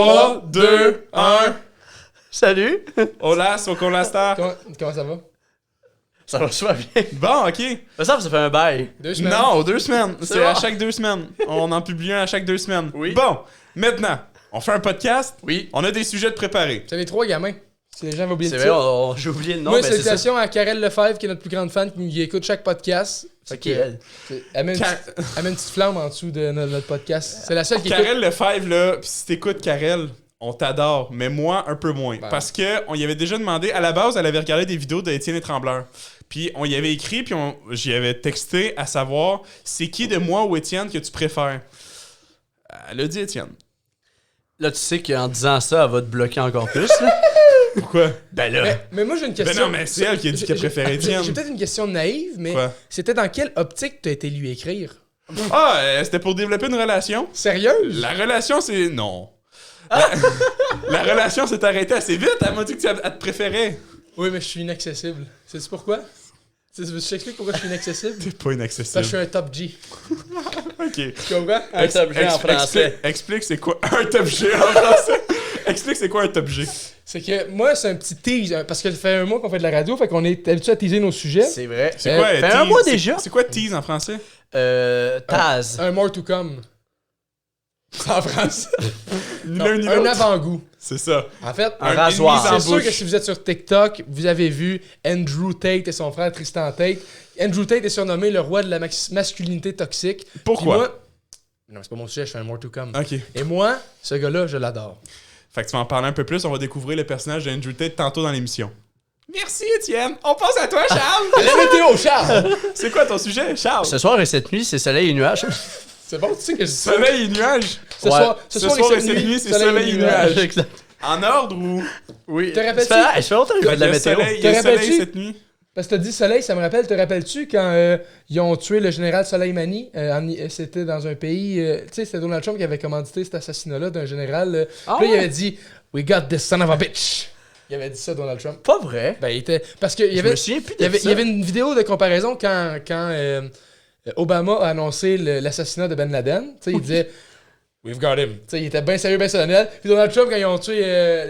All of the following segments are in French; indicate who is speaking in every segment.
Speaker 1: 3, 2, 1.
Speaker 2: Salut!
Speaker 1: Hola, con la star.
Speaker 3: Comment ça va?
Speaker 2: Ça va super bien.
Speaker 1: Bon, ok.
Speaker 2: Ça fait un bail.
Speaker 3: 2 semaines?
Speaker 1: Non, 2 semaines. C'est à
Speaker 2: bon.
Speaker 1: chaque 2 semaines. On en publie un à chaque 2 semaines.
Speaker 2: Oui.
Speaker 1: Bon, maintenant, on fait un podcast.
Speaker 2: Oui.
Speaker 1: On a des sujets de préparer.
Speaker 3: C'est les 3 gamins. Si les gens vont oublier
Speaker 2: C'est
Speaker 3: le
Speaker 2: vrai,
Speaker 3: titre.
Speaker 2: j'ai oublié le nom.
Speaker 3: Moi,
Speaker 2: mais c'est ça.
Speaker 3: salutations à Karel Lefebvre, qui est notre plus grande fan, qui écoute chaque podcast.
Speaker 2: C'est qui, elle?
Speaker 3: Elle met une petite flamme en dessous de notre podcast. C'est la seule qui écoute.
Speaker 1: Karel Lefebvre, là, pis si t'écoutes Karel, on t'adore, mais moi, un peu moins.
Speaker 3: Ben.
Speaker 1: Parce que on y avait déjà demandé, à la base, elle avait regardé des vidéos d'Étienne et Trembleur. Puis on y avait écrit, puis j'y avais texté à savoir, c'est qui de moi ou Étienne que tu préfères? Elle a dit Étienne.
Speaker 2: Là, tu sais qu'en disant ça, elle va te bloquer encore plus. Là.
Speaker 1: Pourquoi?
Speaker 2: Ben là.
Speaker 3: Mais moi, j'ai une question.
Speaker 1: Ben non, mais c'est elle qui a dit qu'elle préférait Étienne.
Speaker 3: J'ai peut-être une question naïve, mais
Speaker 1: Quoi?
Speaker 3: c'était dans quelle optique t'as été lui écrire?
Speaker 1: Ah, c'était pour développer une relation?
Speaker 3: Sérieuse?
Speaker 1: La relation, c'est... Non. La relation s'est arrêtée assez vite. Elle m'a dit que elle te préférait.
Speaker 3: Oui, mais je suis inaccessible. Sais-tu pourquoi? Je t'explique pourquoi je suis inaccessible?
Speaker 1: T'es pas
Speaker 3: Parce que
Speaker 1: inaccessible.
Speaker 3: je suis un top G.
Speaker 1: Ok.
Speaker 3: Tu comprends?
Speaker 2: Un top G en français.
Speaker 1: Explique c'est quoi un top G en français. Explique c'est quoi un top G.
Speaker 3: C'est que moi, c'est un petit tease, parce que ça fait un mois qu'on fait de la radio, fait qu'on est habitué à teaser nos sujets.
Speaker 2: C'est vrai.
Speaker 1: C'est quoi
Speaker 2: fait
Speaker 1: tease?
Speaker 2: un mois déjà.
Speaker 1: C'est quoi tease en français?
Speaker 2: Taz.
Speaker 3: Un more to come. En France.
Speaker 1: Ni l'un ni
Speaker 3: Un
Speaker 1: l'autre.
Speaker 3: avant-goût.
Speaker 1: C'est ça.
Speaker 3: En fait,
Speaker 2: Un rasoir.
Speaker 1: une mise en
Speaker 3: c'est sûr
Speaker 1: bouche.
Speaker 3: que si vous êtes sur TikTok, vous avez vu Andrew Tate et son frère Tristan Tate. Andrew Tate est surnommé le roi de la masculinité toxique.
Speaker 1: Pourquoi?
Speaker 3: Puis moi... Non, c'est pas mon sujet, je fais un more to come.
Speaker 1: Ok.
Speaker 3: Et moi, ce gars-là, je l'adore.
Speaker 1: Fait que tu vas en parler un peu plus. On va découvrir le personnage d'Andrew Tate tantôt dans l'émission. Merci Étienne. On pense à toi Charles.
Speaker 3: La météo, Charles!
Speaker 1: C'est quoi ton sujet Charles?
Speaker 2: Ce soir et cette nuit, c'est soleil et nuages.
Speaker 3: C'est bon, tu sais que je dis ça.
Speaker 1: Soleil et nuages.
Speaker 3: Ce
Speaker 2: Ouais.
Speaker 3: soir,
Speaker 1: Ce soir et cette nuit, c'est soleil et nuages.
Speaker 2: Exact.
Speaker 1: En ordre ou...
Speaker 2: Oui.
Speaker 3: Te rappelles-tu?
Speaker 2: Ça fait longtemps que je fais de la
Speaker 1: Il y a
Speaker 2: météo.
Speaker 1: soleil, il y a
Speaker 3: Te
Speaker 1: soleil
Speaker 3: rappelles-tu?
Speaker 1: cette nuit.
Speaker 3: Parce que t'as dit soleil, ça me rappelle, te rappelles-tu quand ils ont tué le général Soleimani? C'était dans un pays, tu sais, c'était Donald Trump qui avait commandité cet assassinat-là d'un général.
Speaker 2: Ah
Speaker 3: Puis là, il
Speaker 2: ouais?
Speaker 3: avait dit « We got this son of a bitch ». Il avait dit ça, Donald Trump.
Speaker 2: Pas vrai.
Speaker 3: Ben, il était... Parce qu'il y
Speaker 2: Je
Speaker 3: avait...
Speaker 2: me souviens plus de
Speaker 3: Il
Speaker 2: ça.
Speaker 3: y avait une vidéo de comparaison quand Obama a annoncé l'assassinat de Ben Laden. Tu sais, il disait We've got him. Tu sais, il était bien sérieux, bien solennel. Puis Donald Trump, quand ils ont tué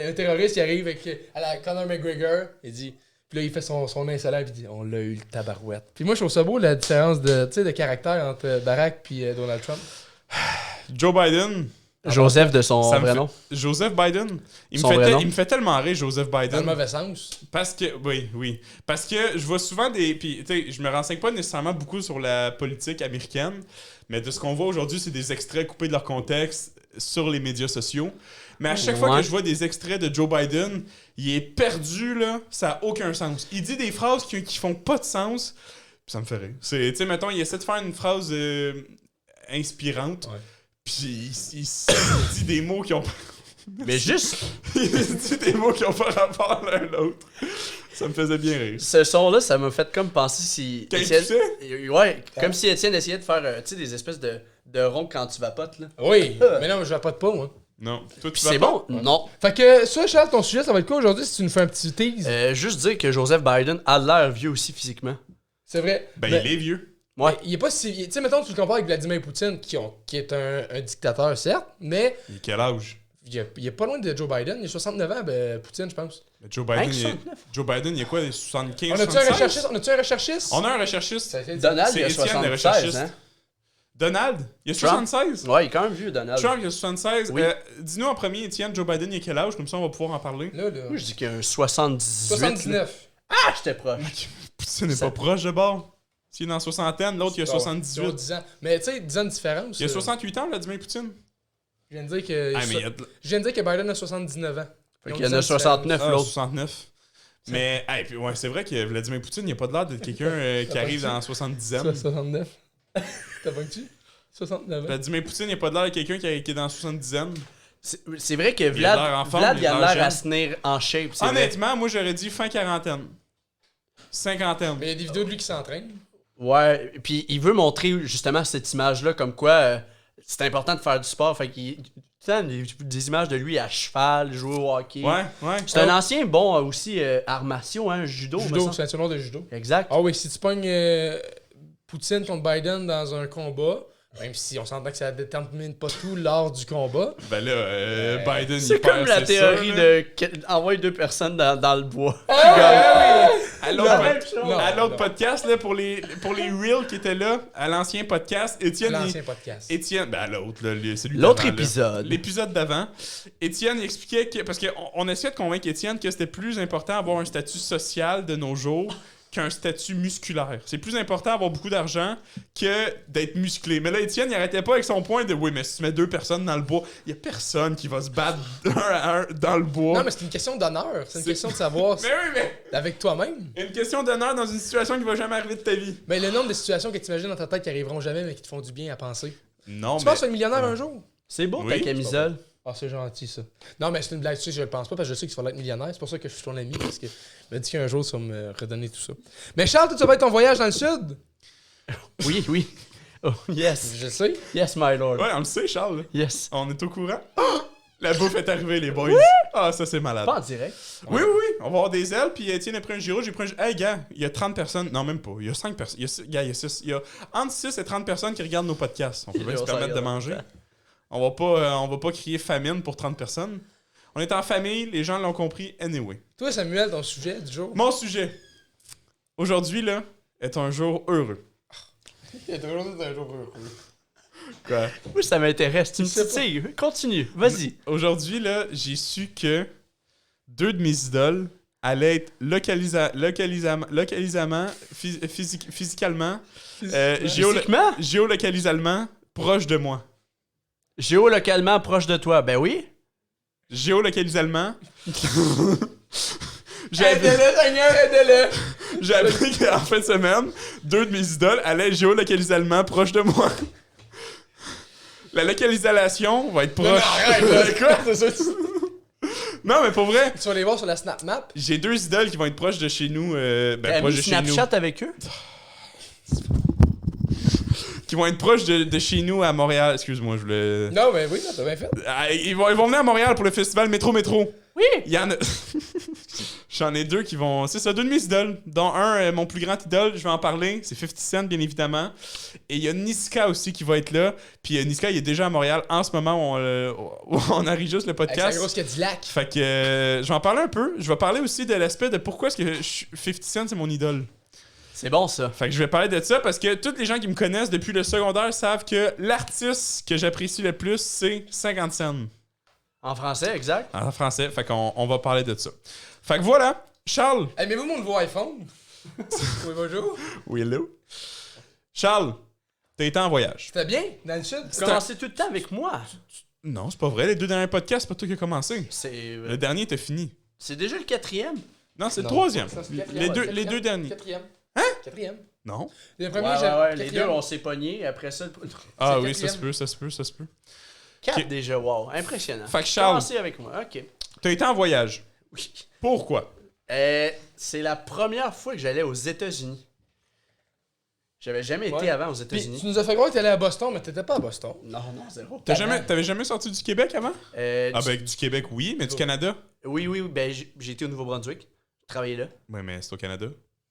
Speaker 3: un terroriste, il arrive avec à la Conor McGregor. Il dit. Puis là, il fait son insolent. Puis il dit On l'a eu, le tabarouette. Puis moi, je trouve ça beau, la différence de caractère entre Barack et Donald Trump.
Speaker 1: Joe Biden.
Speaker 2: Joseph de son
Speaker 1: Ça me
Speaker 2: vrai
Speaker 1: fait-
Speaker 2: nom.
Speaker 1: Joseph Biden.
Speaker 2: Son vrai nom.
Speaker 1: Il me fait tellement rire, Joseph
Speaker 3: Dans le
Speaker 1: Biden.
Speaker 3: mauvais sens.
Speaker 1: Parce que, oui. Parce que je vois souvent des. Puis, tu sais, je me renseigne pas nécessairement beaucoup sur la politique américaine, mais de ce qu'on voit aujourd'hui, c'est des extraits coupés de leur contexte sur les médias sociaux. Mais à chaque fois
Speaker 2: Ouais.
Speaker 1: que je vois des extraits de Joe Biden, il est perdu, là. Ça a aucun sens. Il dit des phrases qui font pas de sens, puis ça me fait rire. Tu sais, mettons, il essaie de faire une phrase inspirante,
Speaker 3: Ouais.
Speaker 1: puis il dit des mots qui ont pas.
Speaker 2: Mais juste,
Speaker 1: Il dit des mots qui ont pas rapport l'un l'autre. Ça me faisait bien rire.
Speaker 2: ce son-là, ça m'a fait comme penser si...
Speaker 1: Quand il
Speaker 2: Étienne-
Speaker 1: poussait?
Speaker 2: Ouais, comme si Étienne essayait de faire, tu sais, des espèces de ronds quand tu vapotes, là.
Speaker 3: Oui. Mais non, je vapote pas, moi.
Speaker 1: Non. Toi, tu
Speaker 2: Puis
Speaker 1: vas
Speaker 2: c'est
Speaker 1: pas?
Speaker 2: bon? Non.
Speaker 3: Fait que, ça, Charles, ton sujet, ça va être quoi aujourd'hui si tu nous fais un petit tease?
Speaker 2: Juste dire que Joseph Biden a l'air vieux aussi physiquement.
Speaker 3: C'est vrai.
Speaker 1: Ben,
Speaker 3: Mais-
Speaker 1: il est vieux.
Speaker 2: Ouais.
Speaker 3: Il est pas si. Tu sais, mettons, tu le compares avec Vladimir Poutine, qui est un dictateur, certes, mais
Speaker 1: Il a quel âge?
Speaker 3: il est pas loin de Joe Biden. Il a 69 ans, Poutine, je pense.
Speaker 1: Ben, Joe Biden,
Speaker 2: Hein,
Speaker 1: il est...
Speaker 2: 69?
Speaker 1: Joe Biden, il est quoi? Il est 75,
Speaker 3: On a-tu un
Speaker 1: 76?
Speaker 3: recherchiste?
Speaker 1: On a un recherchiste.
Speaker 3: Ça fait-
Speaker 2: Donald, il a
Speaker 1: C'est Étienne, le
Speaker 2: 76,
Speaker 1: recherchiste.
Speaker 2: hein?
Speaker 1: Donald? Il a
Speaker 2: Trump?
Speaker 1: 76?
Speaker 2: Ouais, il est quand même vieux, Donald.
Speaker 1: Trump, il a 76.
Speaker 2: Oui.
Speaker 1: Dis-nous en premier, Étienne, Joe Biden, il a quel âge? Comme ça, on va pouvoir en parler.
Speaker 3: Là, là.
Speaker 2: Moi, je dis qu'il y a un 78. là.
Speaker 3: 79.
Speaker 2: Ah, j'étais proche.
Speaker 1: Poutine n'est
Speaker 2: Ça-
Speaker 1: pas proche de bord. S'il est dans la soixantaine, l'autre, il a
Speaker 3: Ils ont
Speaker 1: 78.
Speaker 3: 10 ans. Mais tu sais, 10 ans de différence.
Speaker 1: Il a 68 ans, Vladimir Poutine.
Speaker 3: Je viens de dire que.
Speaker 1: Ah, mais il y a de...
Speaker 3: Je viens de dire que Biden a 79 ans.
Speaker 2: Fait
Speaker 3: Ils ont
Speaker 2: qu'il y en
Speaker 3: 10 ans
Speaker 2: a
Speaker 3: de
Speaker 2: 69,
Speaker 1: Ah,
Speaker 2: l'autre.
Speaker 1: 69. Mais, hey, puis, ouais, c'est vrai que Vladimir Poutine, il a pas de l'air d'être quelqu'un qui arrive dans la 70
Speaker 3: différence. 69. T'as pas que tu 69 ans.
Speaker 1: Vladimir Poutine, il a pas de l'air de quelqu'un qui est dans la 70
Speaker 2: C'est vrai que
Speaker 1: a
Speaker 2: Vlad,
Speaker 1: l'air en forme,
Speaker 2: Vlad
Speaker 1: il
Speaker 2: il
Speaker 1: a
Speaker 2: a
Speaker 1: l'air
Speaker 2: l'air à
Speaker 1: jeune.
Speaker 2: se tenir en shape, c'est vrai.
Speaker 1: Honnêtement, moi, j'aurais dit fin quarantaine. Cinquantaine.
Speaker 3: Mais il y a des vidéos de lui qui s'entraîne.
Speaker 2: Ouais, puis il veut montrer justement cette image-là, comme quoi c'est important de faire du sport. Fait qu'il. Tu sais, des images de lui à cheval, jouer au hockey.
Speaker 1: Ouais.
Speaker 2: C'est un ancien bon aussi arts martiaux, hein, judo. me
Speaker 3: Judo,
Speaker 2: semble.
Speaker 3: c'est un surnom de judo.
Speaker 2: Exact.
Speaker 3: Ah oui, si tu pognes Poutine contre Biden dans un combat, Même si on s'entend que ça détermine pas tout lors du combat.
Speaker 1: Ben là, Biden,
Speaker 2: C'est
Speaker 1: il perd,
Speaker 2: comme la
Speaker 1: c'est
Speaker 2: théorie
Speaker 1: ça, là.
Speaker 2: de envoyer 2 personnes dans le bois.
Speaker 1: À l'autre
Speaker 2: La
Speaker 1: pod-
Speaker 2: même chose.
Speaker 3: Non.
Speaker 1: à l'autre podcast, là, pour les reels qui étaient là, à l'ancien podcast, Étienne,
Speaker 3: L'ancien podcast.
Speaker 1: Étienne, ben à l'autre, là, celui
Speaker 2: L'autre
Speaker 1: d'avant, là.
Speaker 2: épisode.
Speaker 1: L'épisode d'avant, Étienne expliquait que, parce qu'on essayait de convaincre Étienne que c'était plus important d'avoir un statut social de nos jours qu'un statut musculaire. C'est plus important d'avoir beaucoup d'argent que d'être musclé. Mais là, Étienne, il arrêtait pas avec son point de « Oui, mais si tu mets 2 personnes dans le bois, il y a personne qui va se battre un à un dans le bois. »
Speaker 3: Non, mais c'est une question d'honneur. C'est une question de savoir
Speaker 1: Mais oui, mais
Speaker 3: avec toi-même.
Speaker 1: une question d'honneur dans une situation qui va jamais arriver de ta vie.
Speaker 3: Mais le nombre de situations que tu imagines dans ta tête qui arriveront jamais, mais qui te font du bien à penser.
Speaker 1: Non,
Speaker 3: Tu
Speaker 1: mais...
Speaker 3: penses être millionnaire un jour?
Speaker 2: C'est beau
Speaker 1: Oui.
Speaker 2: ta camisole.
Speaker 3: Ah, c'est gentil, ça. Non, mais c'est une blague, tu sais, je le pense pas parce que je sais que tu vas être millionnaire. C'est pour ça que je suis ton ami, parce que je me dis qu'un jour, ça va me redonner tout ça. Mais Charles, toi, tu vas être ton voyage dans le sud?
Speaker 2: Oui, oui. Oh, yes.
Speaker 3: Je le sais.
Speaker 2: Yes, my lord.
Speaker 1: Ouais, on le sait, Charles.
Speaker 2: Yes.
Speaker 1: On est au courant. La bouffe est arrivée, les boys. Ah, ça, c'est malade.
Speaker 2: Pas en direct.
Speaker 1: Oui, oui, oui. On va avoir des ailes. Puis Étienne a pris un gyro. J'ai pris un gyro. Hey, gars, il y a 30 personnes. Non, même pas. Il y a 5 personnes. Il y a 6. Il y a entre 6 et 30 personnes qui regardent nos podcasts. On peut bien
Speaker 2: Ils
Speaker 1: se
Speaker 2: vont
Speaker 1: permettre de
Speaker 2: s'en
Speaker 1: manger.
Speaker 2: regarder.
Speaker 1: On va pas crier famine pour 30 personnes. On est en famille. Les gens l'ont compris anyway.
Speaker 3: Toi, Samuel, ton sujet du jour.
Speaker 1: Mon sujet. Aujourd'hui, là, est un jour heureux.
Speaker 3: Il y a toujours un jour heureux.
Speaker 1: Quoi?
Speaker 2: Oui, ça m'intéresse. Tu me
Speaker 3: sais pas.
Speaker 2: titilles. Continue. Vas-y.
Speaker 1: Aujourd'hui, là, j'ai su que 2 de mes idoles allaient être physicalement,
Speaker 2: Physiquement?
Speaker 1: géolocalisalement proches de moi.
Speaker 2: Géolocalement proche de toi. Ben oui.
Speaker 1: Géolocalisalement. J'ai appris,
Speaker 3: Aidez-le, Seigneur, aidez-le!
Speaker 1: j'ai appris qu'en fin de semaine, 2 de mes idoles allaient géolocalisalement proches de moi. La localisation va être proche.
Speaker 3: Quoi? C'est ça,
Speaker 1: Non, mais pour vrai,
Speaker 3: tu vas les voir sur la Snap Map.
Speaker 1: j'ai 2 idoles qui vont être proches de chez nous.
Speaker 2: T'as
Speaker 1: proches
Speaker 2: mis
Speaker 1: de chez nous.
Speaker 2: Snapchat avec eux?
Speaker 1: Qui vont être proches de chez nous à Montréal. Excuse-moi, je voulais.
Speaker 3: Non, mais oui, t'as bien fait.
Speaker 1: Ah, ils vont venir à Montréal pour le festival Métro Métro.
Speaker 2: Oui.
Speaker 1: Il y en a. J'en ai 2 qui vont. C'est ça, 2 de mes idoles. Dont un, mon plus grand idole, je vais en parler. C'est 50 Cent, bien évidemment. Et il y a Niska aussi qui va être là. Puis Niska, il est déjà à Montréal en ce moment où on arrive juste le
Speaker 3: Avec sa
Speaker 1: podcast.
Speaker 3: grosse Cadillac.
Speaker 1: Fait que je vais en parler un peu. Je vais parler aussi de l'aspect de pourquoi est-ce que 50 Cent, c'est mon idole.
Speaker 2: C'est bon, ça.
Speaker 1: Fait que je vais parler de ça parce que tous les gens qui me connaissent depuis le secondaire savent que l'artiste que j'apprécie le plus, c'est 50 Cent.
Speaker 2: En français, exact.
Speaker 1: En français, fait qu'on va parler de ça. Fait que voilà, Charles.
Speaker 3: Hey, mais vous, mon nouveau iPhone? Oui, bonjour.
Speaker 1: Oui, hello. Charles, t'as été en voyage.
Speaker 3: C'était bien, dans le sud?
Speaker 2: Tu commençais tout le temps avec moi.
Speaker 1: Non, c'est pas vrai. Les 2 derniers podcasts, c'est pas toi qui as commencé.
Speaker 2: C'est
Speaker 1: Le dernier était fini.
Speaker 2: c'est déjà le 4e.
Speaker 1: Non, c'est le
Speaker 3: Non,
Speaker 1: 3e.
Speaker 3: ça, c'est
Speaker 1: Les
Speaker 3: quatrième,
Speaker 1: deux,
Speaker 3: ouais,
Speaker 1: les 2 derniers.
Speaker 3: Quatrième.
Speaker 1: Hein?
Speaker 3: Quatrième.
Speaker 1: Non.
Speaker 3: Le
Speaker 2: Ouais,
Speaker 3: premier,
Speaker 2: ouais,
Speaker 3: j'ai-
Speaker 2: ouais. Les
Speaker 3: quatrième.
Speaker 2: deux, on s'est pognés. Après ça,
Speaker 1: Ah
Speaker 3: C'est
Speaker 1: oui,
Speaker 3: quatrième.
Speaker 1: ça se peut, ça se peut, ça se peut.
Speaker 2: 4
Speaker 1: Ok.
Speaker 2: déjà. Wow. Impressionnant.
Speaker 1: Fait que Charles,
Speaker 2: Commencez avec moi. OK.
Speaker 1: t'as été en voyage.
Speaker 2: Oui.
Speaker 1: Pourquoi?
Speaker 2: C'est la première fois que j'allais aux États-Unis. J'avais jamais
Speaker 3: Ouais.
Speaker 2: été avant aux
Speaker 3: Puis,
Speaker 2: États-Unis.
Speaker 3: tu nous as fait croire que t'allais à Boston, mais t'étais pas à Boston.
Speaker 2: Non, non, zéro.
Speaker 1: T'avais jamais sorti du Québec avant? Ah
Speaker 2: Du-
Speaker 1: ben, du Québec, oui, mais du Canada?
Speaker 2: Oui, oui, oui. Ben, j'ai été au Nouveau-Brunswick. J'ai travaillé là.
Speaker 1: Ouais, mais c'est au Canada.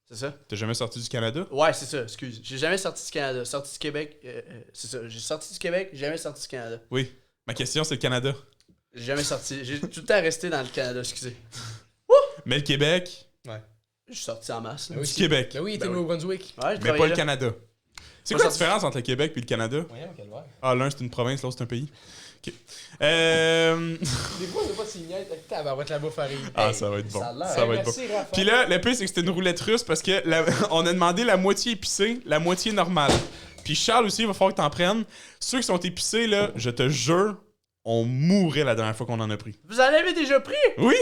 Speaker 2: C'est ça?
Speaker 1: T'as jamais sorti du Canada?
Speaker 2: Ouais, c'est ça. Excuse. J'ai jamais sorti du Canada. Sorti du Québec. C'est ça. J'ai sorti du Québec, jamais sorti du Canada.
Speaker 1: Oui. Ma question, c'est le Canada.
Speaker 2: J'ai jamais sorti. J'ai tout le temps resté dans le Canada, excusez.
Speaker 1: Mais le Québec,
Speaker 3: Ouais.
Speaker 2: Je suis sorti en masse. Là.
Speaker 3: Ben oui,
Speaker 1: du
Speaker 3: c'est-
Speaker 1: Québec.
Speaker 3: Ben oui, il était
Speaker 2: Ben
Speaker 3: au
Speaker 2: oui.
Speaker 3: Nouveau-Brunswick.
Speaker 2: Ouais, j'ai
Speaker 1: Mais
Speaker 2: travaillé
Speaker 1: pas le
Speaker 2: là.
Speaker 1: Canada. C'est
Speaker 2: Pas
Speaker 1: quoi la
Speaker 2: sorti-
Speaker 1: différence entre le Québec et le Canada?
Speaker 3: Voyons, quel verre.
Speaker 1: Ah, l'un c'est une province, l'autre c'est un pays. Ok.
Speaker 3: Des fois, c'est pas si niais. Tabarouette, la bouffe arrive.
Speaker 1: Ah,
Speaker 2: Hey,
Speaker 1: ça va être bon.
Speaker 2: ça a l'air.
Speaker 1: Ça va être bon.
Speaker 3: Merci, Raphaël.
Speaker 1: Puis là, le pire, c'est que c'était une roulette russe parce que on a demandé la moitié épicée, la moitié normale. Puis Charles aussi, il va falloir que t'en prennes. Ceux qui sont épicés, là, je te jure, on mourrait la dernière fois qu'on en a pris.
Speaker 2: Vous en avez déjà pris?
Speaker 1: Oui?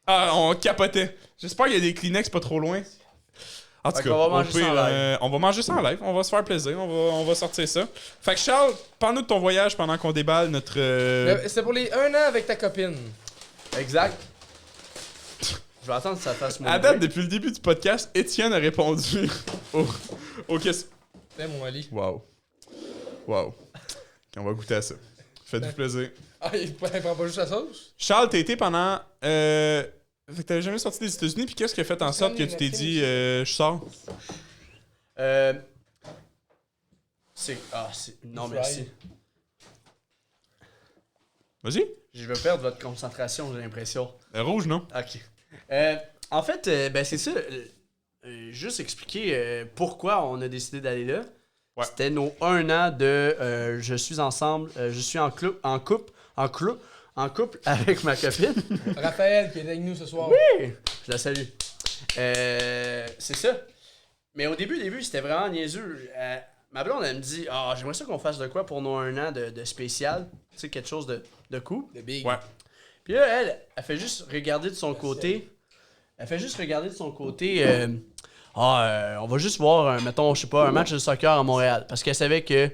Speaker 1: Ah, on capotait. J'espère qu'il y a des Kleenex pas trop loin. En tout
Speaker 2: Fait
Speaker 1: cas,
Speaker 2: qu'on va
Speaker 1: au
Speaker 2: manger ça en
Speaker 1: pire,
Speaker 2: live.
Speaker 1: on va manger ça en live. On va se faire plaisir. On va sortir ça. Fait que Charles, parle-nous de ton voyage pendant qu'on déballe notre...
Speaker 3: C'était pour les 1 an avec ta copine.
Speaker 2: Exact. Je vais attendre que ça fasse mon
Speaker 1: À date,
Speaker 2: bruit.
Speaker 1: depuis le début du podcast, Étienne a répondu aux questions.
Speaker 3: C'était mon lit.
Speaker 1: Wow. Wow. On va goûter à ça. Faites-vous plaisir.
Speaker 3: Ah, il prend pas juste la sauce?
Speaker 1: Charles, t'as été pendant... Fait que t'avais jamais sorti des États-Unis, puis qu'est-ce qui a fait en sorte que tu t'es dit, je sors?
Speaker 2: Non,
Speaker 3: Fry.
Speaker 2: merci.
Speaker 1: Vas-y.
Speaker 2: Je vais perdre votre concentration, j'ai l'impression.
Speaker 1: Rouge, non?
Speaker 2: Ok. En fait, ben c'est ça. Juste expliquer pourquoi on a décidé d'aller là.
Speaker 1: Ouais.
Speaker 2: C'était nos 1 an de je suis ensemble, je suis en couple avec ma copine.
Speaker 3: Raphaël qui est avec nous ce soir.
Speaker 2: Je la salue. C'est ça. Mais au début, c'était vraiment niaiseux. Ma blonde, elle me dit j'aimerais ça qu'on fasse de quoi pour nos 1 an de spécial. Tu sais, quelque chose de cool.
Speaker 3: Le big.
Speaker 1: Ouais.
Speaker 2: Puis là, elle fait juste regarder de son côté. Elle fait juste regarder de son côté. On va juste voir, mettons, je sais pas, un match de soccer à Montréal. Parce qu'elle savait que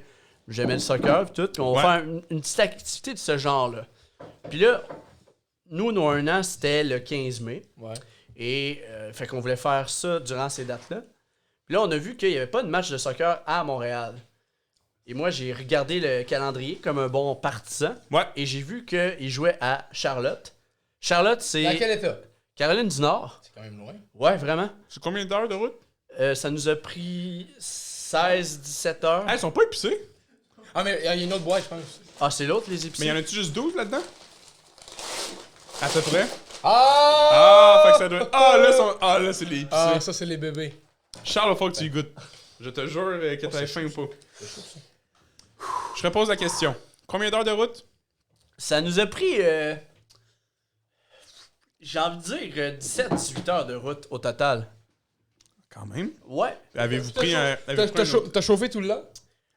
Speaker 2: j'aimais le soccer et tout. Puis on va faire une petite activité de ce genre-là. Puis là, nous, nos 1 an, c'était le 15 mai.
Speaker 3: Ouais.
Speaker 2: Et fait qu'on voulait faire ça durant ces dates-là. Puis là, on a vu qu'il n'y avait pas de match de soccer à Montréal. Et moi, j'ai regardé le calendrier comme un bon partisan.
Speaker 1: Ouais.
Speaker 2: Et j'ai vu qu'il jouait à Charlotte. Charlotte, c'est
Speaker 3: Dans quel état?
Speaker 2: Caroline du Nord.
Speaker 3: C'est quand même loin.
Speaker 2: Ouais, vraiment.
Speaker 1: C'est combien d'heures de route?
Speaker 2: Ça nous a pris 16-17 heures.
Speaker 1: Ah, ils sont pas épicés.
Speaker 3: Ah, mais il y a une autre boîte, je pense.
Speaker 2: Ah, c'est l'autre, les
Speaker 1: Mais
Speaker 2: épiciers?
Speaker 1: y en a-tu juste 12 là-dedans? À peu près?
Speaker 3: Ah!
Speaker 1: Fait que ça doit être... là, c'est les épicés.
Speaker 3: Ah, ça, c'est les bébés.
Speaker 1: Charles, il faut que tu y goûtes. Je te jure que t'as faim ou pas. Je repose la question. Combien d'heures de route?
Speaker 2: Ça nous a pris, j'ai envie de dire, 17-18 heures de route au total.
Speaker 1: Quand même.
Speaker 2: Ouais.
Speaker 1: Avez-vous pris un...
Speaker 3: T'as chauffé tout le long?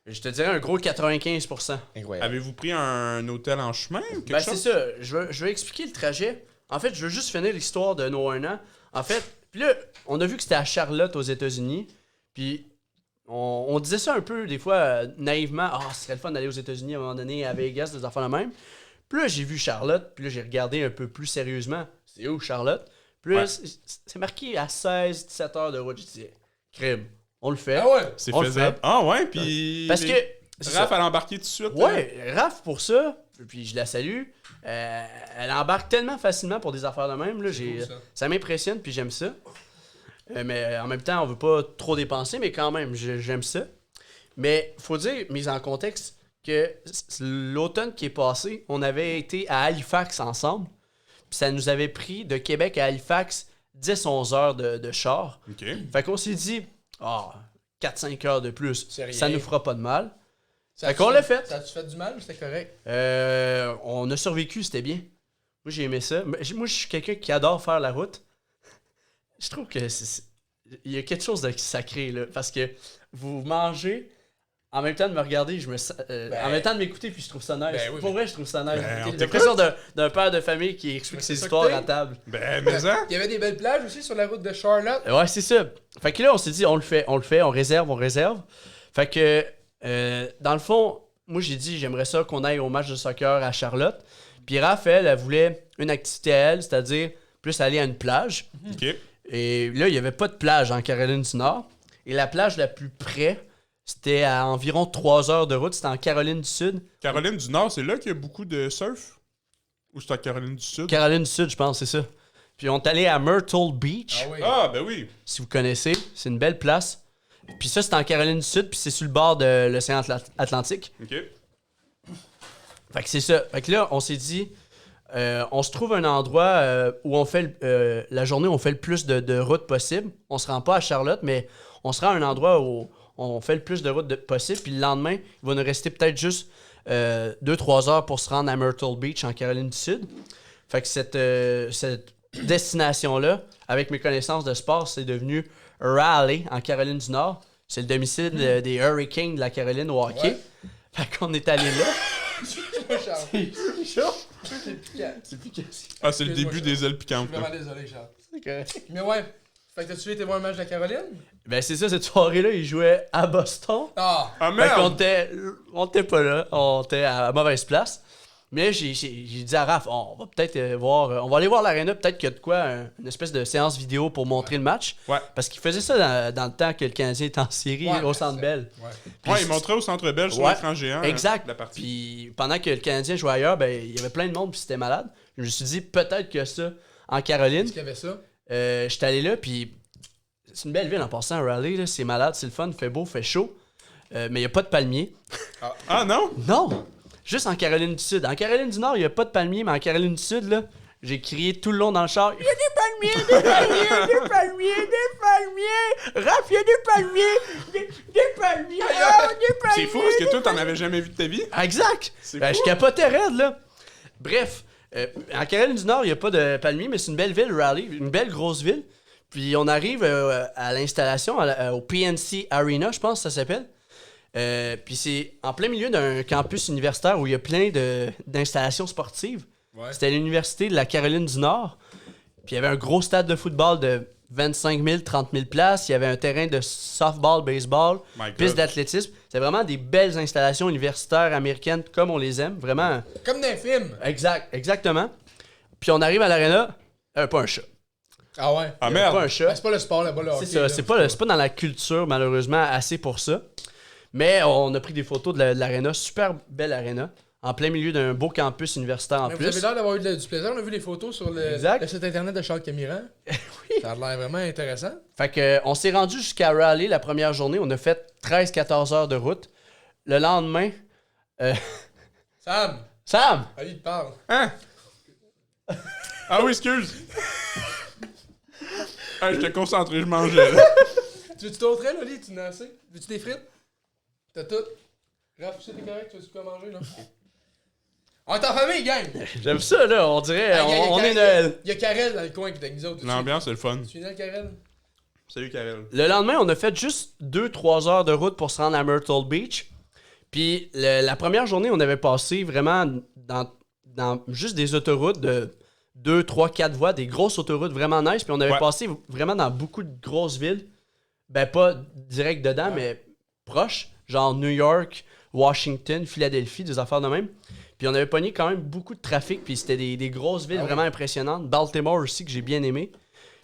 Speaker 2: Je te dirais un gros 95%.
Speaker 3: Incroyable.
Speaker 1: Avez-vous pris un hôtel en chemin ou quelque
Speaker 2: Ben, c'est
Speaker 1: chose?
Speaker 2: ça. Je vais expliquer le trajet. En fait, je veux juste finir l'histoire de nos 1 an. En fait, puis là, on a vu que c'était à Charlotte aux États-Unis. Puis on disait ça un peu, des fois, naïvement. Ce serait le fun d'aller aux États-Unis à un moment donné, à Vegas, des enfants de même. Puis là, j'ai vu Charlotte. Puis là, j'ai regardé un peu plus sérieusement. C'est où, Charlotte? Puis là, c'est marqué à 16-17 heures de route. Je disais, crime, on le fait.
Speaker 3: Ah ouais?
Speaker 1: C'est
Speaker 2: On le
Speaker 1: faisable.
Speaker 2: fait.
Speaker 1: Ah ouais, puis...
Speaker 2: Parce que... c'est
Speaker 1: Raph,
Speaker 2: ça.
Speaker 1: elle a embarqué tout de suite.
Speaker 2: Ouais, Raph, pour ça, puis je la salue, elle embarque tellement facilement pour des affaires de même. Là,
Speaker 3: cool, ça.
Speaker 2: ça m'impressionne, puis j'aime ça. Mais en même temps, on veut pas trop dépenser, mais quand même, j'aime ça. Mais faut dire, mise en contexte, que l'automne qui est passé, on avait été à Halifax ensemble. Puis ça nous avait pris de Québec à Halifax 10-11 heures de char.
Speaker 1: OK.
Speaker 2: Fait qu'on s'est dit, 4-5 heures de plus,
Speaker 3: C'est rien.
Speaker 2: ça nous fera pas de mal.
Speaker 3: Ça
Speaker 2: Fait qu'on l'a fait.
Speaker 3: Ça a-tu fait du mal ou c'était correct?
Speaker 2: On a survécu, c'était bien. Moi, j'ai aimé ça. Moi, je suis quelqu'un qui adore faire la route. Je trouve que il y a quelque chose de sacré, là. Parce que vous mangez, en même temps de me regarder, en même temps de m'écouter, puis je trouve ça nice.
Speaker 3: Ben oui,
Speaker 2: Pour vrai, je trouve ça nice.
Speaker 1: Ben, on
Speaker 2: J'ai l'impression d'un père de famille qui explique
Speaker 3: c'est
Speaker 2: ses
Speaker 3: ça
Speaker 2: histoires
Speaker 3: que t'es.
Speaker 2: à table.
Speaker 1: Ben, mais ça...
Speaker 3: Il y avait des belles plages aussi sur la route de Charlotte.
Speaker 2: Ouais, c'est ça. Fait que là, on s'est dit, on le fait, on réserve. Fait que, dans le fond, moi, j'ai dit, j'aimerais ça qu'on aille au match de soccer à Charlotte. Puis Raph, elle voulait une activité à elle, c'est-à-dire plus aller à une plage.
Speaker 1: OK.
Speaker 2: Et là, il n'y avait pas de plage en Caroline du Nord. Et la plage la plus près, c'était à environ 3 heures de route. C'était en Caroline du Sud.
Speaker 1: Caroline du Nord, c'est là qu'il y a beaucoup de surf? Ou c'est à Caroline du Sud?
Speaker 2: Caroline du Sud, je pense, c'est ça. Puis on est allé à Myrtle Beach,
Speaker 3: Ah oui.
Speaker 1: Ah, ben oui.
Speaker 2: si vous connaissez. C'est une belle place. Puis ça, c'est en Caroline du Sud, puis c'est sur le bord de l'océan Atlantique.
Speaker 1: OK.
Speaker 2: Fait que c'est ça. Fait que là, on s'est dit, on se trouve un endroit où on fait la journée où on fait le plus de routes possible. On se rend pas à Charlotte, mais on se rend à un endroit où on fait le plus de routes possible. Puis le lendemain, il va nous rester peut-être juste 2-3 heures pour se rendre à Myrtle Beach en Caroline du Sud. Fait que cette destination-là, avec mes connaissances de sport, c'est devenu Raleigh en Caroline du Nord. C'est le domicile des Hurricanes de la Caroline au hockey.
Speaker 3: Ouais.
Speaker 2: Fait qu'on est allé là.
Speaker 3: Charles.
Speaker 2: C'est chaud.
Speaker 3: C'est piquant.
Speaker 2: C'est piquant.
Speaker 1: Ah, c'est le
Speaker 3: Excuse-moi,
Speaker 1: début
Speaker 3: Charles.
Speaker 1: des ailes
Speaker 3: Je
Speaker 1: piquantes.
Speaker 3: suis
Speaker 1: là.
Speaker 3: vraiment désolé, Charles.
Speaker 2: C'est correct.
Speaker 3: Mais ouais. Fait que t'as-tu été voir un match de la Caroline?
Speaker 2: Ben c'est ça, cette soirée-là, ils jouaient à Boston.
Speaker 3: Ah!
Speaker 1: Ah,
Speaker 2: Fait qu'on
Speaker 1: merde!
Speaker 2: était pas là, on était à mauvaise place. Mais j'ai dit à Raph, on va peut-être voir, on va aller voir l'aréna, peut-être qu'il y a de quoi, une espèce de séance vidéo pour montrer le match.
Speaker 1: Ouais.
Speaker 2: Parce qu'il faisait ça dans le temps que le Canadien était en série
Speaker 3: Ouais,
Speaker 2: au Centre Bell.
Speaker 3: Ouais.
Speaker 2: Puis
Speaker 1: Ouais, il montrait au Centre Belge sur
Speaker 2: Ouais,
Speaker 1: l'écran géant.
Speaker 2: exact.
Speaker 1: La partie.
Speaker 2: Puis pendant que le Canadien jouait ailleurs, ben il y avait plein de monde puis c'était malade. Je me suis dit peut-être que ça en Caroline.
Speaker 3: Est-ce qu'il y avait ça?
Speaker 2: J'étais allé là puis c'est une belle ville en passant à Raleigh, là, c'est malade, c'est le fun, fait beau, fait chaud. mais il n'y a pas de palmiers.
Speaker 1: Ah non?
Speaker 2: Non! Juste en Caroline du Sud. En Caroline du Nord, il n'y a pas de palmiers, mais en Caroline du Sud, là, j'ai crié tout le long dans le char. Il y a des palmiers, des palmiers, des palmiers, des palmiers! Raph, il y a des palmiers! Des palmiers! Ah, des palmiers!
Speaker 1: C'est fou parce que toi, t'en avais jamais vu de ta vie.
Speaker 2: Exact!
Speaker 1: C'est
Speaker 2: Ben,
Speaker 1: fou.
Speaker 2: je capotais raide, là. Bref, en Caroline du Nord, il n'y a pas de palmiers, mais c'est une belle ville, Raleigh, une belle grosse ville. Puis on arrive à l'installation, au PNC Arena, je pense que ça s'appelle. Puis c'est en plein milieu d'un campus universitaire où il y a plein d'installations sportives.
Speaker 3: Ouais.
Speaker 2: C'était l'université de la Caroline du Nord. Puis il y avait un gros stade de football de 25 000, 30 000 places. Il y avait un terrain de softball, baseball,
Speaker 1: My God.
Speaker 2: piste d'athlétisme. C'est vraiment des belles installations universitaires américaines comme on les aime. Vraiment.
Speaker 3: Comme dans un film.
Speaker 2: Exactement. Puis on arrive à l'aréna, pas un chat.
Speaker 3: Ah ouais.
Speaker 1: Ah
Speaker 2: Pas
Speaker 1: merde.
Speaker 2: un chat.
Speaker 3: C'est pas le sport là-bas, le
Speaker 2: C'est
Speaker 3: hockey,
Speaker 2: ça,
Speaker 3: là.
Speaker 2: c'est pas dans la culture, malheureusement, assez pour ça. Mais on a pris des photos de l'aréna, super belle aréna, en plein milieu d'un beau campus universitaire en
Speaker 3: Mais vous
Speaker 2: plus.
Speaker 3: avez l'air d'avoir eu du plaisir. On a vu les photos sur le site internet de Charles Camiran.
Speaker 2: Oui.
Speaker 3: Ça a l'air vraiment intéressant.
Speaker 2: Fait que, on s'est rendu jusqu'à Raleigh la première journée, on a fait 13-14 heures de route. Le lendemain,
Speaker 3: Sam,
Speaker 2: Sam!
Speaker 3: allez, il te parle.
Speaker 1: Hein? Ah oui, excuse. Ah, j'étais concentré, je mangeais. Là.
Speaker 3: Tu veux-tu d'autres là, Loli? Tu n'as assez? Veux-tu des frites? T'as tout? Raph, tu sais, t'es correct? Tu veux-tu quoi manger, là? On est en famille, gang!
Speaker 2: J'aime ça, là, on dirait,
Speaker 3: Hey, gang,
Speaker 2: on
Speaker 3: gang,
Speaker 2: est Noël.
Speaker 3: Il y a Karel dans le coin qui est avec nous autres.
Speaker 1: L'ambiance, c'est le fun.
Speaker 3: Tu viens là, Karel?
Speaker 1: Salut, Karel.
Speaker 2: Le lendemain, on a fait juste 2-3 heures de route pour se rendre à Myrtle Beach. Puis la première journée, on avait passé vraiment dans juste des autoroutes de 2, 3, 4 voies, des grosses autoroutes vraiment nice. Puis on avait
Speaker 1: Ouais.
Speaker 2: passé vraiment dans beaucoup de grosses villes. Ben, pas direct dedans, mais proche. Genre New York, Washington, Philadelphie, des affaires de même. Puis on avait pogné quand même beaucoup de trafic. Puis c'était des grosses villes vraiment impressionnantes. Baltimore aussi, que j'ai bien aimé.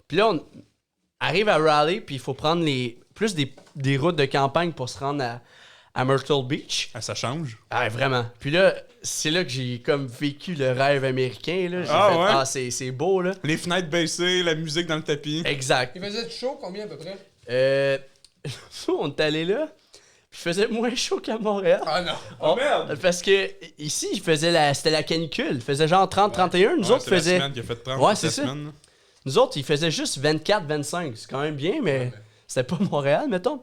Speaker 2: Puis là, on arrive à Raleigh, puis il faut prendre plus des routes de campagne pour se rendre à Myrtle Beach.
Speaker 1: Ah, ça change.
Speaker 2: Ah, vraiment. Puis là, c'est là que j'ai comme vécu le rêve américain. Là. J'ai
Speaker 1: Ah,
Speaker 2: fait,
Speaker 1: ouais?
Speaker 2: c'est beau, là.
Speaker 1: Les fenêtres baissées, la musique dans le tapis.
Speaker 2: Exact.
Speaker 3: Il faisait chaud combien à peu près?
Speaker 2: On est allé là, puis il faisait moins chaud qu'à Montréal.
Speaker 3: Ah non!
Speaker 1: Oh merde!
Speaker 2: Parce que ici, c'était la canicule. Il faisait genre 30-31. Nous autres,
Speaker 1: c'est la
Speaker 2: faisait...
Speaker 1: semaine qui a fait 30
Speaker 2: Ouais, c'est
Speaker 1: la
Speaker 2: ça.
Speaker 1: semaine, là.
Speaker 2: Nous autres, il faisait juste 24-25. C'est quand même bien, mais c'était pas Montréal, mettons.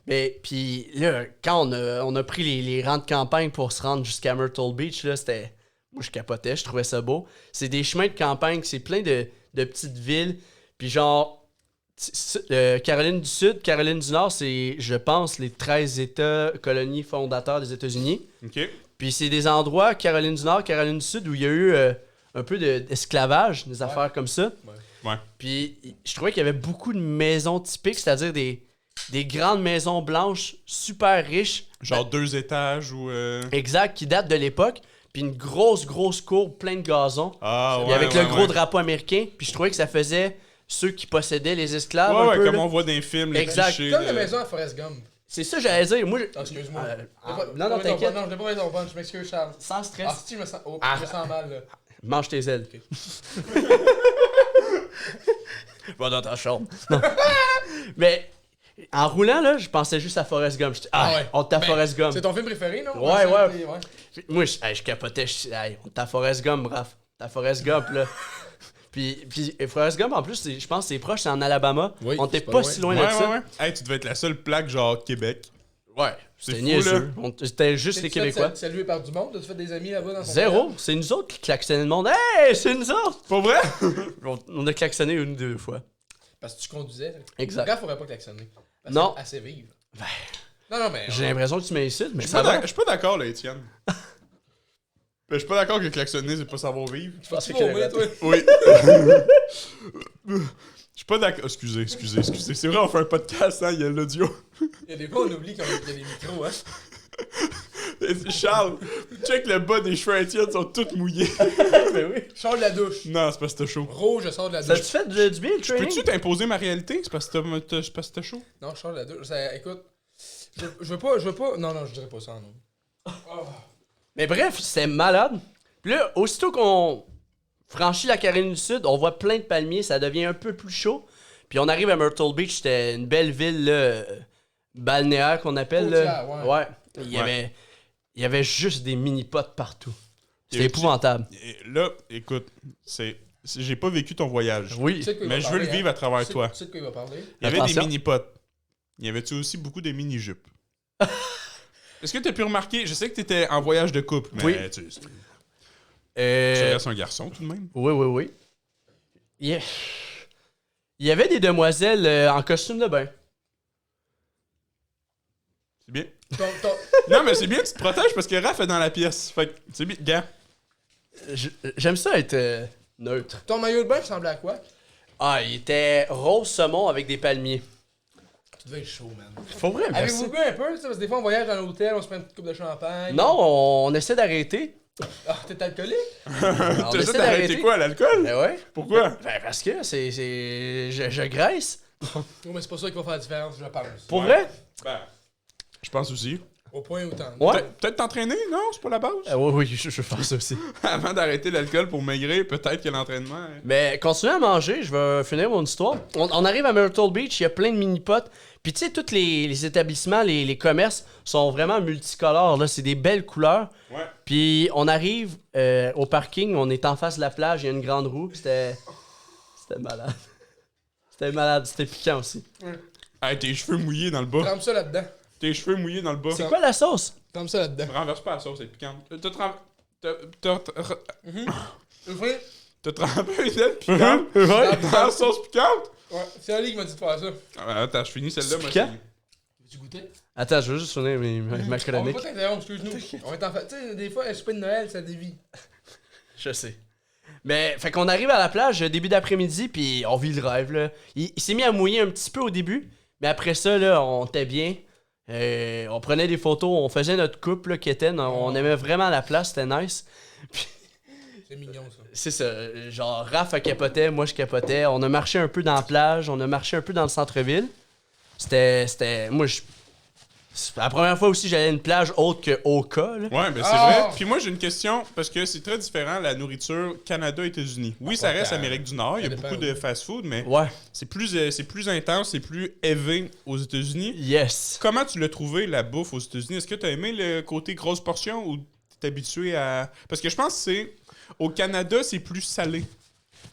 Speaker 2: Mais puis là, quand on a pris les rangs de campagne pour se rendre jusqu'à Myrtle Beach, là, c'était... Moi, je capotais, je trouvais ça beau. C'est des chemins de campagne, c'est plein de petites villes. Puis genre, Caroline du Sud, Caroline du Nord, c'est, je pense, les 13 États colonies fondateurs des États-Unis.
Speaker 1: OK.
Speaker 2: Puis c'est des endroits, Caroline du Nord, Caroline du Sud, où il y a eu un peu d'esclavage, des affaires comme ça.
Speaker 1: Ouais.
Speaker 2: Puis je trouvais qu'il y avait beaucoup de maisons typiques, c'est-à-dire des grandes maisons blanches super riches.
Speaker 1: Genre 2 étages ou...
Speaker 2: Exact, qui datent de l'époque. Puis une grosse cour plein de gazon.
Speaker 1: Ah, ouais,
Speaker 2: Puis avec
Speaker 1: ouais,
Speaker 2: le gros
Speaker 1: ouais.
Speaker 2: drapeau américain. Puis je trouvais que ça faisait ceux qui possédaient les esclaves.
Speaker 1: Ouais,
Speaker 2: un
Speaker 1: ouais,
Speaker 2: peu,
Speaker 1: comme
Speaker 2: là.
Speaker 1: on voit dans les films, les
Speaker 2: Exact.
Speaker 1: clichés.
Speaker 3: Comme
Speaker 1: de-
Speaker 3: la maison à Forrest Gump.
Speaker 2: C'est ça, j'allais dire. Moi,
Speaker 3: Ah, excuse-moi.
Speaker 2: non, t'inquiète.
Speaker 3: Non, je l'ai pas raison, je m'excuse, Charles.
Speaker 2: Sans stress.
Speaker 3: Ah, si, je me sens mal, là.
Speaker 2: Mange tes ailes. Va dans ta chambre. Non. Mais en roulant, là, je pensais juste à Forrest Gump. J'étais, on t'a
Speaker 3: Ben,
Speaker 2: Forrest Gump.
Speaker 3: C'est ton film préféré, non?
Speaker 2: Ouais.
Speaker 3: ouais.
Speaker 2: Moi, je capotais. On t'a Forrest Gump, bref. T'as Forrest Gump, là. puis Forrest Gump, en plus, je pense que c'est proche, c'est en Alabama.
Speaker 3: Oui,
Speaker 2: On était
Speaker 3: c'est pas
Speaker 2: pas
Speaker 3: loin.
Speaker 2: si loin
Speaker 1: Ouais,
Speaker 2: de ça.
Speaker 1: ouais. Hey, tu devais être la seule plaque, genre Québec.
Speaker 2: Ouais.
Speaker 1: C'est
Speaker 2: C'était
Speaker 1: fou,
Speaker 2: niaiseux. C'était juste les Québécois.
Speaker 3: Salué par du monde? As-tu fait des amis là-bas dans son
Speaker 2: Zéro.
Speaker 3: voyage?
Speaker 2: C'est nous autres qui klaxonnaient le monde. Hey, c'est nous autres!
Speaker 1: Pas vrai?
Speaker 2: On a klaxonné 1 ou 2 fois.
Speaker 3: Parce que tu conduisais.
Speaker 2: Exact.
Speaker 3: Gars, faudrait pas klaxonner. Parce
Speaker 2: Non.
Speaker 3: que c'est assez vive.
Speaker 2: Ben,
Speaker 3: Non, mais.
Speaker 2: j'ai l'impression que tu m'insultes, mais
Speaker 1: Je
Speaker 2: ça va.
Speaker 1: suis pas d'accord, là, Étienne. Ben, je suis pas d'accord que klaxonner, c'est pas savoir vivre.
Speaker 3: Tu vas vomir, toi?
Speaker 1: Oui. Je suis pas d'accord. Excusez. C'est vrai, on fait un podcast, hein, il y a l'audio.
Speaker 3: Il y a des fois, on oublie qu'il y a des micros, hein.
Speaker 1: Charles, check le bas des cheveux à Étienne, sont tous mouillés.
Speaker 2: Ben oui.
Speaker 3: Je sors de la douche.
Speaker 1: Non, c'est parce que t'as chaud.
Speaker 3: Rouge, je sors de la
Speaker 2: Ça
Speaker 3: douche.
Speaker 2: te fait du bien, le training?
Speaker 1: Peux-tu t'imposer ma réalité? C'est parce que t'as chaud.
Speaker 3: Non, je sors de la douche. Écoute, je veux pas. Non, je dirais pas ça, non.
Speaker 2: Mais bref, c'était malade. Puis là, aussitôt qu'on franchit la Caroline du Sud, on voit plein de palmiers, ça devient un peu plus chaud. Puis on arrive à Myrtle Beach, c'était une belle ville, là, balnéaire qu'on appelle.
Speaker 3: Côtière,
Speaker 2: Là.
Speaker 3: ouais.
Speaker 2: Il y avait juste des mini-potes partout.
Speaker 1: Et
Speaker 2: C'était épouvantable.
Speaker 1: Là, écoute, j'ai pas vécu ton voyage.
Speaker 2: Oui.
Speaker 3: Tu sais de quoi il
Speaker 1: Mais
Speaker 3: va
Speaker 1: je veux le
Speaker 3: parler,
Speaker 1: vivre à travers
Speaker 3: Tu sais-
Speaker 1: toi.
Speaker 3: Tu sais de quoi il va parler?
Speaker 1: Il y avait des
Speaker 2: Attention.
Speaker 1: mini-potes. Il y avait-tu aussi beaucoup de mini-jupes? Est-ce que tu as pu remarquer, je sais que tu étais en voyage de couple, mais
Speaker 2: Oui.
Speaker 1: tu
Speaker 2: Euh,
Speaker 1: restes un garçon tout de même.
Speaker 2: Oui. Il y avait des demoiselles en costume de bain.
Speaker 1: C'est bien.
Speaker 3: Ton-
Speaker 1: Non, mais c'est bien, tu te protèges parce que Raph est dans la pièce. Fait que c'est bien. Gars,
Speaker 2: J'aime ça être neutre.
Speaker 3: Ton maillot de bain ressemblait à quoi?
Speaker 2: Ah, il était rose saumon avec des palmiers.
Speaker 3: Tu devais être chaud, man.
Speaker 2: Faut vrai,
Speaker 3: Avez-vous bu un peu? Parce que des fois, on voyage dans l'hôtel, on se prend une petite coupe de champagne.
Speaker 2: Non, on essaie d'arrêter.
Speaker 3: Ah, t'es alcoolique?
Speaker 2: On
Speaker 1: t'as
Speaker 2: essaie
Speaker 1: ça d'arrêter quoi, l'alcool?
Speaker 2: Ben ouais.
Speaker 1: Pourquoi?
Speaker 2: Ben parce que je graisse.
Speaker 3: Non, mais c'est pas ça qui va faire la différence, je pense.
Speaker 2: Pour
Speaker 1: Ouais.
Speaker 2: vrai?
Speaker 1: Ben, je pense aussi.
Speaker 3: Au point où t'en es.
Speaker 2: Ouais.
Speaker 1: Peut-être t'entraîner, non? C'est pas la base?
Speaker 2: Oui, je veux faire ça aussi.
Speaker 1: Avant d'arrêter l'alcool pour maigrir, peut-être que l'entraînement... hein.
Speaker 2: Mais continuez à manger, je vais finir mon histoire. On arrive à Myrtle Beach, il y a plein de mini-potes. Puis tu sais, tous les établissements, les commerces sont vraiment multicolores. Là, c'est des belles couleurs.
Speaker 1: Ouais.
Speaker 2: Puis on arrive au parking, on est en face de la plage, il y a une grande roue. C'était malade. C'était malade, c'était piquant aussi.
Speaker 1: Hey, tes cheveux mouillés dans le bas.
Speaker 3: Trempe ça là-dedans.
Speaker 1: Tes cheveux mouillés dans le bas.
Speaker 2: C'est quoi la sauce?
Speaker 3: Trempe ça là-dedans.
Speaker 1: Renverse pas la sauce, c'est piquant. T'as trempé une aile piquante dans la sauce piquante?
Speaker 3: Ouais, c'est Ali qui m'a dit de faire ça.
Speaker 1: Ah, ben, attends, je finis celle-là. moi,
Speaker 2: piquant?
Speaker 3: Veux-tu goûter?
Speaker 2: Attends, je veux juste finir ma
Speaker 3: On va
Speaker 2: chronique.
Speaker 3: pas t'interrompre, excuse-nous. On est en fait. Tu sais, des fois, un souper de Noël, ça dévie.
Speaker 2: Je sais. Mais, fait qu'on arrive à la plage début d'après-midi, puis on vit le rêve, là. Il s'est mis à mouiller un petit peu au début, mais après ça, là, on était bien. On prenait des photos, on faisait notre couple, là, qui était. On aimait vraiment la place, c'était nice.
Speaker 3: C'est mignon, ça.
Speaker 2: C'est ça. Genre, Raph capotait, moi je capotais. On a marché un peu dans la plage, on a marché un peu dans le centre-ville. C'était. Moi, c'est la première fois aussi j'allais à une plage autre que Oka, là.
Speaker 1: Ouais, ben c'est
Speaker 3: Ah!
Speaker 1: vrai. Puis moi, j'ai une question, parce que c'est très différent la nourriture Canada-États-Unis. Oui, ça reste Amérique du Nord, il y a
Speaker 3: Ça dépend,
Speaker 1: beaucoup de fast-food, mais
Speaker 2: Ouais.
Speaker 1: c'est plus intense, c'est plus élevé aux États-Unis.
Speaker 2: Yes.
Speaker 1: Comment tu l'as trouvé, la bouffe aux États-Unis? Est-ce que tu as aimé le côté grosse portion ou t'es habitué à... Parce que je pense que c'est... Au Canada, c'est plus salé,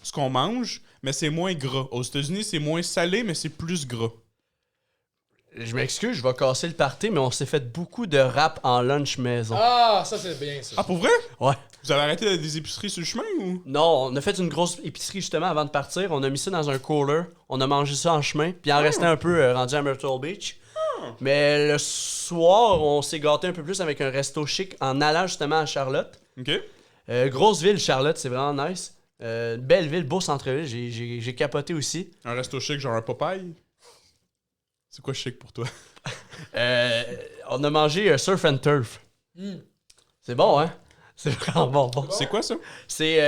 Speaker 1: ce qu'on mange, mais c'est moins gras. Aux États-Unis, c'est moins salé, mais c'est plus gras.
Speaker 2: Je m'excuse, je vais casser le party, mais on s'est fait beaucoup de rap en lunch maison.
Speaker 3: Ah, ça, c'est bien, ça.
Speaker 1: Ah, pour vrai?
Speaker 2: Ouais.
Speaker 1: Vous avez arrêté des épiceries sur le chemin ou?
Speaker 2: Non, on a fait une grosse épicerie justement avant de partir. On a mis ça dans un cooler. On a mangé ça en chemin. Puis il en restait un peu rendu à Myrtle Beach. Mais le soir, on s'est gâté un peu plus avec un resto chic en allant justement à Charlotte.
Speaker 1: OK.
Speaker 2: Grosse ville, Charlotte, c'est vraiment nice. Belle ville, beau centre-ville. J'ai capoté aussi.
Speaker 1: Un resto chic, genre un Popeye? C'est quoi chic pour toi?
Speaker 2: On a mangé Surf and Turf. C'est bon, hein? C'est vraiment bon.
Speaker 1: C'est quoi ça?
Speaker 2: C'est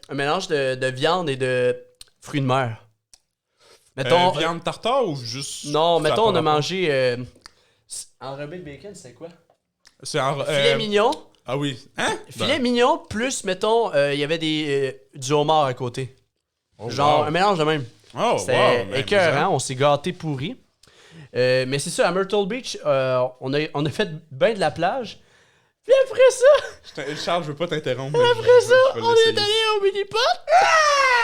Speaker 2: un mélange de viande et de fruits de mer. Mettons,
Speaker 1: Viande tartare ou juste...
Speaker 2: non,
Speaker 1: ça
Speaker 2: mettons, on a
Speaker 1: part
Speaker 2: mangé enrobé de bacon, c'est quoi?
Speaker 1: C'est en...
Speaker 2: Filet mignon.
Speaker 1: Ah oui. Hein?
Speaker 2: Filet mignon, plus, mettons, il y avait du homard à côté.
Speaker 1: Oh,
Speaker 2: Genre,
Speaker 1: wow.
Speaker 2: un mélange de même.
Speaker 1: Oh,
Speaker 2: C'était
Speaker 1: wow, ben,
Speaker 2: écœurant, on s'est gâté pourri. Mais c'est ça, à Myrtle Beach, on a fait bien de la plage. Puis après ça,
Speaker 1: Charles, je veux pas t'interrompre.
Speaker 2: après ça, on est allé au mini-pot.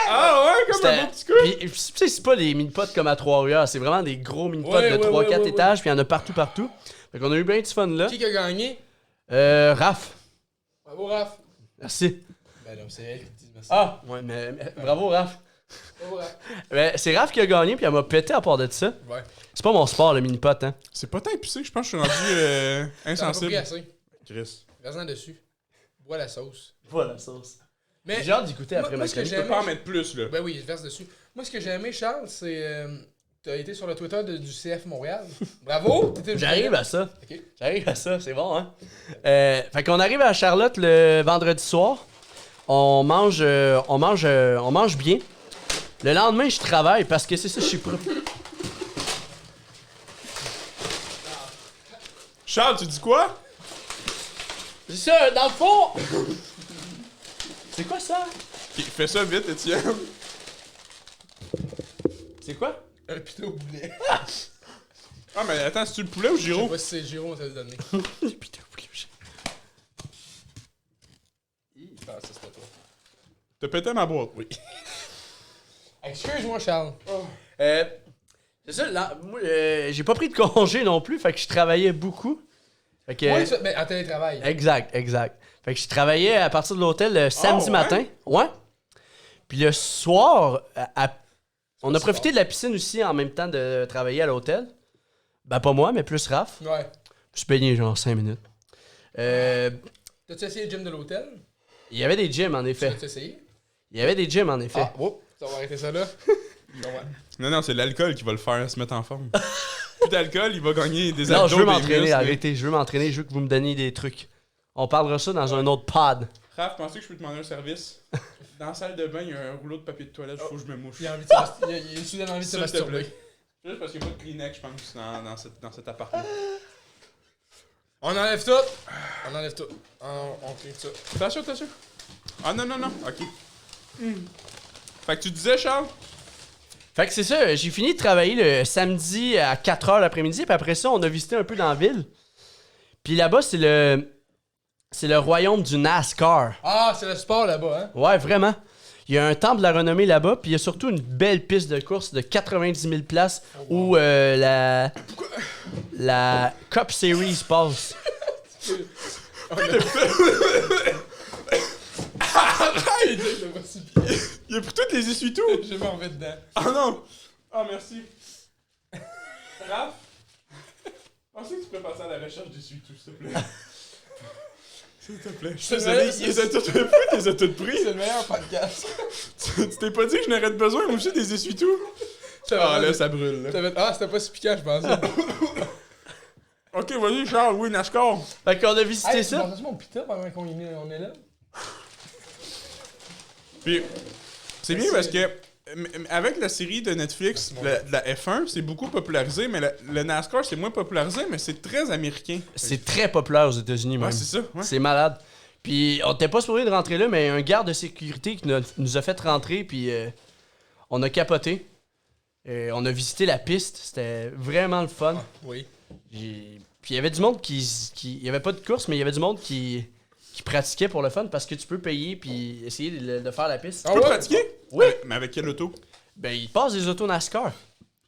Speaker 1: Ah ouais, comme un bon petit coup.
Speaker 2: Puis, tu sais, c'est pas des mini-pots comme à Trois-Rivières, c'est vraiment des gros mini-pots
Speaker 3: Ouais,
Speaker 2: de
Speaker 3: ouais,
Speaker 2: 3-4
Speaker 3: ouais,
Speaker 2: étages, puis il y en a partout. Fait qu'on a eu bien du fun là.
Speaker 3: Qui a gagné?
Speaker 2: Raph.
Speaker 3: Bravo, Raph.
Speaker 2: Merci.
Speaker 3: Ben non, c'est elle qui dit merci.
Speaker 2: Ah, ouais, mais bravo Raph.
Speaker 3: Bravo, Raph.
Speaker 2: C'est Raph qui a gagné, puis elle m'a pété à part de ça.
Speaker 3: Ouais.
Speaker 2: C'est pas mon sport, le mini-pot, hein.
Speaker 1: C'est pas tant épicé, je pense que je suis rendu
Speaker 3: T'en as pas
Speaker 1: insensible.
Speaker 3: pris assez.
Speaker 1: Chris.
Speaker 3: Reste-en dessus. Bois la sauce.
Speaker 2: Voilà la sauce.
Speaker 3: Mais,
Speaker 2: J'ai hâte d'y goûter après
Speaker 3: moi,
Speaker 2: ma
Speaker 3: ce que
Speaker 2: chronique.
Speaker 1: Je peux pas en mettre plus, là.
Speaker 3: ben oui, verse dessus. Moi, ce que j'ai aimé, Charles, c'est... t'as été sur le Twitter du CF Montréal. Bravo! T'étais-
Speaker 2: J'arrive à ça.
Speaker 3: Ok.
Speaker 2: J'arrive à ça, c'est bon, hein. Fait qu'on arrive à Charlotte le vendredi soir. On mange bien. Le lendemain, je travaille parce que c'est ça, je suis pro.
Speaker 1: Charles, tu dis quoi?
Speaker 2: C'est ça, dans le fond! C'est quoi ça?
Speaker 1: Ok, fais ça vite, Étienne.
Speaker 2: C'est quoi?
Speaker 3: Un pitot au boulet.
Speaker 1: Ah, mais attends, c'est-tu le poulet ou
Speaker 3: Je sais
Speaker 1: Giro?
Speaker 3: pas si c'est Giro, on t'a donné. Ah, ça c'était toi.
Speaker 1: T'as pété ma boîte.
Speaker 3: Oui. Excuse-moi, Charles.
Speaker 2: C'est ça, là, moi, j'ai pas pris de congé non plus, fait que je travaillais beaucoup. Fait que,
Speaker 3: Oui, mais en télétravail.
Speaker 2: Exact. Fait que je travaillais à partir de l'hôtel le samedi
Speaker 1: ouais?
Speaker 2: matin. Ouais. Puis le soir, on a
Speaker 3: pas
Speaker 2: profité
Speaker 3: si
Speaker 2: de la piscine aussi en même temps de travailler à l'hôtel. Ben, pas moi, mais plus Raph.
Speaker 3: Ouais.
Speaker 2: Je suis payé genre 5 minutes.
Speaker 3: T'as-tu essayé le gym de l'hôtel?
Speaker 2: Il y avait des gyms, en effet.
Speaker 3: T'as-tu essayé?
Speaker 2: Il y avait des gyms, en effet.
Speaker 3: Ah, whoop. Ça va arrêter ça là. Non, ouais.
Speaker 1: Non, c'est l'alcool qui va le faire se mettre en forme. Plus d'alcool, il va gagner des
Speaker 2: Non,
Speaker 1: abdos,
Speaker 2: je veux
Speaker 1: des
Speaker 2: m'entraîner,
Speaker 1: muscles.
Speaker 2: arrêtez. Je veux m'entraîner, je veux que vous me donniez des trucs. On parlera ça dans un autre pod.
Speaker 1: Raph, pensez que je peux te demander un service? Dans la salle de bain, il y a un rouleau de papier de toilette, faut que je me mouche.
Speaker 3: Il a envie de se il a une soudaine envie de se
Speaker 1: S'il te
Speaker 3: masturber.
Speaker 1: plaît. Juste parce qu'il n'y a pas de Kleenex, je pense, dans cet appartement.
Speaker 3: On enlève tout. On enlève tout. On clean ça.
Speaker 1: T'es sûr? Ah non, ok. Fait que tu disais, Charles?
Speaker 2: Fait que c'est ça, j'ai fini de travailler le samedi à 4h l'après-midi, puis après ça, on a visité un peu dans la ville. Puis là-bas, c'est le royaume du NASCAR.
Speaker 3: Ah, c'est le sport là-bas, hein?
Speaker 2: Ouais, vraiment. Il y a un temple de la renommée là-bas, puis il y a surtout une belle piste de course de 90 000 places où la Cup Series passe.
Speaker 1: Arrête!
Speaker 3: Je vais si bien.
Speaker 1: Il a pris toutes les essuie-tout!
Speaker 3: Je m'en vais dedans.
Speaker 1: Ah non! Ah, merci. Raph? Pensez que tu peux passer à la recherche d'essuie-tout, s'il te plaît. S'il te plaît. Je suis désolé, ils les ont toutes pris, ils les ont toutes pris.
Speaker 3: C'est le meilleur podcast.
Speaker 1: Tu t'es pas dit que je n'aurais besoin, moi aussi, des essuie-tout? Ah, là, ça brûle, là.
Speaker 3: Ah, c'était pas si piquant, je pensais.
Speaker 1: Ok, vas-y, Charles, oui, NASCAR.
Speaker 2: Fait qu'on a visité
Speaker 3: Hey,
Speaker 2: ça.
Speaker 3: tu mon pita pendant qu'on est là?
Speaker 1: Puis, c'est bien parce que, avec la série de Netflix, de la F1, c'est beaucoup popularisé, mais le NASCAR, c'est moins popularisé, mais c'est très américain.
Speaker 2: C'est très populaire aux États-Unis, même.
Speaker 1: Ouais, c'est ça, ouais.
Speaker 2: C'est malade. Puis on n'était pas supposé de rentrer là, mais un garde de sécurité qui nous a fait rentrer, puis on a capoté. On a visité la piste, c'était vraiment le fun.
Speaker 3: Oui.
Speaker 2: Puis il y avait du monde il y avait pas de course, mais il y avait du monde qui pratiquait pour le fun parce que tu peux payer puis essayer de faire la piste.
Speaker 1: Tu peux pratiquer?
Speaker 2: Oui.
Speaker 1: Mais avec quelle auto?
Speaker 2: Ben, il passe des autos NASCAR.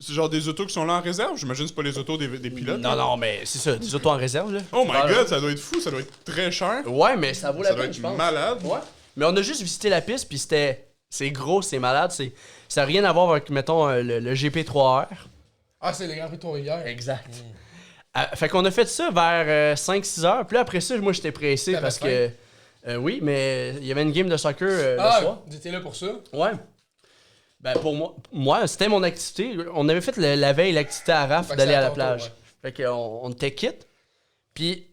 Speaker 1: C'est genre des autos qui sont là en réserve? J'imagine que c'est pas les autos des pilotes. là.
Speaker 2: Non, mais c'est ça, des autos en réserve, là.
Speaker 1: Oh my
Speaker 2: Ah,
Speaker 1: god, ça doit être fou, ça doit être très cher.
Speaker 2: Ouais, mais ça vaut la
Speaker 1: Ça doit
Speaker 2: peine,
Speaker 1: être
Speaker 2: je pense.
Speaker 1: malade.
Speaker 2: Ouais. Mais on a juste visité la piste, puis c'est gros, c'est malade. Ça n'a rien à voir avec, mettons, le GP3R.
Speaker 3: Ah, c'est le Grand Prix de Trois-Rivières.
Speaker 2: Exact. Fait qu'on a fait ça vers 5-6 heures. Puis là, après ça, moi, j'étais pressé
Speaker 3: T'avais
Speaker 2: parce
Speaker 3: faim?
Speaker 2: que... oui, mais il y avait une game de soccer le soir.
Speaker 3: Ah, t'étais là pour ça?
Speaker 2: Ouais. Ben, pour moi c'était mon activité. On avait fait la veille l'activité à Raph
Speaker 3: Fait que
Speaker 2: d'aller
Speaker 3: c'est à
Speaker 2: à la
Speaker 3: ton
Speaker 2: plage.
Speaker 3: tour,
Speaker 2: Fait qu'on était quitte. Puis...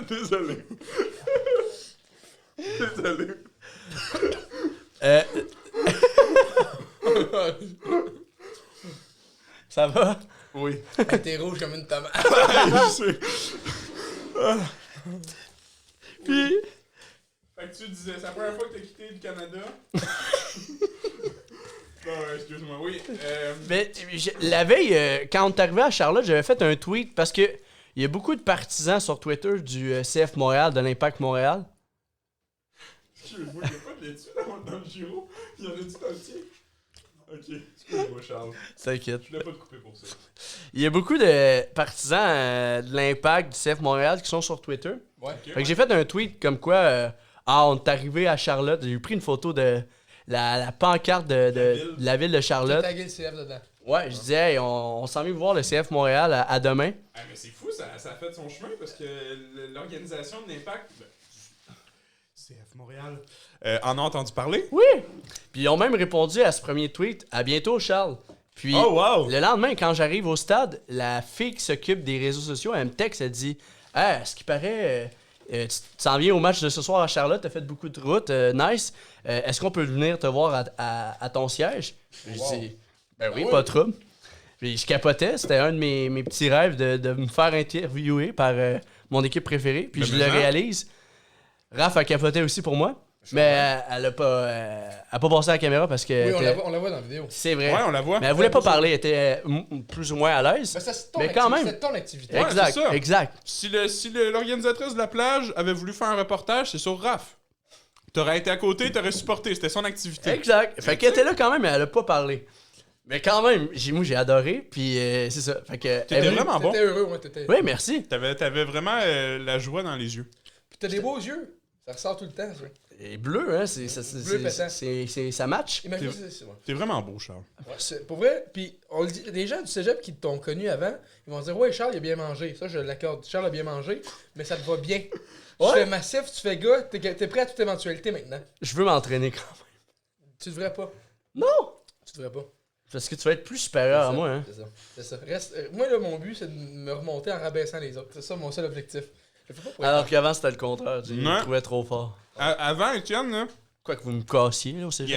Speaker 1: Désolé.
Speaker 2: ça va?
Speaker 1: Oui.
Speaker 3: T'es rouge comme une tomate.
Speaker 1: Je sais.
Speaker 2: Puis...
Speaker 1: Fait que tu disais, c'est la première fois que t'as quitté le Canada? Non, excuse-moi, oui.
Speaker 2: Mais la veille, quand on est arrivé à Charlotte, j'avais fait un tweet parce que il y a beaucoup de partisans sur Twitter du CF Montréal, de l'Impact Montréal.
Speaker 1: Excuse-moi, il n'y a pas de laitue dans le Giro? Il y en a-tu dans le tien? Ok, excuse-moi, Charles.
Speaker 2: T'inquiète.
Speaker 1: Je voulais pas te couper pour ça.
Speaker 2: Il y a beaucoup de partisans de l'Impact, du CF Montréal qui sont sur Twitter.
Speaker 3: Ouais.
Speaker 1: Ok,
Speaker 2: Fait que j'ai fait un tweet comme quoi, on est arrivé à Charlotte. J'ai pris une photo de la pancarte de la ville de
Speaker 3: T'as
Speaker 2: Charlotte.
Speaker 3: tagué le CF dedans.
Speaker 2: Ouais, je disais, hey, on s'en vient voir le CF Montréal à demain.
Speaker 1: Ah, mais c'est fou, ça a fait son chemin parce que l'organisation de l'Impact. CF Montréal. En a entendu parler?
Speaker 2: Oui! Puis ils ont même répondu à ce premier tweet. À bientôt, Charles. Puis
Speaker 1: Oh, wow!
Speaker 2: le lendemain, quand j'arrive au stade, la fille qui s'occupe des réseaux sociaux, elle me texte, elle dit ah, ce qui paraît, tu t'en viens au match de ce soir à Charlotte, t'as fait beaucoup de route, nice. Est-ce qu'on peut venir te voir à ton siège? Je dis ben oui, pas de trouble. Puis je capotais, c'était un de mes petits rêves de me faire interviewer par mon équipe préférée. Puis je le réalise. Raph a capoté aussi pour moi. Mais elle a pas passé à la caméra parce que.
Speaker 3: Oui, on la voit dans la vidéo.
Speaker 2: C'est vrai.
Speaker 1: Ouais, on la voit.
Speaker 2: Mais elle voulait pas parler, elle était plus ou moins à l'aise.
Speaker 3: Mais
Speaker 2: quand même.
Speaker 3: C'est ton activité.
Speaker 1: Ouais,
Speaker 2: Exact,
Speaker 1: c'est ça.
Speaker 2: exact.
Speaker 1: Si l'organisatrice de la plage avait voulu faire un reportage, c'est sur Raph. T'aurais été à côté, t'aurais supporté. C'était son activité.
Speaker 2: Exact. Fait qu'elle était là quand même, mais elle a pas parlé. Mais quand même, j'ai adoré, puis c'est ça. Fait que.
Speaker 1: T'étais vraiment bon.
Speaker 3: T'étais heureux, ouais, t'étais.
Speaker 2: Oui, merci.
Speaker 1: T'avais vraiment la joie dans les yeux.
Speaker 3: Puis t'as des beaux yeux. Ça ressort tout le temps, ça.
Speaker 2: Et bleu, hein,
Speaker 3: Bleu pétant.
Speaker 2: ça match.
Speaker 3: Imagine, c'est ouais.
Speaker 1: T'es vraiment beau, Charles.
Speaker 3: Pour vrai, puis on le dit, les gens du cégep qui t'ont connu avant, ils vont dire ouais, Charles il a bien mangé. Ça je l'accorde. Charles a bien mangé, mais ça te va bien. Tu fais massif, tu fais gars, t'es prêt à toute éventualité maintenant.
Speaker 2: Je veux m'entraîner quand même.
Speaker 3: Tu devrais pas.
Speaker 2: Non!
Speaker 3: Tu devrais pas.
Speaker 2: Parce que tu vas être plus supérieur à moi, hein.
Speaker 3: C'est ça. Moi là, mon but c'est de me remonter en rabaissant les autres. C'est ça mon seul objectif. Je fais pas pour
Speaker 2: Alors qu'avant c'était le contraire. Je
Speaker 1: Ouais.
Speaker 2: me trouvais trop fort.
Speaker 1: Avant, Étienne, là,
Speaker 2: Quoi que vous me cassiez, là, au
Speaker 1: il
Speaker 2: cégep.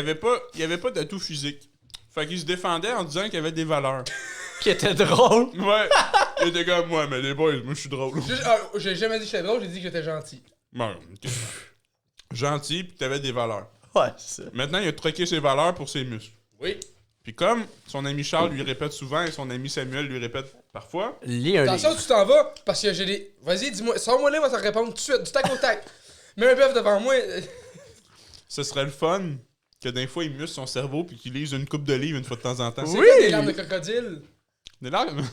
Speaker 1: y avait pas d'atout physique. Fait qu'il se défendait en disant qu'il avait des valeurs.
Speaker 2: Qui était drôle.
Speaker 1: Ouais. Il était comme moi, mais les boys, moi je suis drôle.
Speaker 3: J'ai jamais dit que j'étais drôle, j'ai dit que j'étais gentil.
Speaker 1: Bon, t'es gentil pis t'avais des valeurs.
Speaker 2: Ouais, c'est ça.
Speaker 1: Maintenant, il a troqué ses valeurs pour ses muscles.
Speaker 3: Oui.
Speaker 1: Puis comme son ami Charles lui répète souvent et son ami Samuel lui répète parfois,
Speaker 2: Lis un
Speaker 3: Attention,
Speaker 2: livre.
Speaker 3: tu t'en vas, parce que j'ai des. Vas-y, dis-moi, sors-moi là, moi, ça te répondre tout de suite, du tac au tac. Mets un bœuf devant moi.
Speaker 1: ce serait le fun que d'un fois il muscle son cerveau puis qu'il lise une coupe de livres une fois de temps en temps.
Speaker 3: C'est
Speaker 2: Oui.
Speaker 3: quoi des larmes de crocodile?
Speaker 1: Des larmes?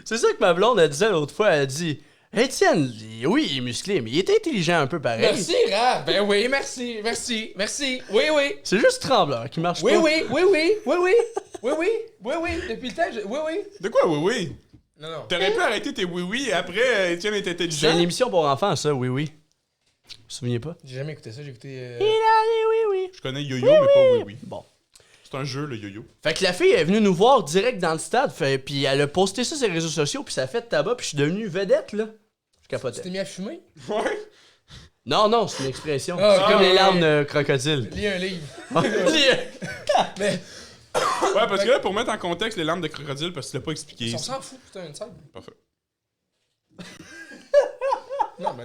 Speaker 2: C'est ça que ma blonde, elle disait l'autre fois. Elle dit Étienne, oui, il est musclé, mais il était intelligent un peu pareil.
Speaker 3: Merci, Raph. Ben oui, merci. Oui, oui.
Speaker 2: C'est juste Trembleur qui marche
Speaker 3: Oui,
Speaker 2: pas.
Speaker 3: oui. Depuis le temps, oui.
Speaker 1: De quoi, oui, oui?
Speaker 3: Non.
Speaker 1: T'aurais pu arrêter tes oui-oui et après, Étienne est
Speaker 2: C'est
Speaker 1: intelligent.
Speaker 2: une émission pour enfants, ça, oui, oui. Vous vous souvenez pas?
Speaker 3: J'ai jamais écouté ça, j'ai écouté.
Speaker 2: Il a dit oui, oui.
Speaker 1: Je connais Yo-Yo, mais pas oui-oui.
Speaker 2: Bon.
Speaker 1: C'est un jeu, le Yo-Yo.
Speaker 2: Fait que la fille est venue nous voir direct dans le stade, puis elle a posté ça sur les réseaux sociaux, puis ça a fait de tabac, puis je suis devenu vedette, là. Je
Speaker 3: Tu
Speaker 2: capotais.
Speaker 3: t'es mis à fumer?
Speaker 1: Ouais.
Speaker 2: Non, c'est une expression.
Speaker 3: Ah,
Speaker 2: C'est comme
Speaker 3: ah,
Speaker 2: les larmes
Speaker 3: ah.
Speaker 2: de crocodile.
Speaker 3: Lis un livre.
Speaker 1: Ouais, parce que là, pour mettre en contexte les larmes de crocodile, parce que tu l'as pas expliqué.
Speaker 3: On s'en fout, putain, une salle.
Speaker 1: Parfait.
Speaker 3: Non, mais.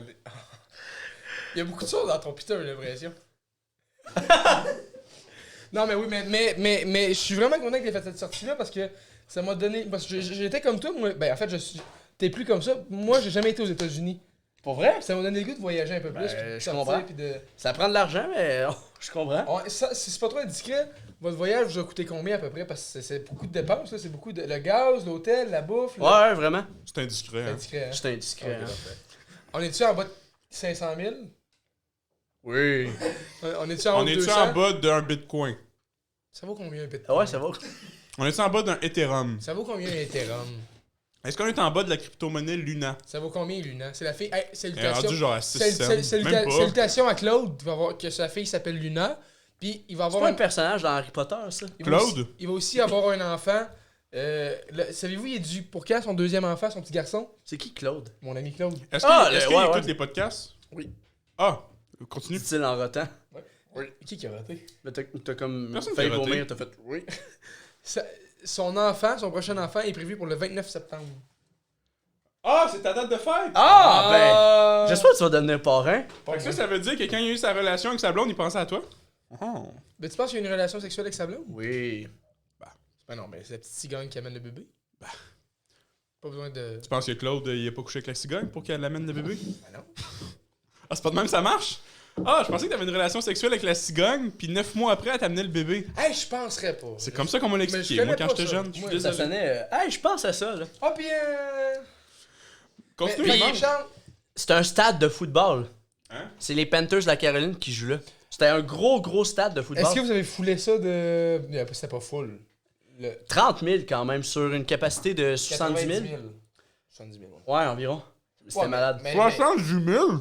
Speaker 3: Il y a beaucoup de choses dans ton putain, j'ai l'impression. Non, mais oui, mais je suis vraiment content que t'aies fait cette sortie-là parce que ça m'a donné. Parce que j'étais comme toi, moi. Ben, en fait, t'es plus comme ça. Moi, j'ai jamais été aux États-Unis.
Speaker 2: Pour vrai?
Speaker 3: Ça m'a donné le goût de voyager un peu plus.
Speaker 2: Ben,
Speaker 3: puis de
Speaker 2: je
Speaker 3: sortir,
Speaker 2: comprends.
Speaker 3: puis de...
Speaker 2: Ça prend de l'argent, mais je comprends.
Speaker 3: Si c'est pas trop indiscret, votre voyage vous a coûté combien à peu près? Parce que c'est beaucoup de dépenses, là. C'est beaucoup de. Le gaz, l'hôtel, la bouffe.
Speaker 2: Ouais, vraiment.
Speaker 1: C'est indiscret,
Speaker 3: C'est
Speaker 1: hein.
Speaker 3: indiscret, hein?
Speaker 2: C'est indiscret.
Speaker 3: Ok,
Speaker 2: hein.
Speaker 3: parfait. On est-tu en bas de 500 000?
Speaker 2: Oui.
Speaker 3: On est-tu en haut
Speaker 1: On
Speaker 3: de
Speaker 1: est-tu
Speaker 3: 200?
Speaker 1: en bas d'un bitcoin?
Speaker 3: Ça vaut combien un bitcoin?
Speaker 2: Ah ouais, ça va.
Speaker 1: On est en bas d'un Ethereum?
Speaker 3: Ça vaut combien un Ethereum?
Speaker 1: Est-ce qu'on est en bas de la crypto-monnaie Luna?
Speaker 3: Ça vaut combien Luna? C'est la fille. Hey,
Speaker 1: Elle est
Speaker 3: salutations.
Speaker 1: rendue genre à 6 cents. Même pas.
Speaker 3: Salutations à Claude, que sa fille s'appelle Luna. Puis il va
Speaker 2: C'est
Speaker 3: avoir
Speaker 2: pas un personnage dans Harry Potter, ça.
Speaker 1: Claude?
Speaker 3: Il va aussi avoir un enfant. Savez-vous, il est dû pour quand son deuxième enfant, son petit garçon?
Speaker 2: C'est qui Claude?
Speaker 3: Mon ami Claude.
Speaker 1: Est-ce
Speaker 2: Ah,
Speaker 1: qu'il
Speaker 2: ouais,
Speaker 1: écoute
Speaker 2: ouais.
Speaker 1: les podcasts?
Speaker 3: Oui.
Speaker 1: Ah, continue.
Speaker 2: Dit-il en rotant.
Speaker 3: Oui. Qui a raté?
Speaker 2: Mais t'as comme
Speaker 1: Personne
Speaker 2: fait
Speaker 1: qui a raté.
Speaker 2: vomir, t'as fait oui.
Speaker 3: Son enfant, son prochain enfant est prévu pour le 29 septembre.
Speaker 1: Ah, c'est ta date de fête!
Speaker 2: Ben, j'espère que tu vas devenir parrain.
Speaker 1: Fait que ça veut dire que quand il a eu sa relation avec sa blonde, il pensait à toi? Oh.
Speaker 3: Mais tu penses qu'il y a une relation sexuelle avec sa blonde?
Speaker 2: Oui.
Speaker 3: Ben non, mais c'est la petite cigogne qui amène le bébé. Pas besoin de.
Speaker 1: Tu penses que Claude, il a pas couché avec la cigogne pour qu'elle amène le bébé?
Speaker 3: Ben non.
Speaker 1: Ah, c'est pas de même ça marche? Ah, je pensais que t'avais une relation sexuelle avec la cigogne, puis 9 mois après, elle t'amenait le bébé.
Speaker 3: Hey, je penserais pas.
Speaker 1: C'est comme ça qu'on m'a
Speaker 3: Mais
Speaker 1: l'expliqué,
Speaker 3: je
Speaker 1: moi,
Speaker 3: connais
Speaker 1: quand
Speaker 3: pas
Speaker 1: j'étais
Speaker 3: ça.
Speaker 1: jeune. Je suis
Speaker 3: Moi,
Speaker 2: Ça
Speaker 1: désolé.
Speaker 2: sonnait. Hey, je pense à ça, là.
Speaker 3: Ah, puis
Speaker 1: Continue,
Speaker 3: mais
Speaker 1: il manque.
Speaker 3: Charles,
Speaker 2: C'est un stade de football.
Speaker 1: Hein?
Speaker 2: C'est les Panthers de la Caroline qui jouent là. C'était un gros stade de football.
Speaker 3: est-ce que vous avez foulé ça de. C'était pas full. Le
Speaker 2: 30 000 quand même, sur une capacité de 70 000.
Speaker 3: 70 000, ouais.
Speaker 2: Ouais, environ. C'était
Speaker 3: Ouais,
Speaker 2: malade.
Speaker 3: mais-
Speaker 1: 78 000?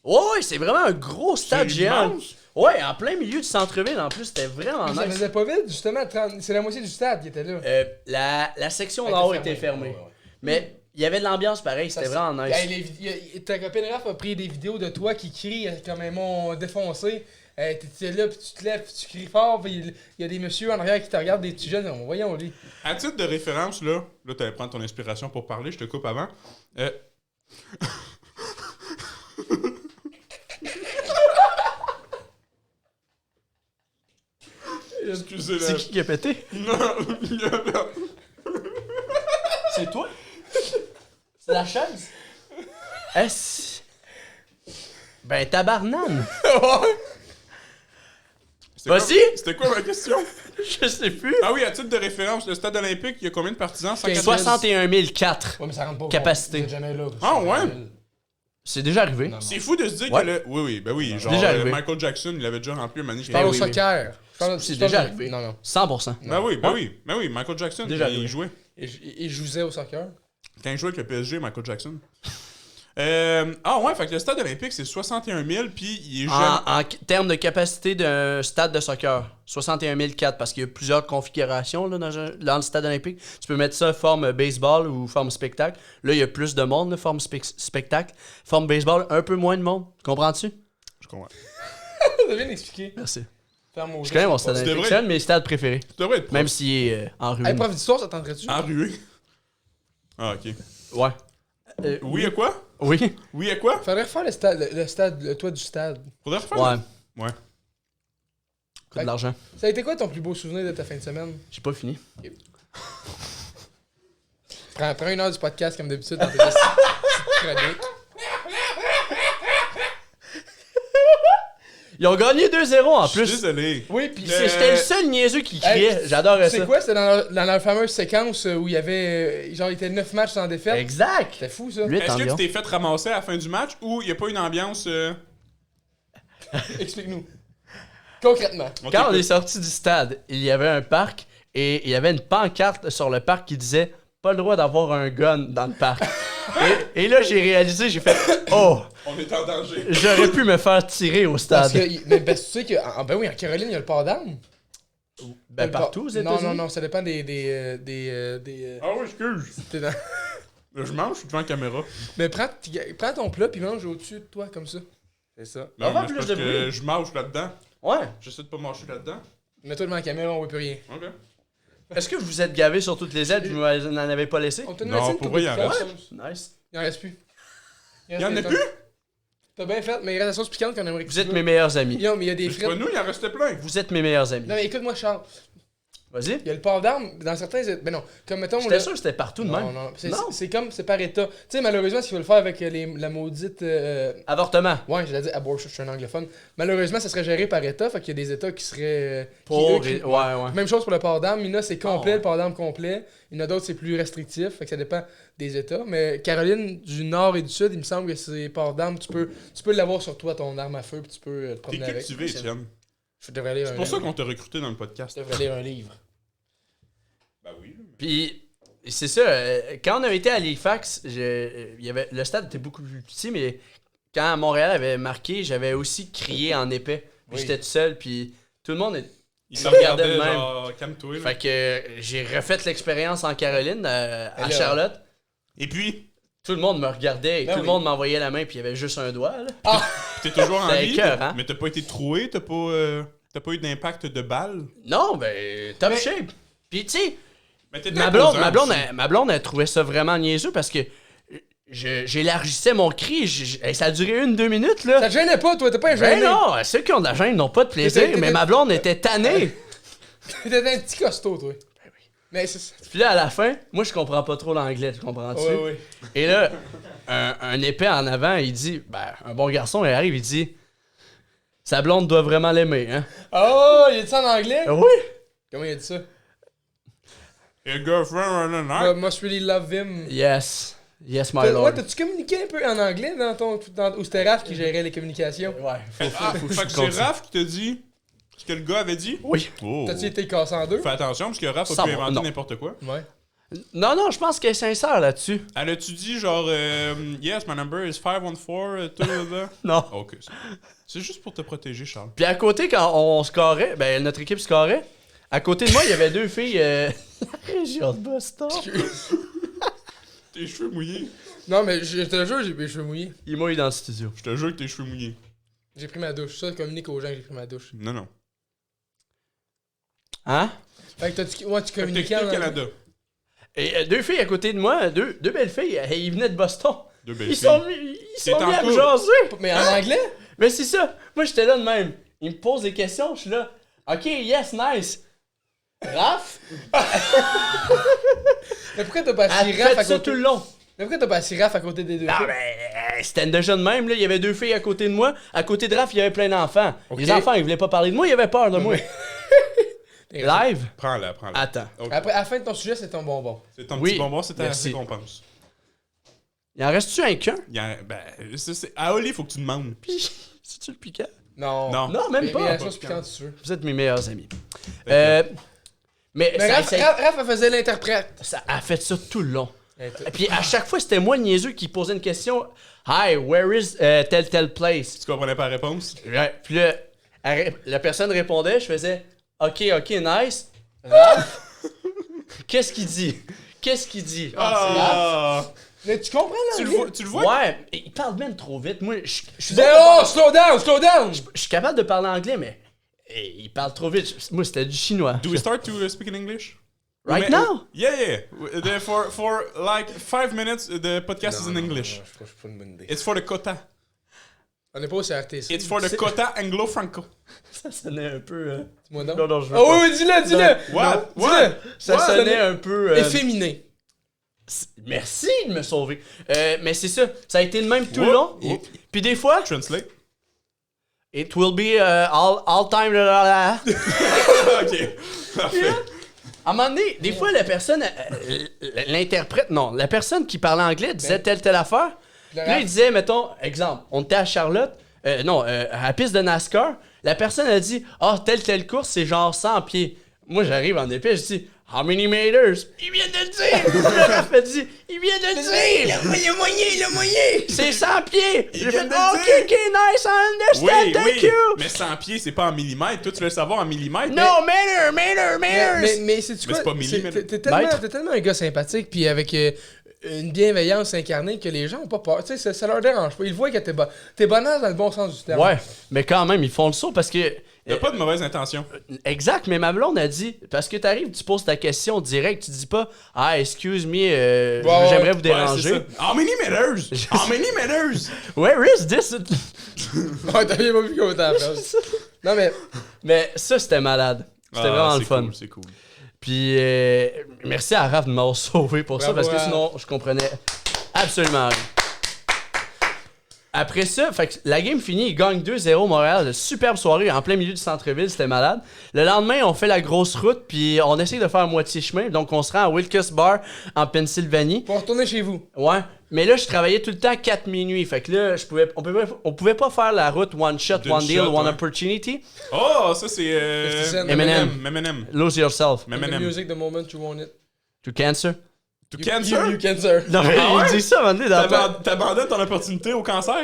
Speaker 2: Ouais, c'est vraiment un gros stade
Speaker 1: C'est
Speaker 2: géant.
Speaker 1: immense.
Speaker 2: Ouais, en plein milieu du centre-ville en plus, c'était vraiment
Speaker 3: Mais ça
Speaker 2: nice.
Speaker 3: faisait pas vite, justement. C'est la moitié du stade qui était là.
Speaker 2: La section
Speaker 3: Elle
Speaker 2: d'en haut
Speaker 3: était
Speaker 2: était fermée.
Speaker 3: Ouais, ouais.
Speaker 2: Mais il y avait de l'ambiance pareil, c'était
Speaker 3: Ça,
Speaker 2: vraiment nice.
Speaker 3: Hey, ta copine Raph a pris des vidéos de toi qui crie comme un mon défoncé. T'es là, puis tu te lèves, puis tu cries fort, puis il y a des messieurs en arrière qui te regardent, des petits jeunes. Voyons, lui.
Speaker 1: À titre de référence, là t'allais prendre ton inspiration pour parler, je te coupe avant. Excusez-la.
Speaker 2: C'est qui a pété? C'est toi? C'est la chaise? Est-ce... Ben, tabarnane! Vas-y!
Speaker 1: C'était quoi ma question?
Speaker 2: Je sais plus.
Speaker 1: Ah oui, à titre de référence, le stade olympique, il y a combien de partisans?
Speaker 2: 61 004.
Speaker 3: Ouais, mais ça rentre pas.
Speaker 2: Capacité.
Speaker 3: Vous êtes jamais là.
Speaker 1: Ah ouais?
Speaker 2: C'est déjà arrivé.
Speaker 3: Non.
Speaker 1: C'est fou de se dire
Speaker 2: Ouais.
Speaker 1: que le... Oui, ben oui, genre
Speaker 2: déjà arrivé.
Speaker 1: Michael Jackson, il avait déjà rempli un manier.
Speaker 3: Je parle au
Speaker 2: oui,
Speaker 3: soccer.
Speaker 2: C'est déjà arrivé.
Speaker 3: Non.
Speaker 2: 100%.
Speaker 1: Ben oui, Michael Jackson,
Speaker 2: Déjà
Speaker 1: il
Speaker 2: arrivé.
Speaker 1: jouait.
Speaker 3: Il jouait au soccer.
Speaker 1: Quand il jouait avec le PSG, Michael Jackson. Ah ouais, fait que le stade olympique, c'est 61 000, puis il est jeune.
Speaker 2: En termes de capacité d'un stade de soccer, 61 004, parce qu'il y a plusieurs configurations là, dans le stade olympique. Tu peux mettre ça forme baseball ou forme spectacle. Là, il y a plus de monde, là, forme spectacle. Forme baseball, un peu moins de monde. Comprends-tu?
Speaker 1: Je comprends.
Speaker 3: T'as bien expliqué.
Speaker 2: Merci.
Speaker 3: Ferme au
Speaker 2: Je connais mon stade
Speaker 1: Tu
Speaker 2: olympique.
Speaker 1: devrais-
Speaker 2: C'est un de mes stades préférés.
Speaker 1: Tu devrais être prof.
Speaker 2: Même s'il est en ruine.
Speaker 3: Hey, prof d'histoire, ça tenterait-tu?
Speaker 1: Enrué. Ah, ok.
Speaker 2: Ouais.
Speaker 1: Oui à quoi?
Speaker 2: Oui.
Speaker 1: Oui à quoi?
Speaker 3: Faudrait refaire le toit du stade.
Speaker 1: Faudrait refaire.
Speaker 2: Ouais.
Speaker 1: Ouais.
Speaker 2: Coûte de l'argent.
Speaker 3: Ça a été quoi ton plus beau souvenir de ta fin de semaine?
Speaker 2: J'ai pas fini.
Speaker 3: Prends 1 heure du podcast comme d'habitude dans tes petites chroniques.
Speaker 2: Ils ont gagné 2-0 en
Speaker 1: Je suis
Speaker 2: plus.
Speaker 1: désolé.
Speaker 3: Oui, pis
Speaker 2: J'étais le seul niaiseux qui criait. J'adorais ça.
Speaker 3: C'est quoi? C'était dans leur fameuse séquence où il y avait. Genre, il était 9 matchs sans défaite.
Speaker 2: Exact.
Speaker 3: C'était fou, ça.
Speaker 2: 8
Speaker 1: Est-ce que
Speaker 2: environ.
Speaker 1: tu t'es fait ramasser à la fin du match ou il n'y a pas une ambiance...
Speaker 3: Explique-nous. Concrètement.
Speaker 1: On
Speaker 2: Quand on est
Speaker 1: t'écoute.
Speaker 2: sorti du stade, il y avait un parc et il y avait une pancarte sur le parc qui disait « Pas le droit d'avoir un gun dans le parc ». Et là, j'ai réalisé, j'ai fait « Oh,
Speaker 1: On est en danger.
Speaker 2: j'aurais pu me faire tirer au
Speaker 3: Parce
Speaker 2: stade.
Speaker 3: que, mais parce que tu sais que. Ben oui, en Caroline, il y a le port d'armes. »
Speaker 2: Ben partout aux États-Unis.
Speaker 3: Non, ça dépend des
Speaker 1: Ah oui, excuse.
Speaker 3: t'es dans-
Speaker 1: Là, je mange, je suis devant la caméra.
Speaker 3: Mais prends ton plat puis mange au-dessus de toi, comme ça. C'est ça.
Speaker 2: On va
Speaker 1: mais
Speaker 2: faire
Speaker 1: c'est
Speaker 2: plus
Speaker 1: parce
Speaker 2: de
Speaker 1: que
Speaker 2: bruit.
Speaker 1: je mange là-dedans.
Speaker 2: Ouais.
Speaker 1: J'essaie de pas marcher là-dedans.
Speaker 3: Mets-toi devant la caméra, on voit plus rien.
Speaker 1: Ok.
Speaker 2: Est-ce que vous êtes gavé sur toutes les ailes et vous n'en avez pas laissé?
Speaker 3: On t'a
Speaker 1: Non,
Speaker 3: donné une
Speaker 1: pour
Speaker 3: coupe
Speaker 1: vrai,
Speaker 3: de
Speaker 1: il en
Speaker 3: piquante,
Speaker 1: reste.
Speaker 3: sauce.
Speaker 2: Nice.
Speaker 3: Il en reste plus.
Speaker 1: Il y en a
Speaker 3: reste
Speaker 1: plus?
Speaker 3: T'as bien fait, mais il reste la sauce piquante qu'on aimerait que
Speaker 2: Vous
Speaker 3: tu
Speaker 2: êtes
Speaker 3: veux.
Speaker 2: mes meilleurs amis.
Speaker 3: Yo, mais il y a des
Speaker 1: Mais c'est pas
Speaker 3: frites.
Speaker 1: nous, il en restait plein.
Speaker 2: Vous êtes mes meilleurs amis.
Speaker 3: Non, mais écoute-moi, Charles.
Speaker 2: Vas-y.
Speaker 3: Il y a le port d'armes dans certains. Ben non, comme mettons.
Speaker 2: J'étais sûr que c'était partout de
Speaker 3: Non,
Speaker 2: même.
Speaker 3: non.
Speaker 2: Non.
Speaker 3: C'est comme, c'est par état. Tu sais, malheureusement, s'ils veulent le faire avec la maudite.
Speaker 2: Avortement.
Speaker 3: Ouais, j'allais dire abortion, je suis un anglophone. Malheureusement, ça serait géré par état, fait qu'il y a des états qui seraient.
Speaker 2: Pour...
Speaker 3: qui-
Speaker 2: Ouais.
Speaker 3: Même chose pour le port d'armes. Il y en a, c'est complet,
Speaker 2: Oh.
Speaker 3: le port d'armes complet. Il y en a d'autres, c'est plus restrictif, fait que ça dépend des états. Mais Caroline, du nord et du sud, il me semble que c'est port d'armes, tu peux l'avoir sur toi, ton arme à feu, puis tu peux te
Speaker 1: T'es
Speaker 3: promener avec.
Speaker 1: cultivé, Étienne.
Speaker 3: Je devrais lire
Speaker 1: C'est pour ça qu'on t'a recruté dans le podcast.
Speaker 3: Je devrais lire un livre.
Speaker 1: Ben oui.
Speaker 2: Puis, c'est ça, quand on avait été à Halifax, il y avait, le stade était beaucoup plus petit, mais quand Montréal avait marqué, j'avais aussi crié en épais. Puis
Speaker 3: Oui.
Speaker 2: j'étais tout seul, puis tout le monde est...
Speaker 1: Il
Speaker 2: me
Speaker 1: te
Speaker 2: regardait
Speaker 1: regardait,
Speaker 2: de même.
Speaker 1: genre, calme-toi. là.
Speaker 2: Fait que j'ai refait l'expérience en Caroline, à
Speaker 3: là,
Speaker 2: Charlotte.
Speaker 1: Et puis,
Speaker 2: Tout le monde me regardait et
Speaker 3: Ben
Speaker 2: tout
Speaker 3: oui.
Speaker 2: le monde m'envoyait la main, puis il y avait juste un doigt, là.
Speaker 1: t'es toujours en
Speaker 2: C'était
Speaker 1: vie,
Speaker 2: écœur, hein?
Speaker 1: mais t'as pas été troué, t'as pas eu d'impact de balle.
Speaker 2: Non, ben, top
Speaker 3: Mais-
Speaker 2: shape. Puis tu sais,
Speaker 1: Mais t'étais
Speaker 2: ma blonde,
Speaker 1: imposant aussi.
Speaker 2: ma blonde, elle trouvait ça vraiment niaiseux parce que j'élargissais mon cri. Ça a duré 1-2 minutes, là.
Speaker 3: Ça te gênait pas, toi, t'es pas un
Speaker 2: Ben
Speaker 3: gêné.
Speaker 2: non, ceux qui ont de la gêne n'ont pas de plaisir,
Speaker 3: T'étais-
Speaker 2: mais ma blonde était tannée.
Speaker 3: T'étais un petit costaud, toi.
Speaker 2: Ben
Speaker 3: Mais c'est ça.
Speaker 2: Puis là, à la fin, moi, je comprends pas trop l'anglais, tu comprends-tu?
Speaker 3: Ouais, ouais.
Speaker 2: Et là, un épais en avant, il dit, ben, un bon garçon, il arrive, il dit, sa blonde doit vraiment l'aimer, hein?
Speaker 3: Oh, il a dit ça en anglais?
Speaker 2: Ah oui?
Speaker 3: Comment il a dit ça?
Speaker 1: A girlfriend on a
Speaker 3: I
Speaker 1: night.
Speaker 3: must really love him.
Speaker 2: Yes. Yes, my
Speaker 3: Ouais,
Speaker 2: lord.
Speaker 3: t'as-tu communiqué un peu en anglais ou c'était Raph qui gérait les communications?
Speaker 2: Ouais,
Speaker 1: Ah,
Speaker 2: faut que
Speaker 1: fait
Speaker 2: je
Speaker 1: que c'est
Speaker 2: continue.
Speaker 1: Raph qui t'a dit ce que le gars avait dit?
Speaker 2: Oui.
Speaker 1: Oh.
Speaker 3: T'as-tu été cassé en deux?
Speaker 1: Fais attention, parce que Raph a
Speaker 2: Ça
Speaker 1: pu
Speaker 2: va,
Speaker 1: inventer
Speaker 2: non.
Speaker 1: n'importe quoi.
Speaker 3: Ouais.
Speaker 2: Non, je pense qu'elle est sincère là-dessus.
Speaker 1: Elle a-tu dit genre, yes, my number is 514, tout là?
Speaker 2: Non.
Speaker 1: Ok, c'est juste pour te protéger, Charles.
Speaker 2: Puis à côté, quand on scorait, ben notre équipe scorait, à côté de moi, il y avait deux filles la région de Boston.
Speaker 1: Tes cheveux mouillés.
Speaker 3: Non, mais je te jure, j'ai les cheveux mouillés.
Speaker 2: Ils m'ont eu dans le studio.
Speaker 1: Je te jure que tes cheveux mouillés.
Speaker 3: J'ai pris ma douche. Ça, communique aux gens que j'ai pris ma douche.
Speaker 1: Non, non.
Speaker 2: Hein?
Speaker 3: Fait que tu
Speaker 1: Fait que t'as
Speaker 3: communiquais
Speaker 1: quitté
Speaker 3: en
Speaker 1: le
Speaker 3: anglais.
Speaker 1: Canada.
Speaker 2: Et deux filles à côté de moi, deux belles filles, ils venaient de Boston.
Speaker 1: Deux belles
Speaker 2: Ils
Speaker 1: filles.
Speaker 2: sont mis
Speaker 1: C'est
Speaker 2: à
Speaker 1: en
Speaker 2: me
Speaker 1: cours.
Speaker 2: jaser.
Speaker 3: Mais en anglais?
Speaker 2: Mais c'est ça. Moi, j'étais là de même. Ils me posent des questions, je suis là. Ok, yes, nice. Raph,
Speaker 3: Mais pourquoi t'as pas
Speaker 2: elle
Speaker 3: assis Raph
Speaker 2: fait
Speaker 3: à
Speaker 2: ça
Speaker 3: côté?
Speaker 2: tout le long.
Speaker 3: Mais pourquoi t'as pas assis Raph à côté des deux
Speaker 2: Ah
Speaker 3: filles?
Speaker 2: ben, c'était déjà de même, là. Il y avait 2 filles à côté de moi. À côté de Raph, il y avait plein d'enfants.
Speaker 3: Ok.
Speaker 2: Les enfants, ils voulaient pas parler de moi, ils avaient peur de moi. Live?
Speaker 1: Prends-la.
Speaker 2: Attends.
Speaker 1: Ok.
Speaker 3: Après, à la fin de ton sujet, c'est ton bonbon.
Speaker 1: C'est ton
Speaker 2: Oui,
Speaker 1: petit bonbon, c'est ta
Speaker 2: merci.
Speaker 1: récompense.
Speaker 2: Il en reste-tu un qu'un?
Speaker 1: À Oli, faut que tu demandes.
Speaker 2: Puis, c'est-tu le piquant?
Speaker 3: Non.
Speaker 1: Non.
Speaker 2: Non, même
Speaker 3: Mais
Speaker 2: pas.
Speaker 3: la sauce piquante, si tu veux.
Speaker 2: Vous êtes mes meilleurs amis.
Speaker 1: Fait
Speaker 2: Mais
Speaker 3: Mais
Speaker 2: ça,
Speaker 3: Raph, elle faisait l'interprète.
Speaker 2: ça a fait ça tout le long. Et puis à chaque fois, c'était moi le niaiseux qui posait une question. Hi, where is telle place?
Speaker 1: Tu comprenais pas la réponse?
Speaker 2: Ouais. Puis là, la personne répondait, je faisais OK, nice. Raph, qu'est-ce qu'il dit? Qu'est-ce qu'il dit?
Speaker 1: Ah!
Speaker 3: Mais tu comprends, là?
Speaker 1: Tu le vois?
Speaker 2: Ouais, il parle même trop vite. Moi, je suis
Speaker 3: Tu disais, oh, slow down!
Speaker 2: je suis capable de parler anglais, mais il parle trop vite. Moi, c'était du chinois.
Speaker 1: Do we start to speak in English?
Speaker 2: Right now?
Speaker 1: Yeah. For like 5 minutes, the podcast is in English.
Speaker 3: Je trouve pas une bonne idée.
Speaker 1: It's for the quota.
Speaker 3: On est pas au CRTC.
Speaker 1: It's for the quota anglo-franco.
Speaker 2: Ça sonnait un peu.
Speaker 3: Dis-moi donc.
Speaker 2: Non, je veux
Speaker 3: Oh
Speaker 2: pas.
Speaker 3: oui, dis-le!
Speaker 1: What?
Speaker 3: Dis-le!
Speaker 1: What?
Speaker 2: Ça
Speaker 3: Ouais,
Speaker 2: sonnait un peu.
Speaker 3: Efféminé.
Speaker 2: Merci de me sauver. Mais c'est ça. Ça a été le même tout le
Speaker 1: Whoop,
Speaker 2: long.
Speaker 1: whoop.
Speaker 2: Puis des fois,
Speaker 1: Translate.
Speaker 2: it will be all time.
Speaker 1: Ok. Parfait.
Speaker 2: À un moment donné, des fois, la personne, l'interprète, non, la personne qui parlait anglais disait telle affaire. Puis là, il disait, mettons, exemple, on était à Charlotte, à la piste de NASCAR. La personne a dit, telle course, c'est genre 100 pieds. Moi, j'arrive en épée, je dis, how many meters? Il vient de le dire! Le ref a dit, il vient de le dire!
Speaker 3: Le moyen!
Speaker 2: C'est 100 pieds! J'ai fait,
Speaker 1: vient de le
Speaker 2: OK,
Speaker 1: dire.
Speaker 2: nice, I understand, thank you!
Speaker 1: Mais 100 pieds, c'est pas en millimètres. Toi, tu veux le savoir en millimètres?
Speaker 2: No, meters!
Speaker 3: Mais c'est-tu
Speaker 1: Mais
Speaker 3: quoi?
Speaker 1: c'est pas millimètre.
Speaker 3: T'es tellement un gars sympathique, puis avec une bienveillance incarnée que les gens ont pas peur. Tu sais, ça leur dérange pas. Ils voient que t'es bonheur dans le bon sens du terme.
Speaker 2: Ouais, mais quand même, ils font le saut parce que.
Speaker 1: T'as pas de mauvaise intention.
Speaker 2: Exact, mais ma blonde a dit, parce que t'arrives, tu poses ta question direct, tu dis pas, excuse me, j'aimerais vous déranger.
Speaker 1: Ouais, how many meters? How many meters?
Speaker 2: Where is this?
Speaker 3: Ouais, t'as bien pas vu comment t'as fait. Non,
Speaker 2: Mais ça, c'était malade. C'était vraiment le fun.
Speaker 1: Cool, c'est cool.
Speaker 2: Puis, merci à Raph de m'avoir sauvé pour ça,
Speaker 3: Bravo,
Speaker 2: parce que
Speaker 3: Raph.
Speaker 2: sinon, je comprenais absolument rien. Après ça, fait que la game finie, il gagne 2-0 Montréal. Une superbe soirée en plein milieu du centre-ville, c'était malade. Le lendemain, on fait la grosse route, puis on essaye de faire moitié chemin. Donc, on se rend à Wilkes Bar en Pennsylvanie.
Speaker 3: pour retourner chez vous.
Speaker 2: Ouais, mais là, je travaillais tout le temps 4 minuit. Fait que là, on pouvait pas faire la route one shot,
Speaker 1: D'une
Speaker 2: one deal,
Speaker 1: shot,
Speaker 2: one
Speaker 1: ouais.
Speaker 2: opportunity.
Speaker 1: Oh, ça c'est
Speaker 3: 50 Cent.
Speaker 2: Eminem.
Speaker 1: Eminem.
Speaker 2: Lose yourself
Speaker 3: The music, the moment you want it.
Speaker 2: to cancer.
Speaker 1: To
Speaker 3: You
Speaker 1: cancer?
Speaker 3: cancer.
Speaker 2: Non, mais
Speaker 1: Ah ouais?
Speaker 2: il dit ça, man, dans
Speaker 1: T'abandonnes ton opportunité au cancer?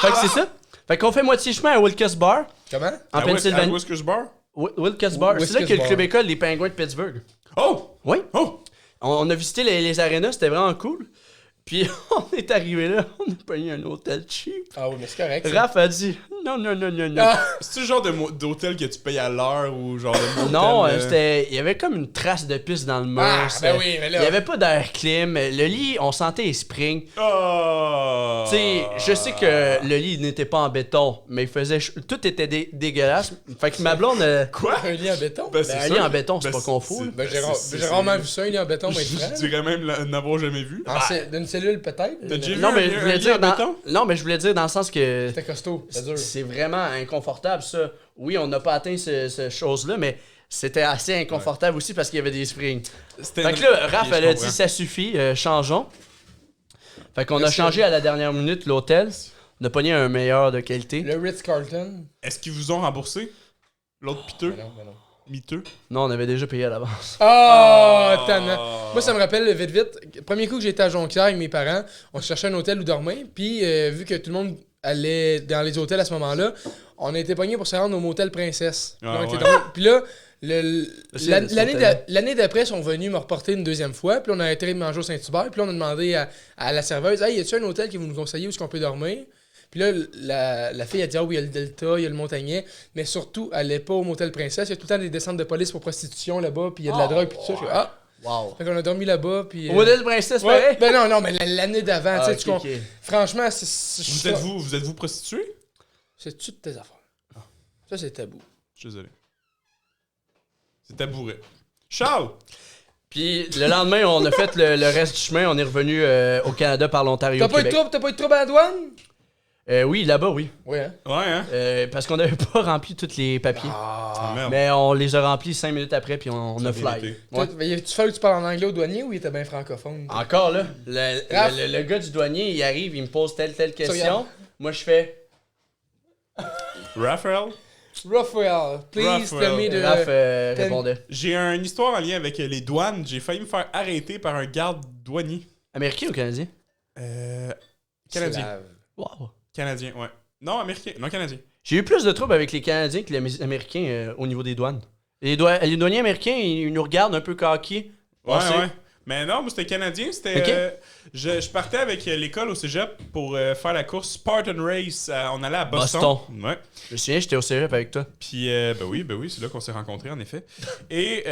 Speaker 2: Fait que c'est ça. Fait qu'on fait moitié chemin à Wilkes Bar,
Speaker 3: Comment?
Speaker 2: en Pennsylvanie.
Speaker 1: À Whiskers Bar?
Speaker 2: Wilkes Bar, c'est là
Speaker 3: Wilkes
Speaker 2: qu'il y a le
Speaker 3: Bar.
Speaker 2: club école des Penguins de Pittsburgh.
Speaker 1: Oh!
Speaker 2: Oui.
Speaker 1: Oh!
Speaker 2: On a visité les arénas, c'était vraiment cool. Puis on est arrivé là, on a payé un hôtel cheap.
Speaker 3: Ah oui, mais c'est correct. ça.
Speaker 2: Raph a dit non.
Speaker 3: Ah,
Speaker 1: C'est-tu le genre d'hôtel que tu payes à l'heure ou genre de motel,
Speaker 2: Non, il y avait comme une trace de pisse dans le mur.
Speaker 3: ben oui, mais là.
Speaker 2: Il y avait pas d'air clim. Le lit, on sentait les springs.
Speaker 1: Oh!
Speaker 2: Tu sais, je sais que le lit n'était pas en béton, mais il faisait tout était dégueulasse. Fait que ma blonde,
Speaker 1: Quoi?
Speaker 3: Un lit en béton?
Speaker 1: Ben, c'est
Speaker 2: un
Speaker 1: sûr.
Speaker 2: lit en béton, c'est
Speaker 1: Ben,
Speaker 2: pas qu'on fout, là.
Speaker 3: Ben,
Speaker 1: c'est-
Speaker 3: j'ai rarement vu ça, un lit en béton, mais
Speaker 1: Je dirais même n'avoir jamais vu.
Speaker 3: D'une cellule, peut-être?
Speaker 1: T'as déjà vu
Speaker 2: non, mais
Speaker 1: un-
Speaker 2: je
Speaker 1: un
Speaker 2: voulais
Speaker 1: lit
Speaker 2: dire
Speaker 1: en
Speaker 2: dans...
Speaker 1: béton?
Speaker 2: Non, mais je voulais dire dans le sens que
Speaker 3: C'était costaud, c'est dur.
Speaker 2: c'est vraiment inconfortable ça. Oui, on n'a pas atteint ce chose-là, mais c'était assez inconfortable aussi parce qu'il y avait des springs.
Speaker 1: C'était
Speaker 2: Fait
Speaker 1: une-
Speaker 2: que là, Raph,
Speaker 1: Ok, je
Speaker 2: elle a
Speaker 1: comprends.
Speaker 2: dit ça suffit, changeons. Fait qu'on a
Speaker 3: Merci.
Speaker 2: changé à la dernière minute l'hôtel. On a pogné un meilleur de qualité.
Speaker 3: Le Ritz-Carlton.
Speaker 1: Est-ce qu'ils vous ont remboursé? L'autre piteux?
Speaker 3: Ben non.
Speaker 1: Miteux?
Speaker 2: Non, on avait déjà payé à l'avance.
Speaker 3: Oh, tannant. Moi, ça me rappelle vite. Premier coup que j'étais à Jonquière avec mes parents, on cherchait un hôtel où dormir. Puis, vu que tout le monde allait dans les hôtels à ce moment-là, on a été pognés pour se rendre au motel Princesse. Puis
Speaker 1: Ah
Speaker 3: on était
Speaker 1: ouais.
Speaker 3: dormir. Puis là,
Speaker 2: C'est
Speaker 3: l'année
Speaker 2: hôtel.
Speaker 3: l'année d'après, ils sont venus me reporter une deuxième fois. Puis là, on a été manger au Saint-Hubert. Puis là, on a demandé à la serveuse, hey, y a-tu un hôtel que vous nous conseillez où est-ce qu'on peut dormir? Puis là, la fille a dit, ah oui, il y a le Delta, il y a le Montagnet, mais surtout, elle n'est pas au motel Princesse. Il y a tout le temps des descentes de police pour prostitution là-bas, puis il y a de la drogue, puis tout ça. Je fais, ah!
Speaker 2: Wow.
Speaker 3: Fait qu'on a dormi là-bas, puis.
Speaker 2: Au modèle princesse,
Speaker 3: Ouais,
Speaker 2: pareil?
Speaker 3: ben non, mais l'année d'avant, tu sais,
Speaker 2: Ah, ok, ok.
Speaker 3: franchement,
Speaker 1: Vous êtes-vous prostitué?
Speaker 3: C'est toutes tes affaires. Ça, c'est tabou.
Speaker 1: Je suis désolé. C'est tabouret. Charles!
Speaker 2: Puis le lendemain, on a fait le reste du chemin. On est revenu au Canada par l'Ontario.
Speaker 3: T'as pas eu de trouble à la douane?
Speaker 2: Oui, là-bas, oui.
Speaker 3: Oui, hein?
Speaker 1: Ouais, hein?
Speaker 2: Parce qu'on n'avait pas rempli tous les papiers.
Speaker 1: Ah, merde.
Speaker 2: Mais on les a remplis 5 minutes après, puis on a fly.
Speaker 1: vérité.
Speaker 2: Ouais.
Speaker 3: Tu fais que tu parles en anglais au douanier ou il était bien francophone?
Speaker 2: Encore là, le gars du douanier, il arrive, il me pose telle question.
Speaker 3: regarde.
Speaker 2: Moi, je fais.
Speaker 1: Raphaël?
Speaker 3: Raphael, please tell me the...
Speaker 2: Raph répondait.
Speaker 1: J'ai une histoire en lien avec les douanes. J'ai failli me faire arrêter par un garde douanier.
Speaker 2: Américain ou Canadien?
Speaker 1: Canadien.
Speaker 3: Slave.
Speaker 2: Wow.
Speaker 1: Canadien, ouais. Non, américain. Non, canadien.
Speaker 2: J'ai eu plus de troubles avec les Canadiens que les Américains au niveau des douanes. Les douaniers américains, ils nous regardent un peu coqués.
Speaker 1: Ouais, ouais. Mais non, moi, c'était canadien. C'était.
Speaker 2: Ok.
Speaker 1: Je partais avec l'école au cégep pour faire la course Spartan Race. On allait à Boston.
Speaker 2: Boston.
Speaker 1: Ouais.
Speaker 2: Je me souviens, j'étais au cégep avec toi.
Speaker 1: Puis, ben oui, c'est là qu'on s'est rencontrés, en effet. Et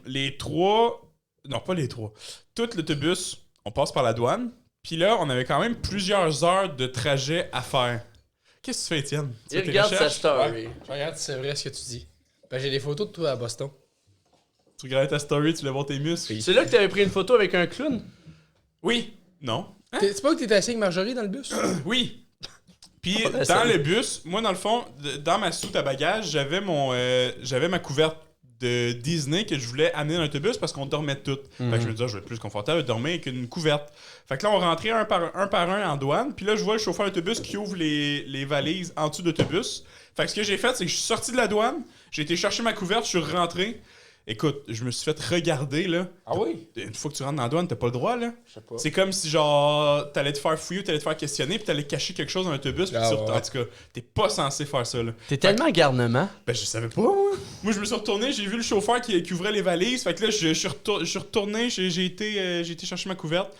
Speaker 1: les trois. Non, pas les trois. Tout l'autobus, on passe par la douane. Puis là, on avait quand même plusieurs heures de trajet à faire. Qu'est-ce que tu fais, Étienne? Tu
Speaker 2: Il
Speaker 1: fais tes
Speaker 2: regarde sa
Speaker 1: recherches?
Speaker 2: story.
Speaker 3: Ouais. Je regarde si c'est vrai ce que tu dis. Ben, j'ai des photos de toi à Boston.
Speaker 1: Tu regardais ta story, tu voulais voir tes muscles?
Speaker 2: C'est là que t'avais pris une photo avec un clown?
Speaker 1: Oui. Non.
Speaker 3: C'est pas que t'étais assis avec Marjorie dans le bus?
Speaker 1: Oui. Puis
Speaker 2: Oh,
Speaker 1: dans
Speaker 2: salut.
Speaker 1: le bus, moi dans le fond, dans ma soute à bagages, j'avais ma couverte de Disney que je voulais amener dans l'autobus parce qu'on dormait toutes. Fait que je me disais, je vais être plus confortable de dormir qu'une couverte. Fait que là, on rentrait un par un en douane. Puis là, je vois le chauffeur d'autobus qui ouvre les valises en dessous d'autobus. Fait que ce que j'ai fait, c'est que je suis sorti de la douane, j'ai été chercher ma couverte, je suis rentré. Écoute, je me suis fait regarder, là.
Speaker 3: Ah oui?
Speaker 1: Une fois que tu rentres dans la douane, t'as pas le droit, là.
Speaker 3: Je sais pas.
Speaker 1: C'est comme si, genre, t'allais te faire fouiller ou t'allais te faire questionner puis t'allais cacher quelque chose dans l'autobus. Puis
Speaker 3: Ah
Speaker 1: tu
Speaker 3: ouais.
Speaker 1: en tout cas, t'es pas censé faire ça, là.
Speaker 2: T'es tellement garnement.
Speaker 1: Ben, je savais pas, moi. Moi, je me suis retourné, j'ai vu le chauffeur qui ouvrait les valises. Fait que là, je suis retourné, j'ai été chercher ma couverte.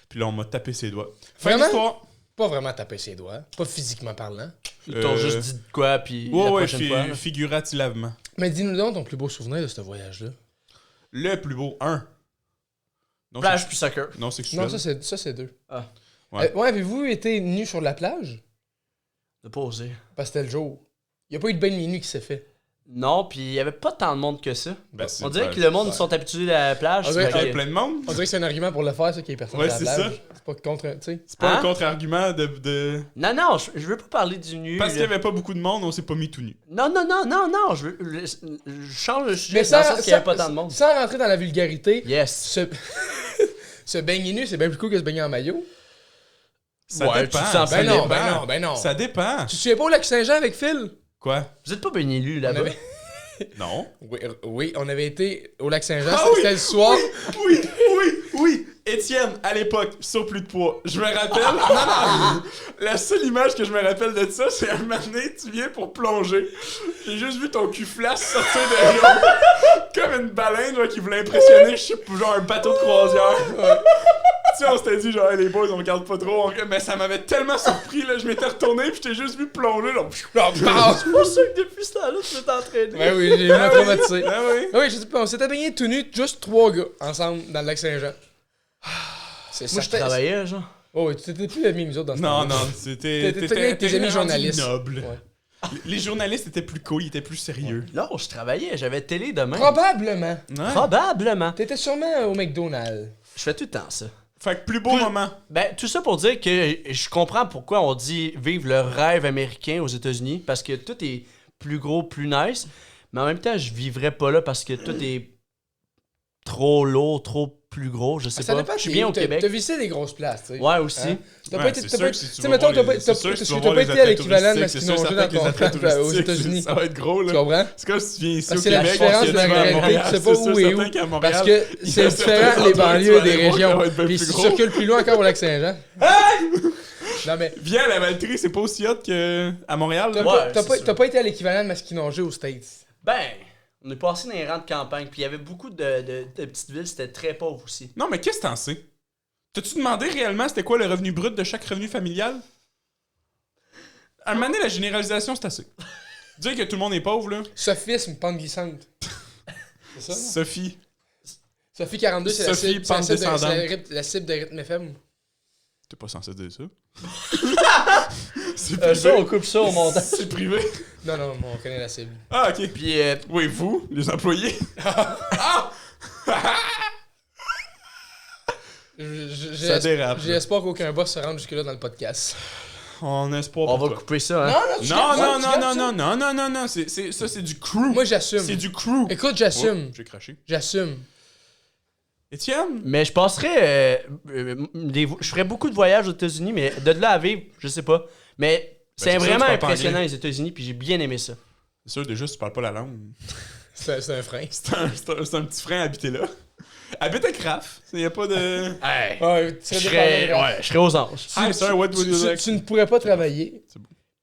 Speaker 1: Puis là, on m'a tapé ses doigts. Fin
Speaker 3: Vraiment?
Speaker 1: d'histoire.
Speaker 3: Pas vraiment taper ses doigts. Pas physiquement parlant.
Speaker 2: Ils t'ont juste dit de quoi, puis la
Speaker 1: Ouais,
Speaker 2: prochaine fois. là.
Speaker 1: figurativement.
Speaker 3: Mais dis-nous donc ton plus beau souvenir de ce voyage-là.
Speaker 1: Le plus beau, Non,
Speaker 2: Plage
Speaker 1: c'est-
Speaker 2: puis soccer.
Speaker 1: Non, sexuel.
Speaker 3: Non, ça c'est deux.
Speaker 2: Ah,
Speaker 1: Ouais.
Speaker 3: Ouais, avez-vous été nu sur la plage?
Speaker 2: de pas osé.
Speaker 3: Parce que c'était le jour. Il y a pas eu de bain de minuit qui s'est fait.
Speaker 2: Non, puis il y avait pas tant de monde que ça.
Speaker 1: Ben, c'est
Speaker 2: On dirait
Speaker 1: pas-
Speaker 2: que le monde sont habitués à la plage.
Speaker 3: On dirait
Speaker 2: fait
Speaker 1: Il y
Speaker 2: que-
Speaker 1: a plein de monde.
Speaker 3: On dirait que c'est un argument pour le faire, ça, qu'il y ait personne
Speaker 1: Ouais,
Speaker 3: sur
Speaker 1: c'est
Speaker 3: la plage.
Speaker 1: ça.
Speaker 3: C'est pas contre, tu sais.
Speaker 1: C'est pas
Speaker 2: Hein?
Speaker 1: un contre-argument de...
Speaker 2: Non, je veux pas parler du nu.
Speaker 1: Parce qu'il
Speaker 2: là.
Speaker 1: y avait pas beaucoup de monde, on s'est pas mis tout nu.
Speaker 2: Non, je change le sujet
Speaker 3: Mais
Speaker 2: dans le sens qu'il y avait pas tant de monde.
Speaker 3: sans rentrer dans la vulgarité,
Speaker 2: Yes.
Speaker 3: se, se baigner nu, c'est bien plus cool que se baigner en maillot.
Speaker 1: Ça
Speaker 2: Ouais,
Speaker 1: dépend.
Speaker 2: tu te sens
Speaker 1: ça
Speaker 3: Ben non,
Speaker 1: dépend.
Speaker 3: ben non.
Speaker 1: Ça dépend.
Speaker 3: Tu te souviens pas au lac Saint-Jean avec Phil?
Speaker 1: Quoi?
Speaker 2: Vous êtes pas baigné lu
Speaker 3: On
Speaker 2: là-bas.
Speaker 3: avait-
Speaker 1: Non.
Speaker 3: Oui, on avait été au lac Saint-Jean,
Speaker 1: Ah
Speaker 3: c'était le soir.
Speaker 1: Oui. Étienne, à l'époque, surplus de poids. Je me rappelle. Non. La seule image que je me rappelle de ça, c'est un moment donné, tu viens pour plonger. J'ai juste vu ton cul flash sortir de l'eau. Comme une baleine là, qui voulait impressionner, je sais pas, genre un bateau de croisière. Tu sais, on s'était dit, genre, hey, les boys, on regarde pas trop. Mais ça m'avait tellement surpris, là. Je m'étais retourné, puis je t'ai juste vu plonger, là.
Speaker 2: C'est pour ça que depuis ce temps-là, tu t'es entraîné.
Speaker 3: Ouais, oui, j'ai vraiment traumatisé.
Speaker 1: Ah oui.
Speaker 3: Oui, je sais pas, on s'était baigné tout nu, juste 3 gars, ensemble, dans le lac Saint-Jean.
Speaker 2: Moi, je travaillais, genre.
Speaker 3: Oh, oui, tu t'étais plus amis, nous autres, dans ce
Speaker 1: Non,
Speaker 3: temps-là.
Speaker 1: non, c'était.
Speaker 3: T'étais avec tes amis
Speaker 1: rendu
Speaker 3: journalistes.
Speaker 1: noble.
Speaker 3: Ouais.
Speaker 1: Les journalistes étaient plus cool, ils étaient plus sérieux.
Speaker 2: Non, je travaillais, j'avais télé demain.
Speaker 3: Probablement.
Speaker 1: Ouais.
Speaker 2: Probablement.
Speaker 3: T'étais sûrement au McDonald's.
Speaker 2: Je fais tout le temps ça.
Speaker 1: Fait que plus beau moment.
Speaker 2: Ben, tout ça pour dire que je comprends pourquoi on dit vivre le rêve américain aux États-Unis, parce que tout est plus gros, plus nice, mais en même temps, je vivrais pas là parce que tout est trop lourd, trop plus gros, je sais
Speaker 3: Ça
Speaker 2: pas.
Speaker 3: dépend,
Speaker 2: Je suis bien au Québec.
Speaker 3: T'as visité des grosses places, tu sais.
Speaker 2: Ouais, aussi.
Speaker 3: Hein? T'as
Speaker 1: Ouais,
Speaker 3: pas été,
Speaker 1: c'est
Speaker 3: t'as
Speaker 1: sûr
Speaker 3: pas,
Speaker 1: que si
Speaker 3: tu
Speaker 1: tu
Speaker 3: sais,
Speaker 1: vas
Speaker 3: mettons,
Speaker 1: voir
Speaker 3: t'as pas,
Speaker 1: les-
Speaker 3: t'as
Speaker 1: c'est sûr que
Speaker 3: parce
Speaker 1: tu
Speaker 3: que
Speaker 1: vas
Speaker 3: t'as
Speaker 1: voir
Speaker 3: pas
Speaker 1: les
Speaker 3: été à
Speaker 1: attraits
Speaker 3: l'équivalent de
Speaker 1: touristiques,
Speaker 3: ce qu'ils ont
Speaker 1: c'est
Speaker 3: joué
Speaker 1: sûr,
Speaker 3: dans ton
Speaker 1: certain que les attraits
Speaker 3: aux
Speaker 1: touristiques,
Speaker 3: États-Unis.
Speaker 1: Ça va être gros, là.
Speaker 3: Tu comprends?
Speaker 1: C'est comme si tu viens ici
Speaker 3: Parce
Speaker 1: au
Speaker 3: que la
Speaker 1: Québec.
Speaker 3: différence
Speaker 1: puis
Speaker 3: de
Speaker 1: tu
Speaker 3: la
Speaker 1: vas à
Speaker 3: réalité,
Speaker 1: Montréal,
Speaker 3: tu sais pas
Speaker 1: c'est
Speaker 3: où
Speaker 1: sûr,
Speaker 3: est où.
Speaker 1: certain qu'à Montréal,
Speaker 3: Parce que
Speaker 1: il y
Speaker 3: c'est
Speaker 1: a
Speaker 3: différent
Speaker 1: certains
Speaker 3: les
Speaker 1: endroits où
Speaker 3: banlieues
Speaker 1: tu vas
Speaker 3: des
Speaker 1: aller voir qui
Speaker 3: régions.
Speaker 1: vont être bien
Speaker 3: Puis
Speaker 1: plus
Speaker 3: si tu
Speaker 1: gros.
Speaker 3: circules plus loin encore au lac Saint-Jean. Non, mais
Speaker 1: Viens à la Valtrie, c'est pas aussi hot qu'à Montréal.
Speaker 3: t'as
Speaker 1: là.
Speaker 2: Ouais, c'est
Speaker 3: t'as
Speaker 2: sûr.
Speaker 3: pas été à l'équivalent de Masquinongé aux States.
Speaker 2: Ben, on est passé dans les rangs de campagne, puis il y avait beaucoup de petites villes, c'était très pauvre aussi.
Speaker 1: Non, mais qu'est-ce que t'en sais? T'as-tu demandé réellement c'était quoi le revenu brut de chaque revenu familial? À un moment donné, la généralisation, c'est assez. Dire que tout le monde est pauvre, là.
Speaker 3: Sophisme, pente glissante. C'est ça? non?
Speaker 1: Sophie.
Speaker 3: Sophie 42, c'est la
Speaker 1: Sophie,
Speaker 3: cible, c'est la
Speaker 1: pente
Speaker 3: cible de-
Speaker 1: descendante.
Speaker 3: c'est la cible de Rythme FM.
Speaker 1: T'es pas censé dire ça. C'est privé.
Speaker 2: Ça, on coupe ça au montant.
Speaker 1: C'est privé.
Speaker 3: Non, non, on connaît la cible.
Speaker 1: Ah, ok.
Speaker 2: Puis,
Speaker 1: Oui, vous, les employés. Ah! Ça dérape.
Speaker 3: J'ai espoir qu'aucun boss se rende jusque-là dans le podcast.
Speaker 1: On a espoir
Speaker 2: on
Speaker 1: pour
Speaker 2: va
Speaker 1: toi.
Speaker 2: couper ça, hein.
Speaker 1: Non, ça c'est du crew.
Speaker 3: Moi, j'assume.
Speaker 1: C'est du crew.
Speaker 3: Écoute, j'assume.
Speaker 1: Oh, j'ai craché.
Speaker 3: J'assume.
Speaker 1: Étienne?
Speaker 2: Mais je passerais. Je ferais beaucoup de voyages aux États-Unis, mais de là à vivre, je sais pas. Mais c'est
Speaker 1: c'est sûr,
Speaker 2: vraiment
Speaker 1: tu parles pas
Speaker 2: impressionnant,
Speaker 1: anglais.
Speaker 2: les États-Unis, puis j'ai bien aimé ça.
Speaker 1: C'est sûr, déjà, tu parles pas la langue.
Speaker 3: C'est un frein.
Speaker 1: C'est un petit frein à habiter là. Habite à Craft. Il y a pas de...
Speaker 2: Hey,
Speaker 3: Ouais, tu
Speaker 2: je
Speaker 3: serais dépendant.
Speaker 2: serais aux anges.
Speaker 1: Hi, sir, what would you like?
Speaker 3: Tu ne pourrais pas travailler.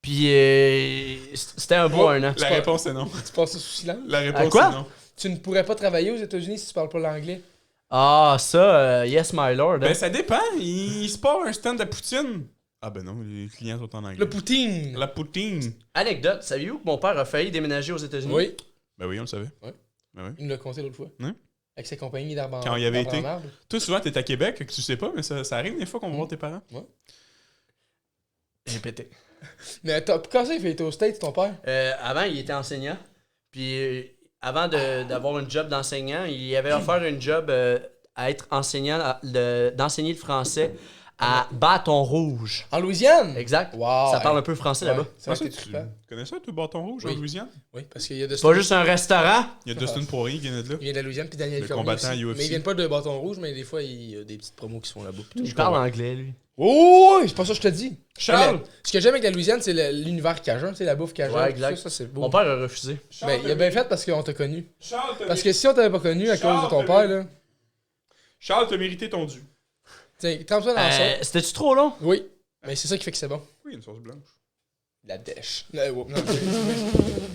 Speaker 2: Puis c'était un beau un an.
Speaker 1: La réponse est non.
Speaker 3: Tu passes ça sous silence.
Speaker 1: La réponse
Speaker 2: quoi?
Speaker 1: est non.
Speaker 3: Tu ne pourrais pas travailler aux États-Unis si tu parles pas l'anglais.
Speaker 2: Ah, ça, yes, my lord. Hein.
Speaker 1: Ben, ça dépend. Il se part un stand de poutine. Ah ben non, les clients sont en anglais.
Speaker 3: Le poutine.
Speaker 1: La poutine.
Speaker 2: Anecdote, saviez-vous que mon père a failli déménager aux États-Unis?
Speaker 3: Oui,
Speaker 1: Ben oui, on le savait.
Speaker 3: Ouais.
Speaker 1: Ben oui.
Speaker 3: il me l'a conté l'autre fois.
Speaker 1: Hein?
Speaker 3: Avec sa compagnie d'arbres
Speaker 1: Quand il y avait
Speaker 3: d'arbres en
Speaker 1: été.
Speaker 3: marbre.
Speaker 1: Toi, souvent, t'es à Québec, que tu sais pas, mais ça arrive des fois qu'on va voir tes parents.
Speaker 2: J'ai pété.
Speaker 3: Mais pourquoi ça, il fait été au States, ton père?
Speaker 2: Avant, il était enseignant. Puis avant d'avoir un job d'enseignant, il avait offert un job à être enseignant, d'enseigner le français à Bâton Rouge.
Speaker 3: En Louisiane?
Speaker 2: Exact.
Speaker 3: Wow.
Speaker 2: Ça parle un peu français là-bas.
Speaker 3: Ça
Speaker 1: Ah,
Speaker 3: va être
Speaker 1: tu
Speaker 3: trippant.
Speaker 1: connais ça, toi, Bâton Rouge,
Speaker 3: Oui.
Speaker 1: en Louisiane?
Speaker 3: Oui, parce qu'il y a de
Speaker 2: C'est pas juste un restaurant.
Speaker 1: Il y a Dustin Poirier qui vient de là.
Speaker 3: Il vient de la Louisiane, puis Daniel
Speaker 1: Le
Speaker 3: Cormier
Speaker 1: combattant
Speaker 3: aussi.
Speaker 1: UFC.
Speaker 3: Mais ils viennent pas de Bâton Rouge, mais des fois, il y a des petites promos qui se font là-bas. puis tout.
Speaker 2: Il parle anglais, lui.
Speaker 3: Oh, oui, c'est pas ça que je te dis.
Speaker 1: Charles!
Speaker 3: Mais ce que j'aime avec la Louisiane, c'est l'univers cajun, c'est la bouffe cajun.
Speaker 2: Ouais,
Speaker 3: tout
Speaker 2: exact.
Speaker 3: Ça, c'est beau.
Speaker 2: Mon père a refusé.
Speaker 3: Ben, il a bien fait parce qu'on t'a connu.
Speaker 1: Charles,
Speaker 3: Parce que si on t'avait pas connu à cause de ton père, là.
Speaker 1: Charles, t'as mérité ton dû.
Speaker 3: Tiens, trempe ça dans ça.
Speaker 2: C'était-tu trop long?
Speaker 3: Oui. Mais c'est ça qui fait que c'est bon.
Speaker 1: Oui, une sauce blanche.
Speaker 3: La dèche. Non,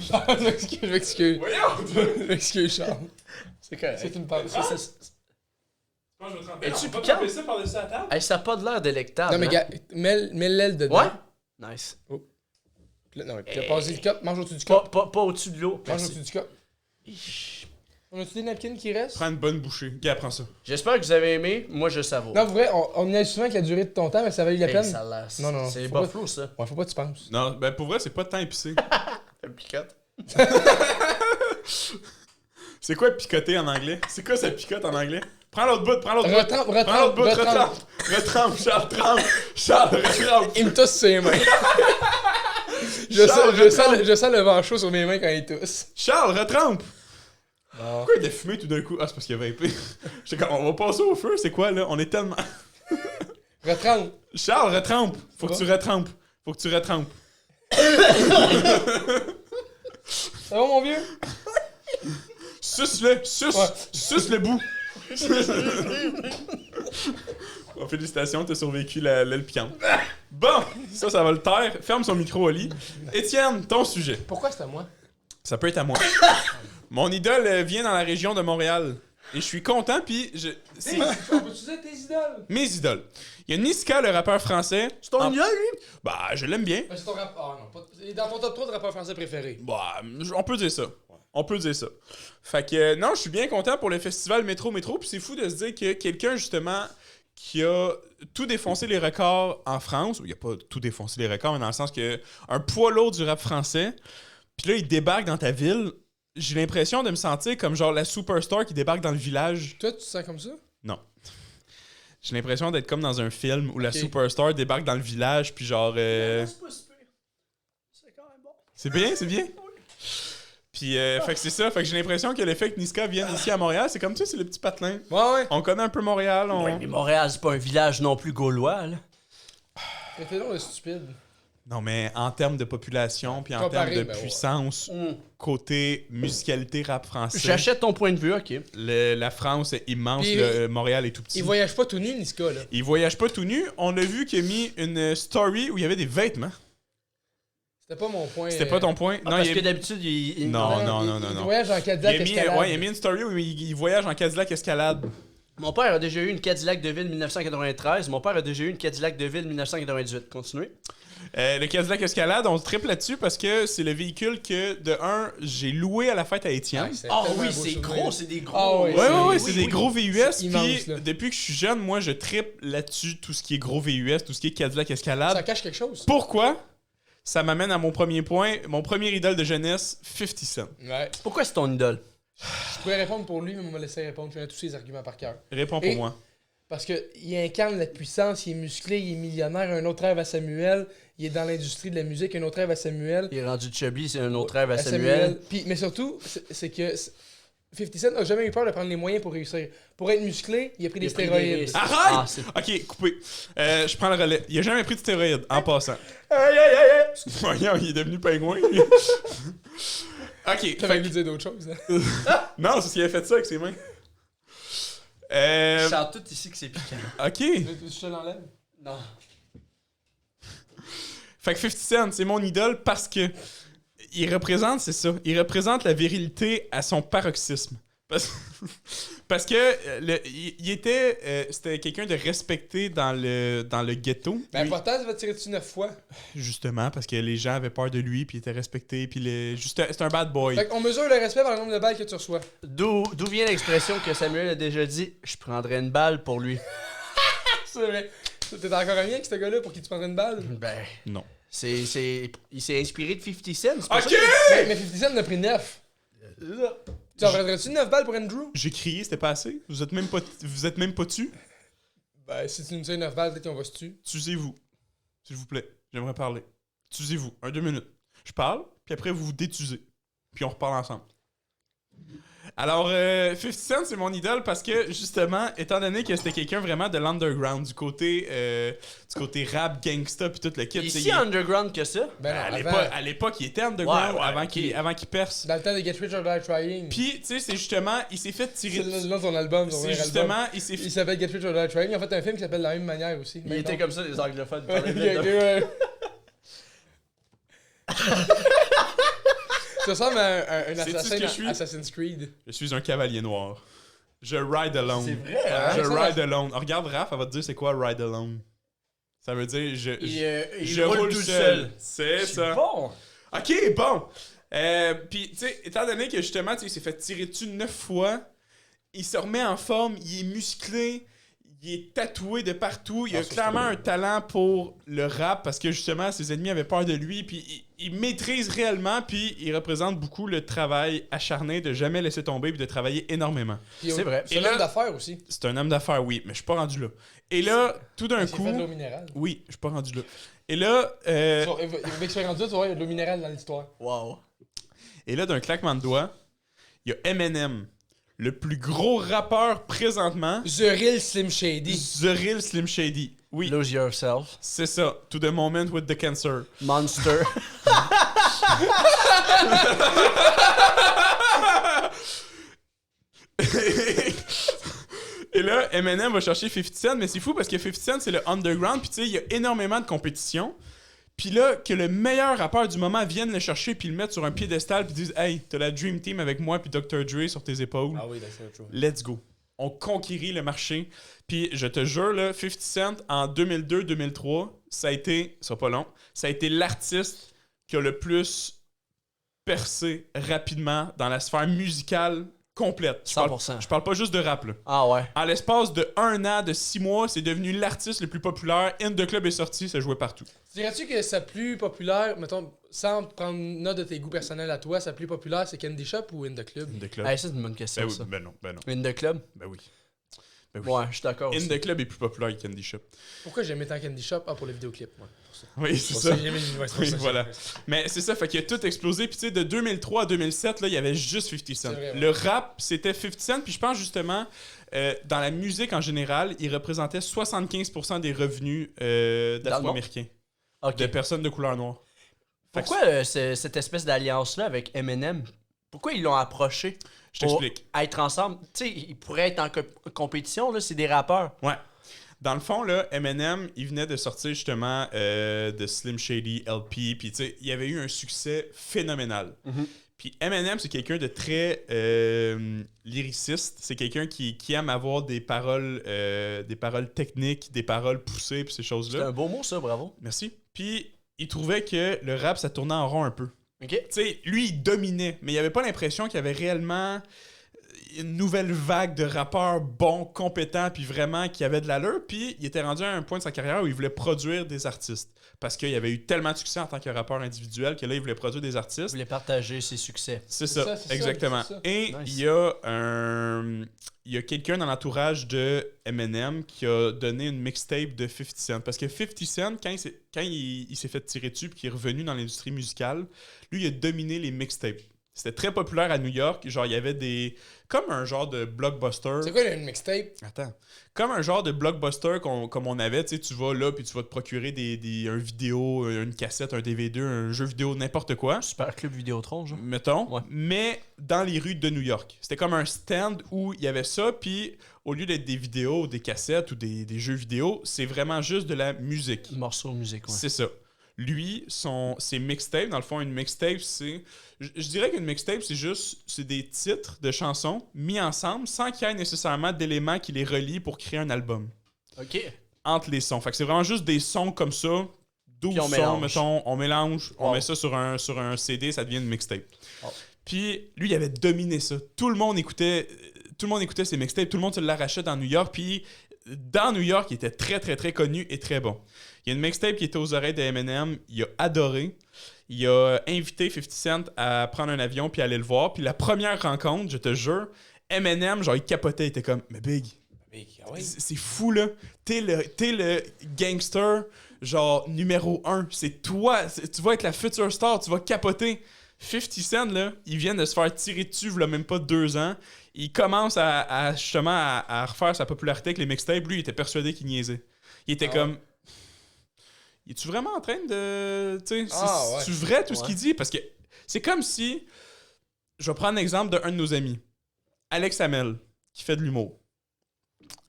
Speaker 3: Charles, je m'excuse. Je m'excuse, Charles.
Speaker 2: C'est correct.
Speaker 3: C'est une part.
Speaker 1: Je pense que je vais tremper.
Speaker 2: Es-tu
Speaker 1: On va
Speaker 2: piquant?
Speaker 1: tremper ça par-dessus la table?
Speaker 2: Hey, ça a pas de l'air délectable.
Speaker 3: Non, mais
Speaker 2: hein?
Speaker 3: gars, mets l'aile dedans.
Speaker 2: Ouais? Nice.
Speaker 3: Puis là, non, puis là, passe le cup, mange au-dessus du cup.
Speaker 2: Pas au-dessus de l'eau.
Speaker 3: Mange
Speaker 2: Merci.
Speaker 3: au-dessus du cup. On a-tu des napkins qui restent?
Speaker 1: Prends une bonne bouchée. Gars, prends ça.
Speaker 2: J'espère que vous avez aimé. Moi, je savoure.
Speaker 3: Non, pour vrai, on y a souvent avec la durée de ton temps, mais ça valait la
Speaker 2: Hey,
Speaker 3: peine.
Speaker 2: ça a l'air-
Speaker 3: Non, non,
Speaker 2: C'est
Speaker 3: faut pas-
Speaker 2: Buffalo, ça.
Speaker 3: Ouais, faut pas que tu penses.
Speaker 1: Non, ben pour vrai, c'est pas tant épicé.
Speaker 2: Un picote.
Speaker 1: C'est quoi picoter en anglais? C'est quoi ça picote en anglais? Prends l'autre bout, prends l'autre bout.
Speaker 3: Retrempe,
Speaker 1: Prends l'autre bout,
Speaker 3: retrempe.
Speaker 1: retrempe, Charles, trempe. Charles, retrempe.
Speaker 3: Il me tousse ses mains.
Speaker 1: Charles,
Speaker 3: Je sens le vent chaud sur mes mains quand il tousse.
Speaker 1: Charles, retrempe.
Speaker 3: Ah.
Speaker 1: Pourquoi il a fumé tout d'un coup? Ah, c'est parce qu'il a vapé. J'étais comme, on va passer au feu, c'est quoi là? On est tellement...
Speaker 3: Retrempe.
Speaker 1: Charles, retrempe. Faut que
Speaker 3: va?
Speaker 1: tu retrempes. Faut que tu retrempes.
Speaker 3: Ça va, mon vieux?
Speaker 1: Suce-le, suce.
Speaker 3: Ouais.
Speaker 1: Suce le bout. Bon, félicitations, t'as survécu l'aile piquante. Bon, ça va le taire. Ferme son micro, Oli. Étienne, ton sujet.
Speaker 3: Pourquoi c'est à moi?
Speaker 1: Ça peut être à moi. Mon idole vient dans la région de Montréal. Et je suis content, puis c'est
Speaker 3: On peut utiliser tes idoles?
Speaker 1: mes idoles. Il y a Niska, le rappeur français.
Speaker 2: C'est ton
Speaker 1: Ah,
Speaker 2: idole, lui?
Speaker 1: Bah, je l'aime bien.
Speaker 3: C'est ton rappeur. Ah non, il est dans ton top 3 de rappeurs français préférés.
Speaker 1: Bah, on peut dire ça. On peut dire ça. Fait que, non, je suis bien content pour le festival Métro. Puis c'est fou de se dire que quelqu'un, justement, qui a tout défoncé les records en France, ou il a pas tout défoncé les records, mais dans le sens que un poids lourd du rap français, puis là, il débarque dans ta ville. J'ai l'impression de me sentir comme genre la superstar qui débarque dans le village.
Speaker 3: Toi, tu te sens comme ça?
Speaker 1: Non. J'ai l'impression d'être comme dans un film où la
Speaker 3: Ok.
Speaker 1: superstar débarque dans le village, puis genre...
Speaker 2: C'est pas super. C'est quand même bon.
Speaker 1: C'est bien, c'est bien. Puis, fait que c'est ça. Fait que j'ai l'impression que l'effet que Niska vienne ici à Montréal, c'est comme ça, c'est le petit patelin.
Speaker 3: Ouais.
Speaker 1: On connaît un peu Montréal. On...
Speaker 2: Ouais, mais Montréal, c'est pas un village non plus gaulois, là.
Speaker 3: Mais t'es donc le stupide.
Speaker 1: Non, mais en termes de population, puis en
Speaker 3: Comparé,
Speaker 1: termes de
Speaker 3: ben ouais.
Speaker 1: puissance, côté musicalité rap français,
Speaker 2: J'achète ton point de vue, ok.
Speaker 1: la France est immense,
Speaker 3: Puis,
Speaker 1: Montréal est tout petit.
Speaker 3: Il voyage pas tout nu, Niska, là.
Speaker 1: Il voyage pas tout nu. On a vu qu'il a mis une story où il y avait des vêtements.
Speaker 3: C'était pas mon point.
Speaker 1: C'était pas ton point?
Speaker 2: Ah, parce
Speaker 1: il
Speaker 2: que
Speaker 1: a...
Speaker 2: d'habitude, il...
Speaker 1: Non, non,
Speaker 3: il-
Speaker 1: non, non,
Speaker 3: Il
Speaker 1: non.
Speaker 3: voyage en
Speaker 1: Il
Speaker 3: Cadillac
Speaker 1: a mis,
Speaker 3: escalade.
Speaker 1: ouais, il a mis une story où il voyage en Cadillac escalade.
Speaker 2: Mon père a déjà eu une Cadillac de ville 1993. Mon père a déjà eu une Cadillac de ville 1998. Continuez.
Speaker 1: Le Cadillac Escalade, on se triple là-dessus parce que c'est le véhicule que, de un, j'ai loué à la fête à Étienne.
Speaker 3: Ouais, c'est
Speaker 2: Ah
Speaker 3: tellement
Speaker 2: oui,
Speaker 3: un beau
Speaker 2: c'est
Speaker 3: souvenir.
Speaker 2: gros, c'est des gros.
Speaker 3: Ah oui,
Speaker 1: Ouais,
Speaker 3: c'est-
Speaker 1: c'est des gros VUS.
Speaker 3: C'est immense,
Speaker 1: Puis
Speaker 3: là.
Speaker 1: depuis que je suis jeune, moi, je triple là-dessus tout ce qui est gros VUS, tout ce qui est Cadillac Escalade.
Speaker 3: Ça cache quelque chose.
Speaker 1: Pourquoi? ça m'amène à mon premier point. Mon premier idole de jeunesse, 50 Cent.
Speaker 3: Ouais.
Speaker 2: Pourquoi c'est ton idole?
Speaker 3: Je pourrais répondre pour lui, mais on m'a laissé répondre. Je connais tous ses arguments par cœur.
Speaker 1: Réponds pour
Speaker 3: Et-
Speaker 1: moi.
Speaker 3: Parce qu'il incarne la puissance, il est musclé, il est millionnaire. Un autre rêve à Samuel. Il est dans l'industrie de la musique. Un autre rêve à Samuel.
Speaker 2: Il est rendu chubby, c'est un autre rêve à Samuel.
Speaker 3: Puis, mais surtout, c'est que 50 Cent n'a jamais eu peur de prendre les moyens pour réussir. Pour être musclé, il a pris des stéroïdes.
Speaker 2: risques.
Speaker 1: Arrête!
Speaker 2: Ah, c'est-
Speaker 1: Ok, coupé. Je prends le relais. Il a jamais pris de stéroïdes, en passant.
Speaker 3: Aïe, aïe, aïe, aïe!
Speaker 1: Voyons, il est devenu pingouin. Ok.
Speaker 3: T'avais
Speaker 1: fait
Speaker 3: envie de dire d'autres choses. Hein?
Speaker 1: que- Non, c'est parce qu'il a fait ça avec ses mains.
Speaker 2: Je sens tout ici que c'est piquant.
Speaker 1: Ok.
Speaker 3: Je te l'enlève.
Speaker 2: Non.
Speaker 1: Fait que 50 Cent, c'est mon idole parce que il représente, c'est ça, il représente la virilité à son paroxysme. Parce que il était, c'était quelqu'un de respecté dans le ghetto.
Speaker 3: Mais
Speaker 1: Lui-
Speaker 3: important, ça va tirer dessus 9 fois.
Speaker 1: justement, parce que les gens avaient peur de lui, puis il était respecté, puis c'était un bad boy.
Speaker 3: Fait qu'on mesure le respect par le nombre de balles que tu reçois.
Speaker 2: D'où vient l'expression que Samuel a déjà dit « Je prendrais une balle pour lui
Speaker 3: C'est vrai. T'es encore ami avec ce gars-là pour qui tu prendrais une balle? ».
Speaker 2: Ben,
Speaker 1: Non.
Speaker 2: il s'est inspiré de 50 Cent. c'est pour
Speaker 1: Ok!
Speaker 2: ça que-
Speaker 3: Mais 50 Cent en a pris 9. Tu en prendrais-tu 9 balles pour Andrew?
Speaker 1: J'ai crié, c'était pas assez. Vous êtes même pas dessus.
Speaker 3: Ben, si tu nous dis 9 balles, peut-être qu'on va se tuer.
Speaker 1: Tusez-vous. S'il vous plaît. J'aimerais parler. Tusez-vous. 2 minutes. Je parle, puis après vous vous détusez. Puis on reparle ensemble. Alors, 50 Cent, c'est mon idole parce que, justement, étant donné que c'était quelqu'un vraiment de l'underground, du côté rap, gangsta, puis tout le kit.
Speaker 2: Il est
Speaker 1: tu sais,
Speaker 2: si underground que ça.
Speaker 3: Ben non,
Speaker 1: à
Speaker 3: avant,
Speaker 1: l'époque, il était underground
Speaker 2: Ouais, ouais,
Speaker 1: avant,
Speaker 2: ok.
Speaker 1: avant qu'il perce.
Speaker 3: dans le temps de Get Rich or Die Trying.
Speaker 2: Puis,
Speaker 1: Puis, tu sais, c'est justement, il s'est fait
Speaker 3: c'est
Speaker 1: tirer.
Speaker 3: le nom de son album, son
Speaker 1: C'est
Speaker 3: premier album.
Speaker 1: justement, il s'est
Speaker 3: Il
Speaker 1: fait.
Speaker 3: s'appelle Get Rich or Die Trying. Ils ont fait un film qui s'appelle de la même manière aussi.
Speaker 2: il était comme ça, les anglophones.
Speaker 3: Ok, ok, ouais. Ça ressemble à un
Speaker 1: Sais-tu ce
Speaker 3: assassin
Speaker 1: que je suis?
Speaker 3: dans Assassin's Creed.
Speaker 1: Je suis un cavalier noir. Je ride alone.
Speaker 2: C'est vrai, hein?
Speaker 1: Je
Speaker 3: Ça,
Speaker 1: ride alone. Regarde Raph, elle va te dire c'est quoi ride alone. Ça veut dire
Speaker 2: Il
Speaker 1: je
Speaker 2: roule tout seul.
Speaker 1: C'est ça.
Speaker 2: Bon.
Speaker 1: Ok, bon. Puis, tu sais, étant donné que justement, tu sais, il s'est fait tirer dessus 9 fois, il se remet en forme, il est musclé, il est tatoué de partout. Il a
Speaker 3: ça,
Speaker 1: clairement un talent pour le rap parce que justement, ses ennemis avaient peur de lui. Puis, il maîtrise réellement, puis il représente beaucoup le travail acharné de jamais laisser tomber puis de travailler énormément.
Speaker 3: Puis,
Speaker 2: C'est vrai.
Speaker 3: C'est
Speaker 1: Et
Speaker 3: un
Speaker 1: là-
Speaker 3: homme d'affaires aussi.
Speaker 1: C'est un homme d'affaires, oui, mais je suis pas rendu là. Et là, tout d'un
Speaker 3: Il s'est
Speaker 1: coup.
Speaker 3: fait de l'eau minérale.
Speaker 1: Oui, je suis pas rendu là. Et là,
Speaker 3: Avec ce rendu là, tu vois, il y a de l'eau minérale dans l'histoire.
Speaker 2: Wow.
Speaker 1: d'un claquement de doigts, il y a Eminem, le plus gros rappeur présentement,
Speaker 3: The Real Slim Shady.
Speaker 1: The Real Slim Shady. Oui,
Speaker 2: Lose yourself.
Speaker 1: c'est ça. To the moment with the cancer.
Speaker 2: Monster.
Speaker 1: Et là, Eminem va chercher 50 Cent, mais c'est fou parce que 50 Cent, c'est le underground, puis tu sais, il y a énormément de compétition. Puis là, que le meilleur rappeur du moment vienne le chercher, puis le mettre sur un piédestal, puis disent « Hey, t'as la Dream Team avec moi, puis Dr. Dre sur tes épaules.
Speaker 3: oui, that's true.
Speaker 1: Let's go. On conquérit le marché. Puis je te jure, là, 50 Cent, en 2002-2003, ça a été, ça pas long, ça a été l'artiste qui a le plus percé rapidement dans la sphère musicale complète.
Speaker 2: 100%.
Speaker 1: Je parle pas juste de rap, là.
Speaker 2: Ah ouais.
Speaker 1: En l'espace de 1 an, de 6 mois, c'est devenu l'artiste le plus populaire. In the Club est sorti, ça jouait partout.
Speaker 3: Dirais-tu que sa plus populaire, mettons, sans prendre note de tes goûts personnels à toi, sa plus populaire, c'est Candy Shop ou In the Club?
Speaker 1: In the Club.
Speaker 2: Hey, ça, c'est une bonne question,
Speaker 1: Ben oui,
Speaker 2: ça.
Speaker 1: ben non, ben non.
Speaker 2: In the club?
Speaker 1: Ben oui. Ben oui.
Speaker 2: Ouais, je suis d'accord
Speaker 1: In
Speaker 2: aussi.
Speaker 1: the Club est plus populaire que Candy Shop.
Speaker 3: Pourquoi j'aimais tant Candy Shop? Ah, pour les vidéoclips. Ouais, pour ça.
Speaker 1: Oui, c'est
Speaker 3: Pour
Speaker 1: ça.
Speaker 3: j'aimais les- ouais, c'est pour
Speaker 1: Oui,
Speaker 3: ça,
Speaker 1: voilà.
Speaker 3: c'est pour ça.
Speaker 1: Mais c'est ça, fait qu'il a tout explosé. Puis tu sais, de 2003 à 2007, là, il y avait juste 50 Cent.
Speaker 3: C'est vrai, ouais.
Speaker 1: Le rap, c'était 50 Cent. Puis je pense justement, dans la musique en général, il représentait 75% des revenus
Speaker 2: Dans le
Speaker 1: d'Afro-Américains.
Speaker 2: Ok.
Speaker 1: De personnes de couleur noire. Fait que
Speaker 2: Pourquoi cette espèce d'alliance-là avec Eminem? Pourquoi ils l'ont approché?
Speaker 1: je t'explique.
Speaker 2: Pour être ensemble. Tu sais, ils pourraient être en compétition, là, c'est des rappeurs.
Speaker 1: Ouais. Dans le fond, là, Eminem, il venait de sortir justement de Slim Shady, LP, puis tu sais, il avait eu un succès phénoménal. Puis Eminem, c'est quelqu'un de très lyriciste. C'est quelqu'un qui aime avoir des paroles techniques, des paroles poussées, puis ces
Speaker 2: C'est
Speaker 1: choses-là.
Speaker 2: un beau mot, ça, bravo.
Speaker 1: Merci. Puis il trouvait que le rap, ça tournait en rond un peu.
Speaker 2: Ok.
Speaker 1: Tu sais, lui, il dominait, mais il avait pas l'impression qu'il y avait réellement... une nouvelle vague de rappeurs bons, compétents, puis vraiment qui avaient de l'allure. Puis il était rendu à un point de sa carrière où il voulait produire des artistes. Parce qu'il avait eu tellement de succès en tant que rappeur individuel que là, il voulait produire des artistes.
Speaker 2: Il voulait partager ses succès.
Speaker 1: C'est ça, exactement.
Speaker 3: c'est ça.
Speaker 1: Et
Speaker 2: Nice.
Speaker 1: il y a quelqu'un dans l'entourage de Eminem qui a donné une mixtape de 50 Cent. Parce que 50 Cent, quand il s'est fait tirer dessus puis qu'il est revenu dans l'industrie musicale, lui, il a dominé les mixtapes. C'était très populaire à New York. Genre, il y avait des... Comme un genre de blockbuster.
Speaker 3: C'est quoi une mixtape?
Speaker 1: Attends. Comme un genre de blockbuster comme on avait. Tu sais, tu vas là, puis tu vas te procurer un vidéo, une cassette, un DVD, un jeu vidéo, n'importe quoi.
Speaker 2: Super Club Vidéotron, genre.
Speaker 1: Mettons.
Speaker 2: Ouais.
Speaker 1: Mais dans les rues de New York. C'était comme un stand où il y avait ça, puis au lieu d'être des vidéos, des cassettes ou des jeux vidéo, c'est vraiment juste de la musique.
Speaker 2: Morceau de musique, ouais.
Speaker 1: C'est ça. Lui, ses mixtapes, dans le fond, une mixtape, c'est... Je dirais qu'une mixtape, c'est des titres de chansons mis ensemble sans qu'il y ait nécessairement d'éléments qui les relient pour créer un album.
Speaker 2: OK.
Speaker 1: Entre les sons. Fait que c'est vraiment juste des sons comme ça, 12
Speaker 2: Puis on
Speaker 1: sons,
Speaker 2: mélange.
Speaker 1: mettons, on mélange, on
Speaker 2: Wow.
Speaker 1: met ça sur un CD, ça devient une mixtape.
Speaker 2: Wow.
Speaker 1: Puis lui, il avait dominé ça. Tout le monde écoutait ses mixtapes, tout le monde se l'arrachait dans New York, puis dans New York, il était très, très, très connu et très bon. Il y a une mixtape qui était aux oreilles de Eminem, il a adoré. Il a invité 50 Cent à prendre un avion puis aller le voir. Puis la première rencontre, je te jure, Eminem, genre, il capotait, il était comme « Mais Big, c'est fou, là. T'es le gangster, genre, numéro 1. C'est toi. Tu vas être la future star. Tu vas capoter. » 50 Cent, là, il vient de se faire tirer dessus, il a même pas 2 ans. Il commence justement à refaire sa popularité avec les mixtapes. Lui, il était persuadé qu'il niaisait. Il était comme... Es-tu vraiment en train de... Tu sais, c'est vrai tout ce qu'il dit? Parce que c'est comme si... Je vais prendre l'exemple d'un de nos amis. Alex Hamel, qui fait de l'humour.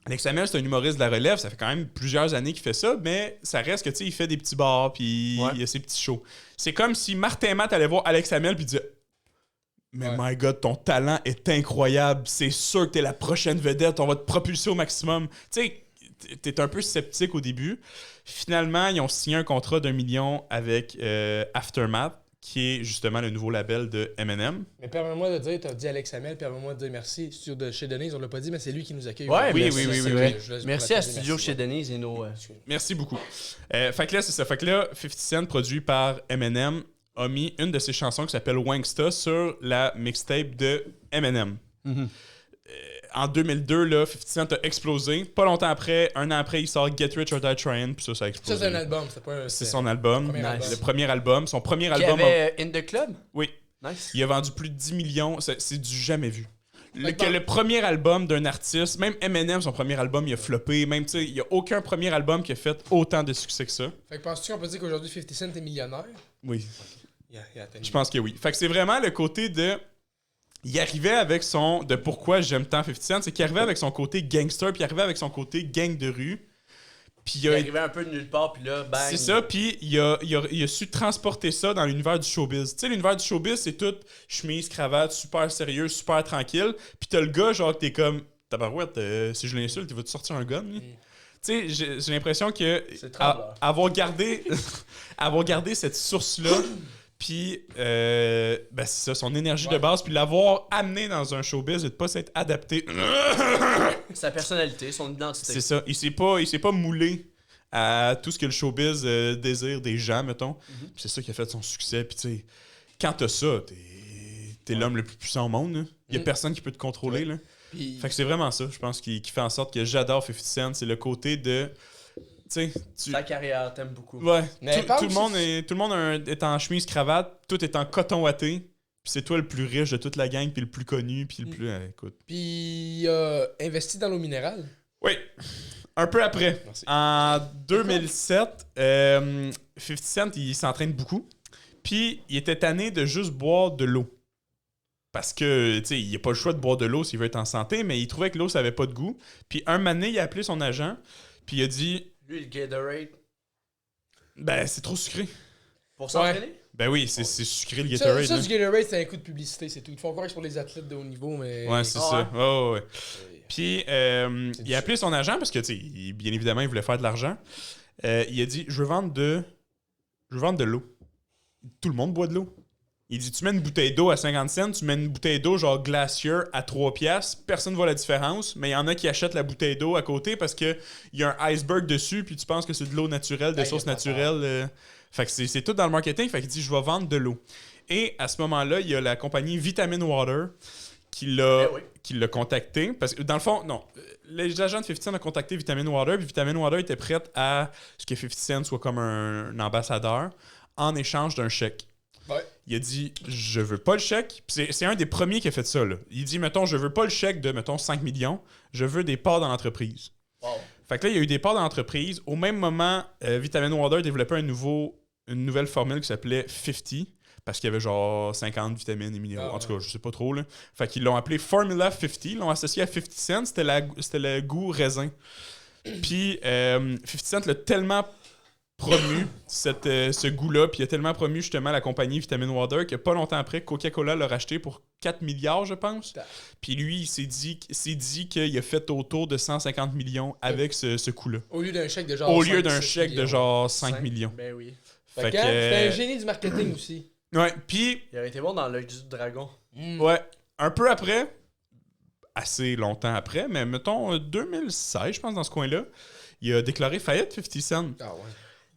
Speaker 1: Alex Hamel, c'est un humoriste de la relève. Ça fait quand même plusieurs années qu'il fait ça, mais ça reste que, tu sais, il fait des petits bars, puis il a ses petits shows. C'est comme si Martin Matt allait voir Alex Hamel, puis disait « Mais my God, ton talent est incroyable. C'est sûr que t'es la prochaine vedette. On va te propulser au maximum. » Tu sais, t'es un peu sceptique au début. Finalement, ils ont signé un contrat d'1 million avec Aftermath, qui est justement le nouveau label de Eminem.
Speaker 3: Mais permets-moi de dire, t'as dit Alex Hamel, permets-moi de dire merci. Studio de chez Denise, on l'a pas dit, mais c'est lui qui nous accueille.
Speaker 2: Ouais,
Speaker 1: Oui,
Speaker 2: merci,
Speaker 1: oui, oui,
Speaker 2: c'est
Speaker 1: oui,
Speaker 2: vrai.
Speaker 3: oui.
Speaker 2: Merci à Studio chez Denise et nos...
Speaker 1: Merci beaucoup. Fait que là, c'est ça. Fait que là, 50 Cent, produit par Eminem, a mis une de ses chansons qui s'appelle Wangsta sur la mixtape de Eminem. En 2002, là, 50 Cent a explosé. Pas longtemps après, un an après, il sort Get Rich or Die Trying, puis ça a explosé.
Speaker 3: Ça, c'est un album, c'est pas un.
Speaker 1: C'est son album.
Speaker 3: Premier album.
Speaker 1: Le premier album. Son premier
Speaker 2: Qui
Speaker 1: album.
Speaker 2: avait In The Club?
Speaker 1: Oui.
Speaker 2: Nice.
Speaker 1: Il a vendu plus de 10 millions. C'est du jamais vu.
Speaker 3: Fait que
Speaker 1: Le premier album d'un artiste, même Eminem, son premier album, il a floppé. Même, tu sais, il n'y a aucun premier album qui a fait autant de succès que ça.
Speaker 3: Fait que penses-tu qu'on peut dire qu'aujourd'hui 50 Cent est millionnaire?
Speaker 1: Oui.
Speaker 3: Yeah,
Speaker 1: Je pense que oui. Fait que c'est vraiment le côté de... Il arrivait avec son... De pourquoi j'aime tant 50 Cent, c'est qu'il arrivait avec son côté gangster, puis il arrivait avec son côté gang de rue. Puis
Speaker 2: Il arrivait un peu de nulle part, puis là, bang.
Speaker 1: C'est ça, puis il a su transporter ça dans l'univers du showbiz. Tu sais, l'univers du showbiz, c'est tout chemise, cravate, super sérieux, super tranquille. Puis t'as le gars, genre, que t'es comme... Tabarouette, si je l'insulte, il va te sortir un gun, lui? Tu sais, j'ai l'impression que... Avoir gardé cette source-là... Puis, ben c'est ça, son énergie de base, puis l'avoir amené dans un showbiz et de pas s'être adapté.
Speaker 2: Sa personnalité, son identité.
Speaker 1: C'est ça. Il s'est pas moulé à tout ce que le showbiz désire des gens, mettons. Puis c'est ça qui a fait son succès. Puis tu sais, quand t'as ça, t'es l'homme le plus puissant au monde. Là. Il y a personne qui peut te contrôler. Là.
Speaker 3: Puis...
Speaker 1: Fait que c'est vraiment ça, je pense, qui fait en sorte que j'adore 50 Cent. C'est le côté de...
Speaker 2: Ta carrière, t'aimes beaucoup.
Speaker 1: Ouais.
Speaker 3: Mais
Speaker 1: Tout le monde est en chemise cravate, tout est en coton watté. Puis c'est toi le plus riche de toute la gang, puis le plus connu, puis le plus... écoute.
Speaker 3: Puis il a investi dans l'eau minérale.
Speaker 1: Oui. Un peu après.
Speaker 3: Merci.
Speaker 1: En 2007, 50 Cent, il s'entraîne beaucoup. Puis il était tanné de juste boire de l'eau. Parce que, tu sais, il n'a pas le choix de boire de l'eau s'il veut être en santé, mais il trouvait que l'eau, ça avait pas de goût. Puis un moment donné, il a appelé son agent, puis il a dit...
Speaker 2: Lui, le Gatorade.
Speaker 1: Ben, c'est trop sucré.
Speaker 2: Pour s'entraîner?
Speaker 1: Ben oui, c'est sucré le Gatorade.
Speaker 3: Ça,
Speaker 1: là.
Speaker 3: du Gatorade, c'est un coup de publicité, c'est tout. Ils font croire que c'est pour les athlètes de haut niveau, mais...
Speaker 1: Ouais, c'est ça. Ouais. Puis, il a appelé son agent parce que, tu sais, bien évidemment, il voulait faire de l'argent. Il a dit, je veux vendre de l'eau. Tout le monde boit de l'eau. Il dit, tu mets une bouteille d'eau à 50 cents, tu mets une bouteille d'eau genre Glacier à 3 piastres, personne ne voit la différence, mais il y en a qui achètent la bouteille d'eau à côté parce qu'il y a un iceberg dessus, puis tu penses que c'est de l'eau naturelle, de source naturelle. Fait que c'est tout dans le marketing. Fait qu'il dit, je vais vendre de l'eau. Et à ce moment-là, il y a la compagnie Vitamin Water qui l'a contacté. Parce que dans le fond, non. Les agents de 50 Cent ont contacté Vitamin Water, puis Vitamin Water était prête à ce que 50 Cent soit comme un ambassadeur en échange d'un chèque.
Speaker 3: Ouais.
Speaker 1: Il a dit, je veux pas le chèque. Puis c'est un des premiers qui a fait ça. Là. Il dit, mettons, je veux pas le chèque de, mettons, 5 millions. Je veux des parts dans l'entreprise.
Speaker 3: Wow.
Speaker 1: Fait que là, il y a eu des parts dans l'entreprise. Au même moment, Vitamin Water développait une nouvelle formule qui s'appelait 50. Parce qu'il y avait genre 50 vitamines et minéraux. En tout cas, je sais pas trop. Là. Fait qu'ils l'ont appelé Formula 50. Ils l'ont associé à 50 Cent. C'était le goût raisin. Puis 50 Cent l'a tellement promu, ce goût-là. Puis il a tellement promu justement la compagnie Vitamin Water que pas longtemps après, Coca-Cola l'a racheté pour 4 milliards, je pense. Puis lui, il s'est dit qu'il a fait autour de 150 millions avec ce coup-là.
Speaker 3: Au lieu d'un chèque de genre
Speaker 1: 5 millions.
Speaker 2: Ben oui.
Speaker 3: Fait que c'est un génie du marketing aussi.
Speaker 1: Ouais, puis...
Speaker 2: Il aurait été bon dans l'œil du dragon.
Speaker 1: Ouais, un peu après, assez longtemps après, mais mettons 2016, je pense, dans ce coin-là, il a déclaré faillite, 50 Cent.
Speaker 3: Ah ouais.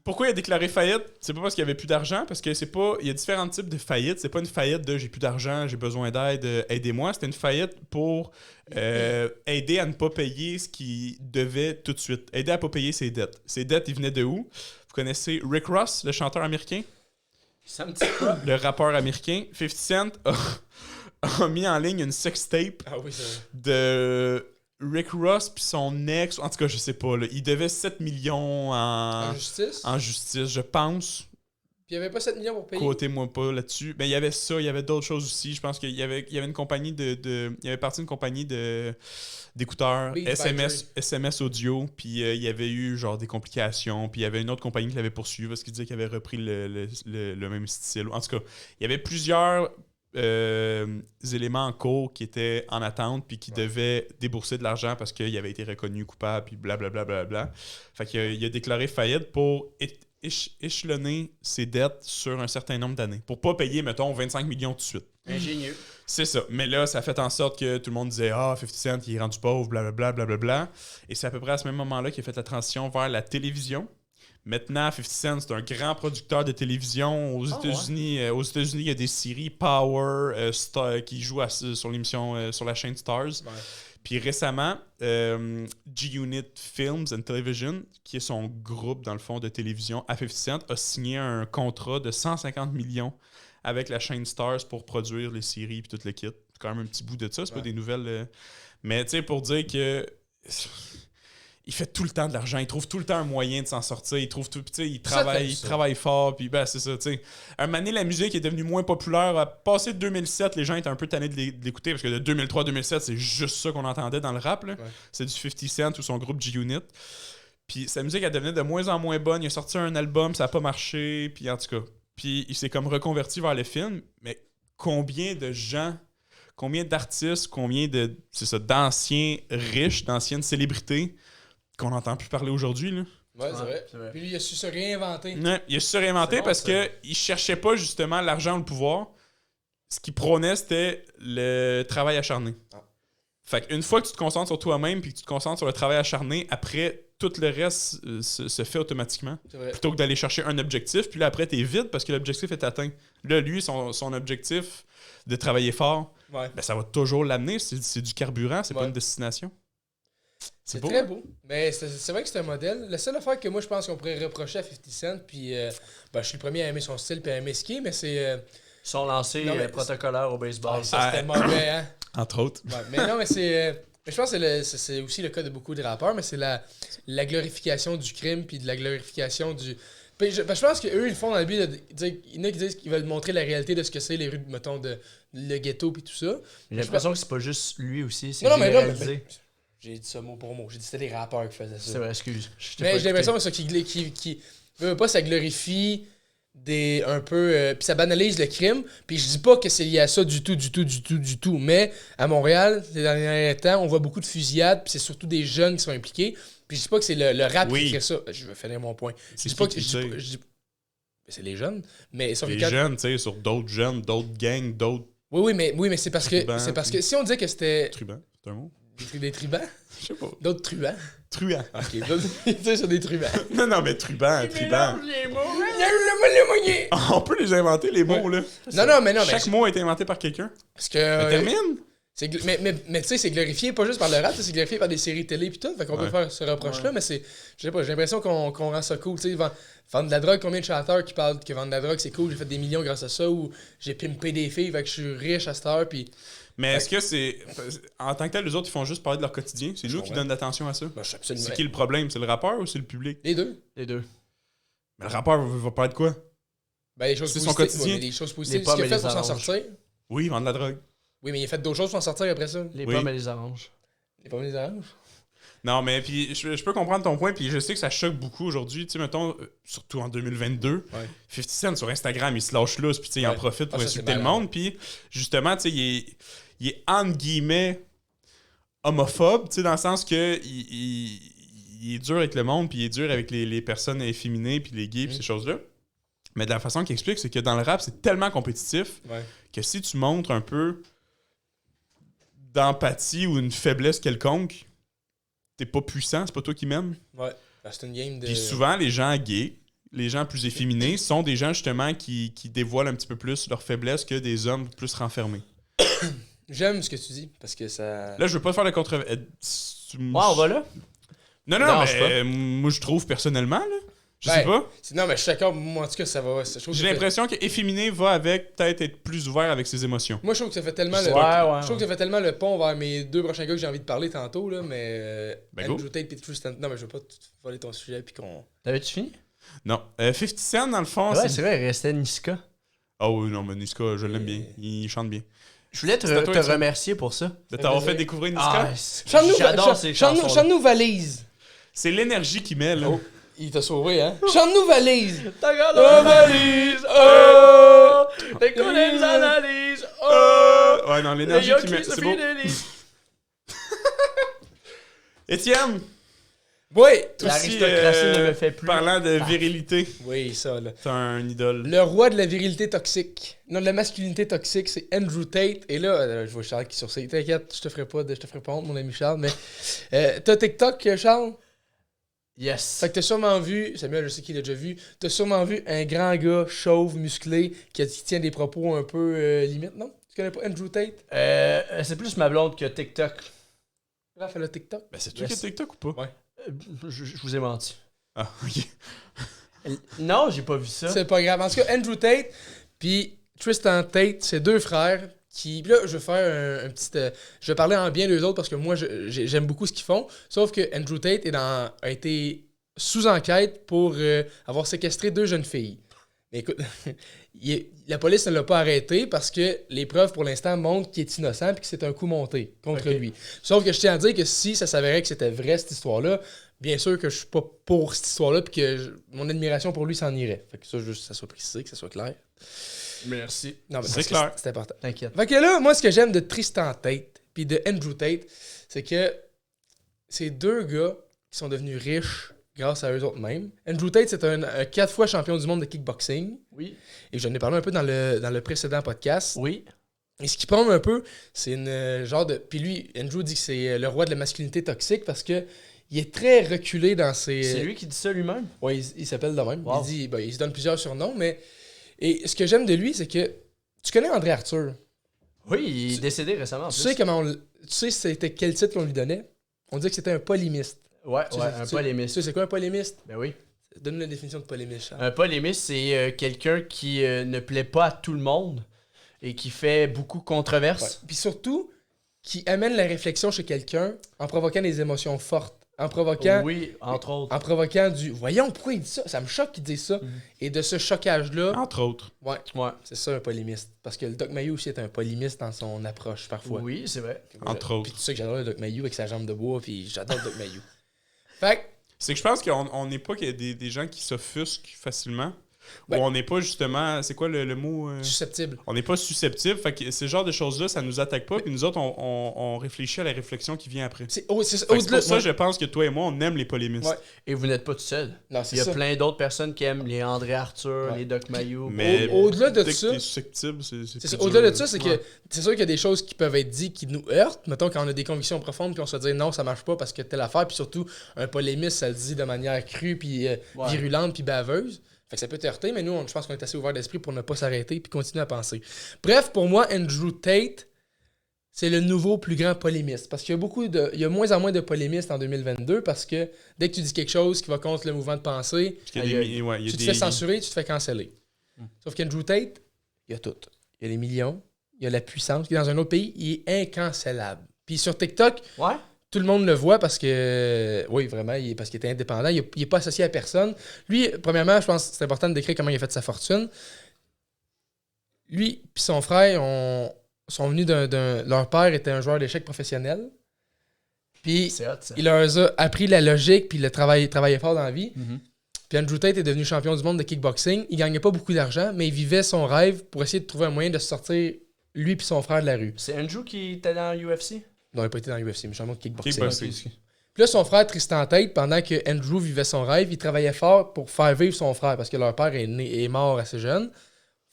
Speaker 1: Pourquoi il a déclaré faillite? C'est pas parce qu'il y avait plus d'argent, parce que c'est pas... Il y a différents types de faillites. C'est pas une faillite de « j'ai plus d'argent, j'ai besoin d'aide, aidez-moi ». C'était une faillite pour aider à ne pas payer ce qu'il devait tout de suite. Aider à pas payer ses dettes. Ses dettes, ils venaient de où? Vous connaissez Rick Ross, le chanteur américain?
Speaker 2: Ça me dit quoi?
Speaker 1: Le rappeur américain. 50 Cent a mis en ligne une sextape de Rick Ross puis son ex. En tout cas, je sais pas. Là, il devait 7 millions
Speaker 3: En justice?
Speaker 1: en justice, je pense.
Speaker 3: Puis il n'y avait pas 7 millions pour payer?
Speaker 1: Quotez-moi pas là-dessus. Ben, il y avait ça, il y avait d'autres choses aussi. Je pense qu'il y avait une compagnie il y avait parti d'une compagnie d'écouteurs, SMS audio, puis il y avait eu genre des complications, puis il y avait une autre compagnie qui l'avait poursuivi parce qu'il disait qu'il avait repris le même style. En tout cas, il y avait plusieurs éléments en cours qui étaient en attente puis qui devaient débourser de l'argent parce qu'il avait été reconnu coupable puis blablabla. Fait qu'il a déclaré faillite pour échelonner ses dettes sur un certain nombre d'années. Pour pas payer, mettons, 25 millions tout de suite.
Speaker 2: Ingénieux.
Speaker 1: C'est ça. Mais là, ça a fait en sorte que tout le monde disait « Ah, 50 Cent, il est rendu pauvre, blablabla. » Et c'est à peu près à ce même moment-là qu'il a fait la transition vers la télévision. Maintenant, 50 Cent, c'est un grand producteur de télévision. Aux États-Unis, il y a des séries Power qui jouent sur l'émission, sur la chaîne Stars. Ouais. Puis récemment, G-Unit Films and Television, qui est son groupe, dans le fond, de télévision, à 50 Cent, a signé un contrat de 150 millions avec la chaîne Stars pour produire les séries et tout le kit. C'est quand même un petit bout de ça, c'est pas des nouvelles... Mais tu sais, pour dire que... Il fait tout le temps de l'argent, il trouve tout le temps un moyen de s'en sortir, il travaille fort, puis ben c'est ça, tu sais. Un moment donné, la musique est devenue moins populaire. À passer de 2007, les gens étaient un peu tannés de l'écouter, parce que de 2003-2007, c'est juste ça qu'on entendait dans le rap, là. Ouais. C'est du 50 Cent ou son groupe G-Unit. Puis sa musique, elle devenait de moins en moins bonne. Il a sorti un album, ça a pas marché, puis en tout cas. Puis il s'est comme reconverti vers le film, mais combien de gens... Combien d'artistes, d'anciens riches, d'anciennes célébrités qu'on n'entend plus parler aujourd'hui, là.
Speaker 3: Ouais, c'est vrai. Puis lui, il a su se réinventer.
Speaker 1: Ouais, il a su se réinventer parce qu'il cherchait pas justement l'argent ou le pouvoir. Ce qu'il prônait, c'était le travail acharné. Ah. Fait qu'une fois que tu te concentres sur toi-même puis que tu te concentres sur le travail acharné, après, tout le reste se fait automatiquement. Plutôt que d'aller chercher un objectif, puis là, après, t'es vide parce que l'objectif est atteint. Là, lui, son objectif de travailler fort, ben, ça va toujours l'amener. C'est du carburant, c'est pas une destination.
Speaker 3: C'est très beau. Mais c'est vrai que c'est un modèle. La seule affaire que moi, je pense qu'on pourrait reprocher à 50 Cent, puis je suis le premier à aimer son style et à aimer skier, mais c'est...
Speaker 2: Son lancé protocolaire au baseball.
Speaker 3: Ça, c'était mauvais, hein?
Speaker 1: Entre autres.
Speaker 3: Ouais, mais non, mais c'est... je pense que c'est aussi le cas de beaucoup de rappeurs, mais c'est la glorification du crime puis de la glorification du... Je pense qu'eux, ils le font dans le but de dire... Il y en a qui disent qu'ils veulent montrer la réalité de ce que c'est les rues, mettons, de le ghetto puis tout ça.
Speaker 2: J'ai l'impression que c'est pas juste lui aussi, c'est
Speaker 3: généralisé. J'ai dit ça mot pour mot. J'ai dit que c'était les rappeurs qui faisaient ça.
Speaker 2: C'est vrai, excuse.
Speaker 3: Mais j'ai l'impression que qui veut pas, ça glorifie un peu... puis ça banalise le crime. Puis je dis pas que c'est lié à ça du tout. Mais à Montréal, ces derniers temps, on voit beaucoup de fusillades. Puis c'est surtout des jeunes qui sont impliqués. Puis je dis pas que c'est le rap qui fait ça. Je vais finir mon point. Je dis pas que... c'est les jeunes. Mais sauf que
Speaker 1: Les
Speaker 3: quand-
Speaker 1: jeunes, tu sais, sur d'autres jeunes, d'autres gangs, d'autres
Speaker 3: Oui, mais c'est parce
Speaker 1: Tribans.
Speaker 3: que si on disait que c'était
Speaker 1: tribans. C'est un mot?
Speaker 3: des tribans,
Speaker 1: Je sais pas.
Speaker 3: d'autres truands.
Speaker 1: Truand.
Speaker 3: Ok, tu sais, sur des trubans.
Speaker 1: Non, mais truban. On peut les inventer, les mots, là.
Speaker 3: Non, mais
Speaker 1: Chaque mot a été inventé par quelqu'un.
Speaker 3: Parce que.
Speaker 1: Mais termine.
Speaker 3: Mais tu sais, c'est glorifié pas juste par le rap, c'est glorifié par des séries télé pis tout. Fait qu'on peut
Speaker 1: Ouais.
Speaker 3: faire ce reproche-là, mais c'est. Je sais pas, j'ai l'impression qu'on rend ça cool. Tu sais, vendre de la drogue, combien de chanteurs qui parlent que vendre de la drogue c'est cool, j'ai fait des millions grâce à ça, ou j'ai pimpé des filles, fait que je suis riche à cette heure, pis.
Speaker 1: Mais est-ce que c'est. En tant que tel, les autres, ils font juste parler de leur quotidien. C'est nous qui
Speaker 3: comprends.
Speaker 1: donnent l'attention à ça.
Speaker 3: Ben, je suis absolument.
Speaker 1: C'est qui le problème? C'est le rappeur ou c'est le public?
Speaker 3: Les deux.
Speaker 2: Les deux.
Speaker 1: Mais le rappeur va parler de quoi?
Speaker 3: Ben, les choses
Speaker 1: C'est
Speaker 3: positives.
Speaker 1: son quotidien.
Speaker 3: Ouais, mais les choses positives.
Speaker 2: Les
Speaker 3: Ce qu'il a
Speaker 2: pommes et
Speaker 3: fait
Speaker 2: les
Speaker 3: pour s'en
Speaker 2: oranges.
Speaker 3: sortir.
Speaker 1: Oui, vendre de la drogue.
Speaker 3: Oui, mais il a fait d'autres choses pour s'en sortir après ça.
Speaker 2: Les
Speaker 1: Oui.
Speaker 2: pommes et les oranges.
Speaker 3: Les pommes et les oranges.
Speaker 1: Non, mais puis je peux comprendre ton point, puis je sais que ça choque beaucoup aujourd'hui. Tu sais, mettons, surtout en 2022,
Speaker 3: Ouais.
Speaker 1: 50 Cent sur Instagram, il se lâche lousse, puis tu sais, il en
Speaker 3: Ouais.
Speaker 1: profite pour
Speaker 3: Ah, ça,
Speaker 1: insulter
Speaker 3: c'est
Speaker 1: le
Speaker 3: malade.
Speaker 1: monde. Puis justement, tu sais, il est entre guillemets homophobe, tu sais, dans le sens que il est dur avec le monde, puis il est dur avec les personnes efféminées, puis les gays, puis ces choses-là. Mais de la façon qu'il explique, c'est que dans le rap, c'est tellement compétitif
Speaker 3: Ouais.
Speaker 1: que si tu montres un peu d'empathie ou une faiblesse quelconque, t'es pas puissant, c'est pas toi qui mènes.
Speaker 3: Ouais. Ben, c'est une game de.
Speaker 1: Puis souvent, les gens gays, les gens plus efféminés, sont des gens justement qui dévoilent un petit peu plus leurs faiblesses que des hommes plus renfermés.
Speaker 3: J'aime ce que tu dis, parce que ça.
Speaker 1: Là, je veux pas faire de contre...
Speaker 2: Ouais, on va là?
Speaker 1: Non,
Speaker 2: Non,
Speaker 1: mais
Speaker 2: je sais pas.
Speaker 1: moi, je trouve personnellement, là. Je
Speaker 3: Ben,
Speaker 1: sais pas.
Speaker 3: Non, mais je suis d'accord. Moi, en tout cas, ça va. Je trouve
Speaker 1: J'ai
Speaker 3: que ça
Speaker 1: l'impression qu'efféminé va avec peut-être être plus ouvert avec ses émotions.
Speaker 3: Moi, je trouve que ça fait tellement
Speaker 1: Je
Speaker 3: le.
Speaker 1: sais
Speaker 3: Je trouve que ça fait tellement le pont vers mes deux prochains gars que j'ai envie de parler tantôt, là, mais.
Speaker 1: Ben, go.
Speaker 3: Andrew Tate et Tristan. Non, mais je veux pas voler ton sujet, puis qu'on.
Speaker 2: T'avais-tu fini?
Speaker 1: Non. 50 Cent, dans le fond,
Speaker 2: Ouais, c'est vrai, il restait Niska.
Speaker 1: Oh oui, non, mais Niska, je l'aime bien. Il chante bien.
Speaker 2: Je voulais te,
Speaker 1: C'est à toi,
Speaker 2: te
Speaker 1: Étienne.
Speaker 2: remercier pour ça.
Speaker 1: De t'avoir
Speaker 3: plaisir.
Speaker 1: fait découvrir Niska.
Speaker 2: J'adore ces chansons.
Speaker 3: Chante-nous valise.
Speaker 1: C'est l'énergie qu'il met, là.
Speaker 3: Oh, il t'a sauvé, hein? Chante-nous valise.
Speaker 2: Ta grande valise, oh! T'es qu'on les analyses, oh!
Speaker 1: Ouais, non,
Speaker 2: Les
Speaker 1: l'énergie qu'il met.
Speaker 2: Yankees se
Speaker 1: C'est beau.
Speaker 2: fidélisent.
Speaker 1: Étienne,
Speaker 3: Oui.
Speaker 1: toi aussi,
Speaker 2: L'aristocratie ne me fait plus.
Speaker 1: parlant de virilité,
Speaker 3: Oui, ça, là.
Speaker 1: t'es un idole.
Speaker 3: Le roi de la virilité toxique. Non, de la masculinité toxique, c'est Andrew Tate. Et là, je vois Charles qui sursaille. T'inquiète, je te ferai pas honte, mon ami Charles. Mais t'as TikTok, Charles?
Speaker 2: Yes.
Speaker 3: Fait que t'as sûrement vu, Samuel, je sais qu'il l'a déjà vu, t'as sûrement vu un grand gars chauve, musclé, qui tient des propos un peu limite, non? Tu connais pas Andrew Tate?
Speaker 2: C'est plus ma blonde que TikTok.
Speaker 3: Raph, elle a TikTok.
Speaker 1: Ben, c'est toi
Speaker 2: Yes.
Speaker 1: qui as TikTok ou pas?
Speaker 3: Ouais.
Speaker 2: Je vous ai menti.
Speaker 1: Ah, ok.
Speaker 2: Non, j'ai pas vu ça.
Speaker 3: C'est pas grave. En tout cas, Andrew Tate, puis Tristan Tate, c'est deux frères qui. Puis là, je vais faire un petit. Je vais parler en bien d'eux autres parce que moi, j'aime beaucoup ce qu'ils font. Sauf que Andrew Tate a été sous enquête pour avoir séquestré deux jeunes filles. Mais écoute, la police ne l'a pas arrêté parce que les preuves pour l'instant montrent qu'il est innocent et que c'est un coup monté contre
Speaker 2: Ok.
Speaker 3: lui. Sauf que je tiens à dire que si ça s'avérait que c'était vrai cette histoire-là, bien sûr que je suis pas pour cette histoire-là puis que mon admiration pour lui s'en irait. Fait que ça, juste que ça soit précisé, que ça soit clair.
Speaker 2: Merci.
Speaker 3: Non, mais
Speaker 1: C'est
Speaker 3: parce que
Speaker 1: clair.
Speaker 3: c'est important.
Speaker 2: T'inquiète.
Speaker 3: Fait que là, moi, ce que j'aime de Tristan Tate puis de Andrew Tate, c'est que c'est deux gars qui sont devenus riches grâce à eux autres mêmes. Andrew Tate, c'est un 4 fois champion du monde de kickboxing.
Speaker 2: Oui.
Speaker 3: Et j'en ai parlé un peu dans le précédent podcast.
Speaker 2: Oui.
Speaker 3: Et ce qui prend un peu, c'est une genre de... Puis lui, Andrew dit que c'est le roi de la masculinité toxique parce que il est très reculé dans ses...
Speaker 2: C'est lui qui dit ça lui-même?
Speaker 3: Ouais, il s'appelle de même.
Speaker 2: Wow.
Speaker 3: Il dit, il se donne plusieurs surnoms, mais... Et ce que j'aime de lui, c'est que... Tu connais André Arthur.
Speaker 2: Oui, il est décédé récemment. en
Speaker 3: Tu
Speaker 2: plus.
Speaker 3: sais comment tu sais c'était quel titre qu'on lui donnait? On disait que c'était un polémiste.
Speaker 2: Ouais,
Speaker 3: Tu
Speaker 2: ouais,
Speaker 3: sais-
Speaker 2: un
Speaker 3: tu sais-
Speaker 2: polémiste.
Speaker 3: Tu sais c'est quoi un polémiste?
Speaker 2: Ben oui.
Speaker 3: Donne-nous la définition de polémiste, Charles.
Speaker 2: Un polémiste, c'est quelqu'un qui ne plaît pas à tout le monde et qui fait beaucoup
Speaker 3: Ouais.
Speaker 2: controverse.
Speaker 3: Puis surtout, qui amène la réflexion chez quelqu'un en provoquant des émotions fortes. En provoquant...
Speaker 2: Oui, entre autres.
Speaker 3: En provoquant du... Voyons, pourquoi il dit ça? Ça me choque qu'il dise ça. Et de ce chocage-là,
Speaker 1: Entre autres.
Speaker 3: ouais,
Speaker 2: Ouais.
Speaker 3: c'est ça un polémiste. Parce que le Doc Mayou aussi est un polémiste dans son approche, parfois.
Speaker 2: Oui, c'est vrai.
Speaker 1: Entre autres.
Speaker 3: Puis tu sais que j'adore le Doc Mayou avec sa jambe de bois, puis j'adore le Doc Mayou. Fait que,
Speaker 1: C'est que je pense qu'on n'est pas qu'il y a des gens qui s'offusquent facilement. où on n'est pas justement... C'est quoi le mot?
Speaker 3: Susceptible.
Speaker 1: On n'est pas susceptible. Fait que ces genres de choses-là, ça nous attaque pas. Puis nous autres, on réfléchit à la réflexion qui vient après.
Speaker 3: C'est
Speaker 1: C'est pour ça, je pense que toi et moi, on aime les polémistes.
Speaker 3: Ouais.
Speaker 2: Et vous n'êtes pas tout seul.
Speaker 3: Non, c'est
Speaker 2: Il y a
Speaker 3: ça.
Speaker 2: plein d'autres personnes qui aiment les André Arthur, les Doc Mayou.
Speaker 1: Mais
Speaker 3: Au-delà de
Speaker 1: dès que
Speaker 3: ça...
Speaker 1: t'es susceptible, c'est
Speaker 3: C'est
Speaker 1: plus
Speaker 3: ça.
Speaker 1: dur.
Speaker 3: Au-delà de ça, c'est
Speaker 2: Ouais.
Speaker 3: que c'est sûr qu'il y a des choses qui peuvent être dites qui nous heurtent. Mettons, quand on a des convictions profondes, puis on se dit non, ça marche pas parce que telle affaire. Puis surtout, un polémiste, ça le dit de manière crue, puis virulente, puis baveuse. Fait que ça peut te heurter, mais nous, je pense qu'on est assez ouvert d'esprit pour ne pas s'arrêter puis continuer à penser. Bref, pour moi, Andrew Tate, c'est le nouveau plus grand polémiste. Parce qu'il y a il y a moins en moins de polémistes en 2022 parce que dès que tu dis quelque chose qui va contre le mouvement de pensée,
Speaker 1: Parce qu'il y a des- ouais, il y a
Speaker 3: tu te
Speaker 1: des-
Speaker 3: fais censurer, tu te fais canceller. Sauf qu'Andrew Tate, il y a tout. Il y a les millions, il y a la puissance. Il est dans un autre pays, il est incancellable. Puis sur TikTok,
Speaker 2: Ouais.
Speaker 3: tout le monde le voit parce que... Oui, vraiment, parce qu'il était indépendant. Il n'est pas associé à personne. Lui, premièrement, je pense que c'est important de décrire comment il a fait sa fortune. Lui puis son frère sont venus d'un... Leur père était un joueur d'échecs professionnel. Puis
Speaker 2: C'est hot, ça.
Speaker 3: il leur a appris la logique puis il travaillait fort dans la vie.
Speaker 2: Mhm.
Speaker 3: Puis Andrew Tate est devenu champion du monde de kickboxing. Il gagnait pas beaucoup d'argent, mais il vivait son rêve pour essayer de trouver un moyen de se sortir, lui puis son frère, de la rue.
Speaker 2: C'est Andrew qui était dans l'UFC?
Speaker 3: Non, il n'a pas été dans l'UFC, mais champion de kickboxing.
Speaker 1: Kickboxing.
Speaker 3: Puis là, son frère Tristan Tate, pendant que Andrew vivait son rêve, il travaillait fort pour faire vivre son frère parce que leur père est mort assez jeune.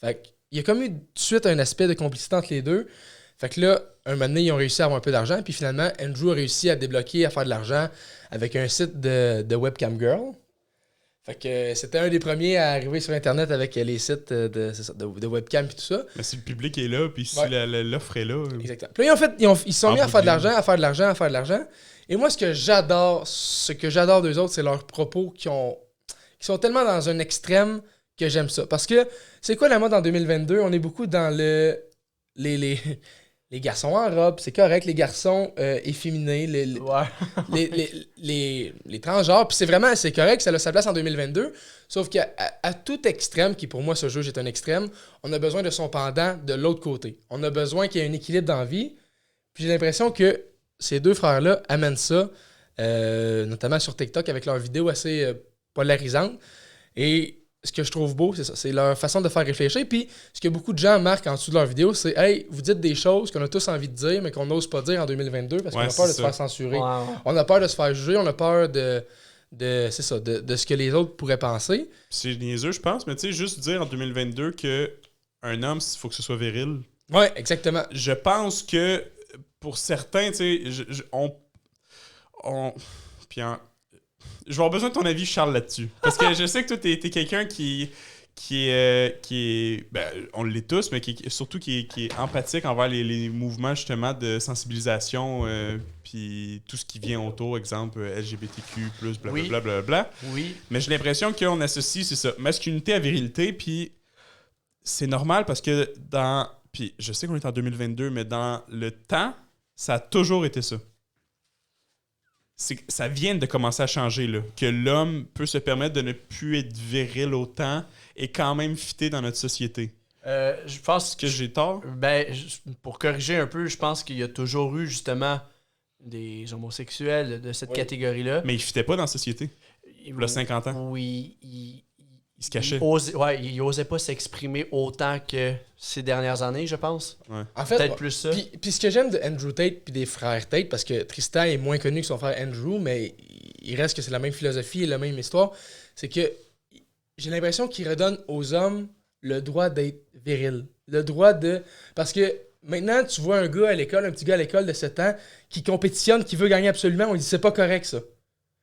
Speaker 3: Fait qu'il y a comme eu tout de suite un aspect de complicité entre les deux. Fait que là, un moment donné, ils ont réussi à avoir un peu d'argent. Puis finalement, Andrew a réussi à débloquer, à faire de l'argent avec un site de Webcam Girl. Fait que c'était un des premiers à arriver sur Internet avec les sites de webcam et tout ça.
Speaker 1: Mais si le public est là, puis si
Speaker 3: Ouais.
Speaker 1: l'offre est là...
Speaker 3: Exactement. Puis là, ils se sont
Speaker 1: En
Speaker 3: mis à
Speaker 1: bout
Speaker 3: faire
Speaker 1: de
Speaker 3: de
Speaker 1: ligne.
Speaker 3: l'argent, à faire de l'argent, à faire de l'argent. Et moi, ce que j'adore d'eux autres, c'est leurs propos qui sont tellement dans un extrême que j'aime ça. Parce que c'est quoi la mode en 2022? On est beaucoup dans les garçons en robe, c'est correct, les garçons efféminés,
Speaker 2: Ouais.
Speaker 3: les transgenres, puis c'est correct, ça a sa place en 2022, sauf qu'à tout extrême, qui pour moi ce jeu est un extrême, on a besoin de son pendant de l'autre côté. On a besoin qu'il y ait un équilibre dans la vie, puis j'ai l'impression que ces deux frères-là amènent ça, notamment sur TikTok avec leurs vidéos assez polarisantes, et ce que je trouve beau, c'est ça, c'est leur façon de faire réfléchir, puis ce que beaucoup de gens marquent en dessous de leurs vidéos, c'est « Hey, vous dites des choses qu'on a tous envie de dire, mais qu'on n'ose pas dire en 2022 parce qu'on
Speaker 1: Ouais,
Speaker 3: a peur de
Speaker 1: c'est
Speaker 3: se
Speaker 1: ça.
Speaker 3: faire censurer.
Speaker 2: Ouais, ouais.
Speaker 3: On a peur de se faire juger, on a peur de ce que les autres pourraient penser.
Speaker 1: C'est niaiseux, je pense, mais tu sais, juste dire en 2022 que un homme, il faut que ce soit viril.
Speaker 3: Ouais, exactement.
Speaker 1: Je pense que pour certains, tu sais, puis je vais avoir besoin de ton avis, Charles, là-dessus. Parce que je sais que toi, t'es quelqu'un qui est ben, on l'est tous, mais surtout qui est empathique envers les mouvements, justement, de sensibilisation, puis tout ce qui vient autour, exemple, LGBTQ+, blablabla, blablabla.
Speaker 2: Oui.
Speaker 1: Mais j'ai l'impression qu'on associe, c'est ça, masculinité à virilité, puis c'est normal parce que puis je sais qu'on est en 2022, mais dans le temps, ça a toujours été ça. Ça vient de commencer à changer, là. Que l'homme peut se permettre de ne plus être viril autant et quand même fitter dans notre société.
Speaker 2: Je pense
Speaker 1: Est-ce que j'ai tort?
Speaker 2: pour corriger un peu, je pense qu'il y a toujours eu justement des homosexuels de cette
Speaker 3: Oui.
Speaker 2: catégorie-là.
Speaker 1: Mais il fitait pas dans la société. Il a 50 ans.
Speaker 2: Oui,
Speaker 1: Il se cachait.
Speaker 2: il osait pas s'exprimer autant que ces dernières années, je pense.
Speaker 3: En fait,
Speaker 2: Peut-être plus ça.
Speaker 3: puis ce que j'aime de Andrew Tate puis des frères Tate, parce que Tristan est moins connu que son frère Andrew, mais il reste que c'est la même philosophie et la même histoire, c'est que j'ai l'impression qu'il redonne aux hommes le droit d'être viril. Le droit de... Parce que maintenant, tu vois un gars à l'école, un petit gars à l'école de 7 ans, qui compétitionne, qui veut gagner absolument, on dit c'est pas correct ça.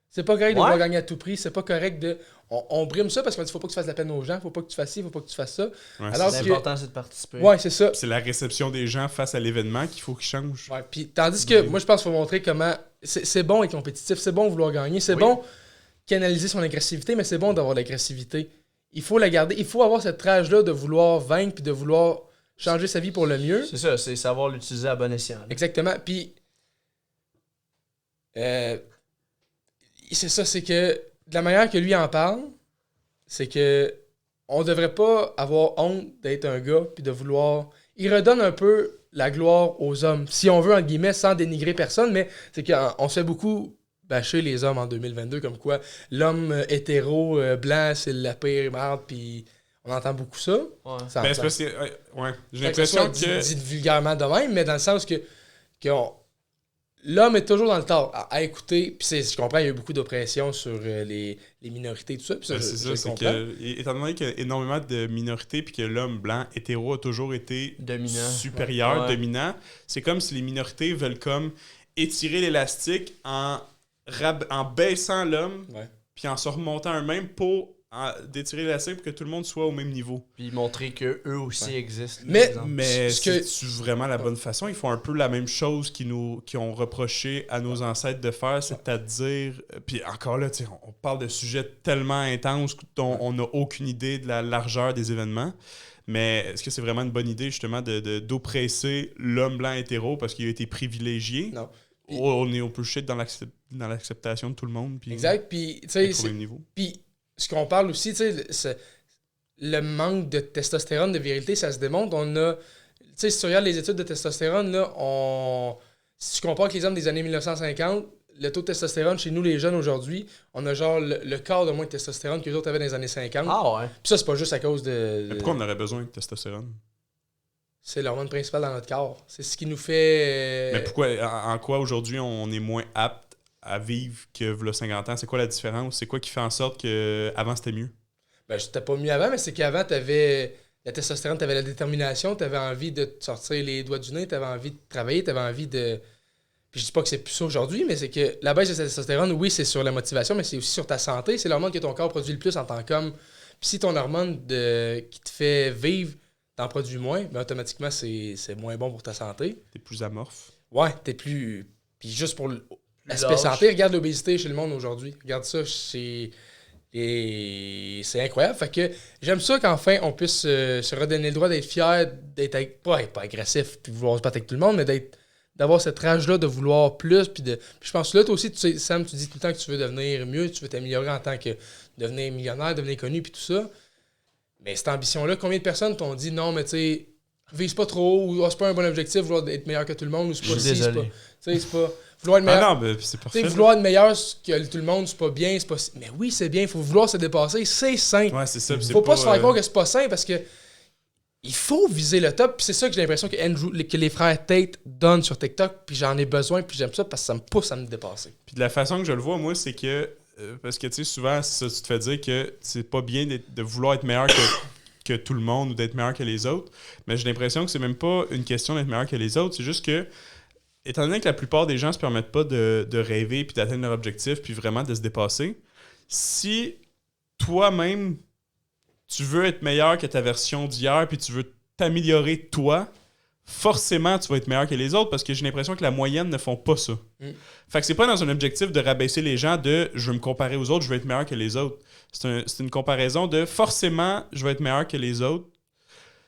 Speaker 3: C'est pas correct de
Speaker 2: Ouais.
Speaker 3: vouloir gagner à tout prix, c'est pas correct de... On brime ça parce qu'on dit faut pas que tu fasses de la peine aux gens, faut pas que tu fasses ci, faut pas que tu fasses ça.
Speaker 1: Ouais,
Speaker 3: Alors
Speaker 1: c'est ça.
Speaker 3: que-
Speaker 2: L'important, c'est de participer.
Speaker 3: Ouais, c'est ça.
Speaker 1: C'est la réception des gens face à l'événement qu'il faut qu'il change.
Speaker 3: Ouais, puis tandis que moi je pense qu'il faut montrer comment c'est bon être compétitif, c'est bon vouloir gagner, c'est
Speaker 2: Oui.
Speaker 3: bon canaliser son agressivité, mais c'est bon d'avoir de l'agressivité. Il faut la garder, il faut avoir cette rage-là de vouloir vaincre puis de vouloir changer sa vie pour le mieux.
Speaker 2: C'est ça, c'est savoir l'utiliser à bon escient. là.
Speaker 3: Exactement. Puis c'est ça, c'est que de la manière que lui en parle, c'est que on devrait pas avoir honte d'être un gars puis de vouloir. Il redonne un peu la gloire aux hommes, si on veut, entre guillemets, sans dénigrer personne, mais c'est qu'on se fait beaucoup bâcher les hommes en 2022, comme quoi l'homme hétéro blanc, c'est la pire merde, puis On entend beaucoup ça.
Speaker 2: Ouais.
Speaker 3: Ça
Speaker 1: Ben,
Speaker 3: entend.
Speaker 1: c'est parce que, ouais, j'ai
Speaker 3: Fait
Speaker 1: l'impression
Speaker 3: ça soit
Speaker 1: que...
Speaker 3: dit vulgairement de même, mais dans le sens que l'homme est toujours dans le tort à écouter. Puis je comprends, il y a eu beaucoup d'oppression sur les minorités, tout ça. Puis ça,
Speaker 1: Ben,
Speaker 3: je
Speaker 1: c'est ça,
Speaker 3: le
Speaker 1: c'est
Speaker 3: comprends.
Speaker 1: que, étant donné qu'il y a énormément de minorités puis que l'homme blanc hétéro a toujours été
Speaker 2: Dominant.
Speaker 1: supérieur,
Speaker 2: Ouais.
Speaker 1: dominant, c'est comme si les minorités veulent comme étirer l'élastique en baissant l'homme
Speaker 3: Ouais.
Speaker 1: puis en se remontant eux-mêmes pour d'étirer l'élastique pour que tout le monde soit au même niveau.
Speaker 2: Puis montrer qu'eux aussi
Speaker 3: Ouais.
Speaker 2: existent.
Speaker 3: Mais-
Speaker 2: par exemple.
Speaker 1: Mais
Speaker 3: Ce que-
Speaker 1: c'est vraiment la bonne façon. Ils font un peu la même chose qu'ils ont reproché à nos ancêtres de faire, c'est-à-dire... Puis encore là, tu sais, on parle de sujets tellement intenses dont on n'a aucune idée de la largeur des événements. Mais est-ce que c'est vraiment une bonne idée, justement, d'oppresser l'homme blanc hétéro parce qu'il a été privilégié?
Speaker 3: Non. Puis-
Speaker 1: On peut shit dans l'acceptation de tout le monde. Puis
Speaker 3: Exact. Puis, tu sais,
Speaker 1: être au même niveau.
Speaker 3: puis ce qu'on parle aussi, tu sais, le manque de testostérone, de virilité, ça se démontre. On a, tu sais, si tu regardes les études de testostérone, là, si tu compares avec les hommes des années 1950, le taux de testostérone chez nous, les jeunes aujourd'hui, on a genre le quart de moins de testostérone que les autres avaient dans les années 50.
Speaker 2: Ah ouais.
Speaker 3: Puis ça, c'est pas juste à cause de.
Speaker 1: Mais pourquoi on aurait besoin de testostérone?
Speaker 3: C'est l'hormone principale dans notre corps. C'est ce qui nous fait.
Speaker 1: Mais pourquoi, en quoi aujourd'hui on est moins apte à vivre que v'là 50 ans? C'est quoi la différence? C'est quoi qui fait en sorte qu'avant c'était mieux?
Speaker 3: Ben, c'était pas mieux avant, mais c'est qu'avant, t'avais la testostérone, t'avais la détermination, t'avais envie de te sortir les doigts du nez, t'avais envie de travailler, t'avais envie de. Puis je dis pas que c'est plus ça aujourd'hui, mais c'est que la baisse de testostérone, oui, c'est sur la motivation, mais c'est aussi sur ta santé. C'est l'hormone que ton corps produit le plus en tant qu'homme. Puis si ton hormone qui te fait vivre, t'en produis moins, ben automatiquement, c'est moins bon pour ta santé.
Speaker 1: T'es plus amorphe.
Speaker 3: Ouais, t'es plus. Puis juste pour l'aspect
Speaker 2: lâche.
Speaker 3: santé, regarde l'obésité chez le monde aujourd'hui. Regarde ça, c'est incroyable. Fait que j'aime ça qu'enfin on puisse se redonner le droit d'être fier, d'être pas agressif, puis vouloir se battre avec tout le monde, mais d'avoir cette rage-là de vouloir plus. Puis je pense que là, toi aussi, tu sais, Sam, tu dis tout le temps que tu veux devenir mieux, tu veux t'améliorer en tant que devenir millionnaire, devenir connu, puis tout ça. Mais cette ambition-là, combien de personnes t'ont dit non, mais tu sais, vise pas trop, ou c'est pas un bon objectif, vouloir être meilleur que tout le monde, ou c'est pas
Speaker 2: Je suis
Speaker 3: ci, c'est pas.
Speaker 2: désolé.
Speaker 3: Tu sais, c'est pas. Vouloir être meilleur.
Speaker 1: Ah non, ben, c'est
Speaker 3: Tu
Speaker 1: parfait.
Speaker 3: sais, vouloir être meilleur que tout le monde, c'est pas bien, c'est pas. Mais oui, c'est bien, il faut vouloir se dépasser, c'est sain.
Speaker 1: Ouais, c'est ça. puis c'est
Speaker 3: Faut pas se faire croire
Speaker 1: euh,
Speaker 3: que c'est pas sain parce que il faut viser le top. Puis c'est ça que j'ai l'impression que les frères Tate donnent sur TikTok. Puis j'en ai besoin. Puis j'aime ça parce que ça me pousse à me dépasser.
Speaker 1: Puis de la façon que je le vois, moi, c'est que... parce que, tu sais, souvent, ça, tu te fais dire que c'est pas bien de vouloir être meilleur que tout le monde ou d'être meilleur que les autres. Mais j'ai l'impression que c'est même pas une question d'être meilleur que les autres. C'est juste que, étant donné que la plupart des gens se permettent pas de rêver puis d'atteindre leur objectif puis vraiment de se dépasser, si toi-même, tu veux être meilleur que ta version d'hier puis tu veux t'améliorer toi, forcément, tu vas être meilleur que les autres parce que j'ai l'impression que la moyenne ne font pas ça. Fait que c'est pas dans un objectif de rabaisser les gens de « je veux me comparer aux autres, je veux être meilleur que les autres ». C'est une comparaison de « forcément, je vais être meilleur que les autres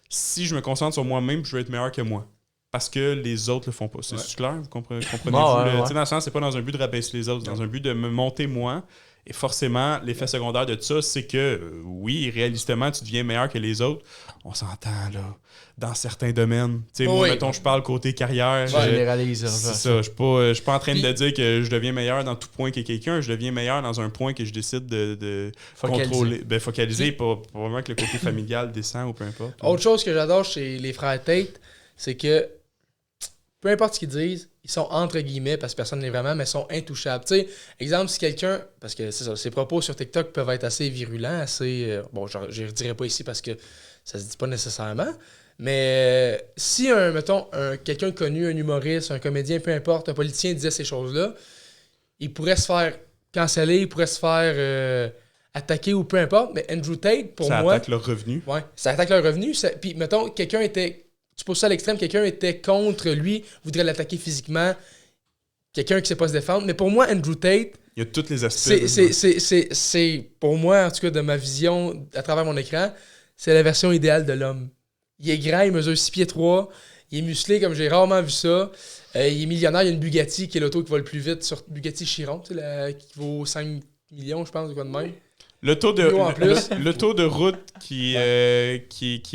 Speaker 1: si je me concentre sur moi-même, je veux être meilleur que moi ». Parce que les autres le font pas. C'est clair? Vous comprenez-vous?
Speaker 2: Ouais.
Speaker 1: Tu sais, dans le sens, c'est pas dans un but de rabaisser les autres, c'est dans un but de me monter moi. Et forcément, l'effet secondaire de ça, c'est que, oui, réalistement, tu deviens meilleur que les autres. On s'entend, là, dans certains domaines. Tu sais, moi,
Speaker 3: Oui.
Speaker 1: mettons, je parle côté carrière.
Speaker 2: Je généralise.
Speaker 1: C'est ça. Je suis pas en train de
Speaker 3: Puis-
Speaker 1: dire que je deviens meilleur dans tout point que quelqu'un. Je deviens meilleur dans un point que je décide de
Speaker 2: Focaliser.
Speaker 1: contrôler. Ben, focaliser, pas vraiment que le côté familial descend ou peu importe.
Speaker 3: Autre chose que j'adore chez les frères Tate, c'est que peu importe ce qu'ils disent, ils sont entre guillemets, parce que personne n'est vraiment, mais ils sont intouchables. Tu sais, exemple, si quelqu'un, parce que c'est ça, ses propos sur TikTok peuvent être assez virulents, assez. Bon, je ne dirais pas ici parce que ça se dit pas nécessairement, mais si, mettons, quelqu'un connu, un humoriste, un comédien, peu importe, un politicien disait ces choses-là, il pourrait se faire canceller, il pourrait se faire attaquer ou peu importe, mais Andrew Tate, pour
Speaker 1: Ça
Speaker 3: moi.
Speaker 1: attaque leur revenu.
Speaker 3: Ouais, ça attaque leur revenu. Puis, mettons, tu poses ça à l'extrême, quelqu'un était contre lui, voudrait l'attaquer physiquement, quelqu'un qui sait pas se défendre. Mais pour moi, Andrew Tate,
Speaker 1: Il y a tous les aspects.
Speaker 3: c'est pour moi, en tout cas, de ma vision à travers mon écran, c'est la version idéale de l'homme. Il est grand, il mesure 6 pieds 3, il est musclé comme j'ai rarement vu ça. Il est millionnaire, il y a une Bugatti qui est l'auto qui va le plus vite, sur Bugatti Chiron, tu sais, qui vaut 5 millions, je pense, de quoi de même.
Speaker 1: Le taux de,
Speaker 3: Yo, en plus.
Speaker 1: le taux de route qui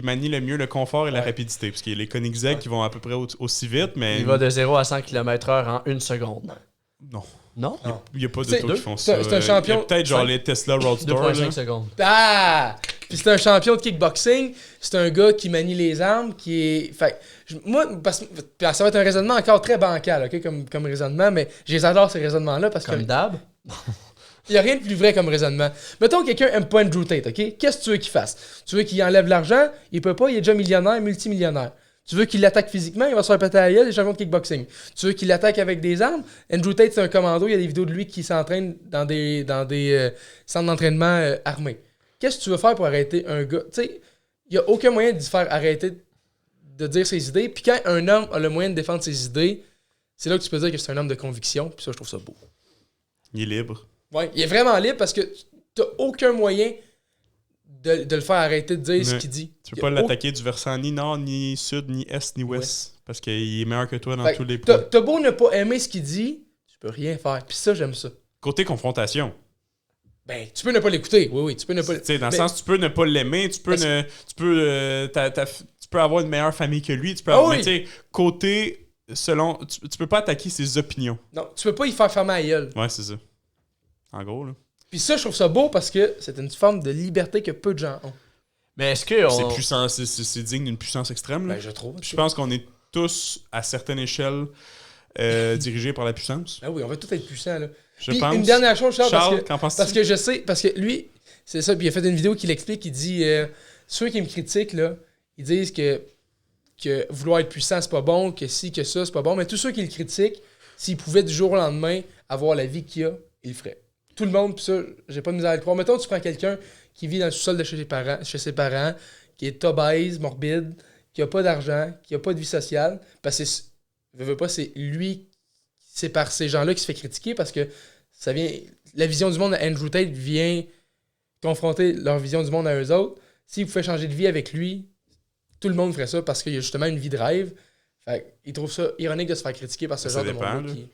Speaker 1: manie le mieux le confort et la rapidité. Parce qu'il y a les Koenigsegg qui vont à peu près aussi vite, mais...
Speaker 2: Il va de 0 à 100 km/h en 1 seconde.
Speaker 1: Non.
Speaker 2: Non?
Speaker 1: Il n'y a pas
Speaker 3: C'est
Speaker 1: d'autos
Speaker 3: deux.
Speaker 1: qui font ça.
Speaker 3: C'est un champion.
Speaker 1: Il y a peut-être genre les Tesla Roadster.
Speaker 2: 2,5
Speaker 1: là.
Speaker 2: secondes.
Speaker 3: Ah! Puis c'est un champion de kickboxing. C'est un gars qui manie les armes, qui est... Fait moi, puis ça va être un raisonnement encore très bancal, OK, comme raisonnement, mais je les adore, ces raisonnements-là, parce que...
Speaker 2: Comme d'hab.
Speaker 3: Il n'y a rien de plus vrai comme raisonnement. Mettons que quelqu'un aime pas Andrew Tate, OK? Qu'est-ce que tu veux qu'il fasse? Tu veux qu'il enlève l'argent? Il peut pas, il est déjà millionnaire, multimillionnaire. Tu veux qu'il l'attaque physiquement? Il va se faire péter à la gueule, il est champion de kickboxing. Tu veux qu'il l'attaque avec des armes? Andrew Tate, c'est un commando, il y a des vidéos de lui qui s'entraîne dans des centres d'entraînement armés. Qu'est-ce que tu veux faire pour arrêter un gars? Tu sais, il n'y a aucun moyen de faire arrêter de dire ses idées. Puis quand un homme a le moyen de défendre ses idées, c'est là que tu peux dire que c'est un homme de conviction. Puis ça, je trouve ça beau.
Speaker 1: Il est libre.
Speaker 3: Ouais, il est vraiment libre parce que t'as aucun moyen de le faire arrêter de dire ce qu'il dit.
Speaker 1: Tu peux pas l'attaquer du versant ni nord, ni sud, ni est, ni ouest. Parce qu'il est meilleur que toi dans tous les points.
Speaker 3: T'as beau ne pas aimer ce qu'il dit, tu peux rien faire. Puis ça, j'aime ça.
Speaker 1: Côté confrontation.
Speaker 3: Ben, tu peux ne pas l'écouter. Oui, tu peux ne pas
Speaker 1: Tu sais, dans le sens, tu peux ne pas l'aimer, tu peux avoir une meilleure famille que lui, tu peux avoir, mais tu sais, côté, selon, tu peux pas attaquer ses opinions.
Speaker 3: Non, tu peux pas y faire fermer la gueule.
Speaker 1: Ouais, c'est ça. En gros, là.
Speaker 3: Puis ça, je trouve ça beau parce que c'est une forme de liberté que peu de gens ont.
Speaker 2: Mais est-ce que.
Speaker 1: C'est puissant, c'est digne d'une puissance extrême, là.
Speaker 3: Ben, je trouve.
Speaker 1: Je pense qu'on est tous, à certaines échelles, dirigés par la puissance.
Speaker 3: Ben oui, on va tous être puissants, là.
Speaker 1: Je
Speaker 3: Puis
Speaker 1: pense.
Speaker 3: une dernière chose, Charles,
Speaker 1: qu'en penses-tu?
Speaker 3: parce que je sais, parce que lui, c'est ça, puis il a fait une vidéo qui l'explique, il dit, ceux qui me critiquent, là, ils disent que vouloir être puissant, c'est pas bon, que si, que ça, c'est pas bon, mais tous ceux qui le critiquent, s'ils pouvaient du jour au lendemain avoir la vie qu'il a, ils le feraient. Tout le monde, puis ça, j'ai pas de misère à le croire. Mettons, tu prends quelqu'un qui vit dans le sous-sol de chez ses parents, qui est obèse, morbide, qui a pas d'argent, qui a pas de vie sociale, parce que, veux pas, c'est lui, c'est par ces gens-là qui se fait critiquer, parce que ça vient, la vision du monde à Andrew Tate vient confronter leur vision du monde à eux autres. S'ils pouvaient changer de vie avec lui, tout le monde ferait ça parce qu'il y a justement une vie de rêve. Fait ils trouvent ça ironique de se faire critiquer par ce genre de monde qui...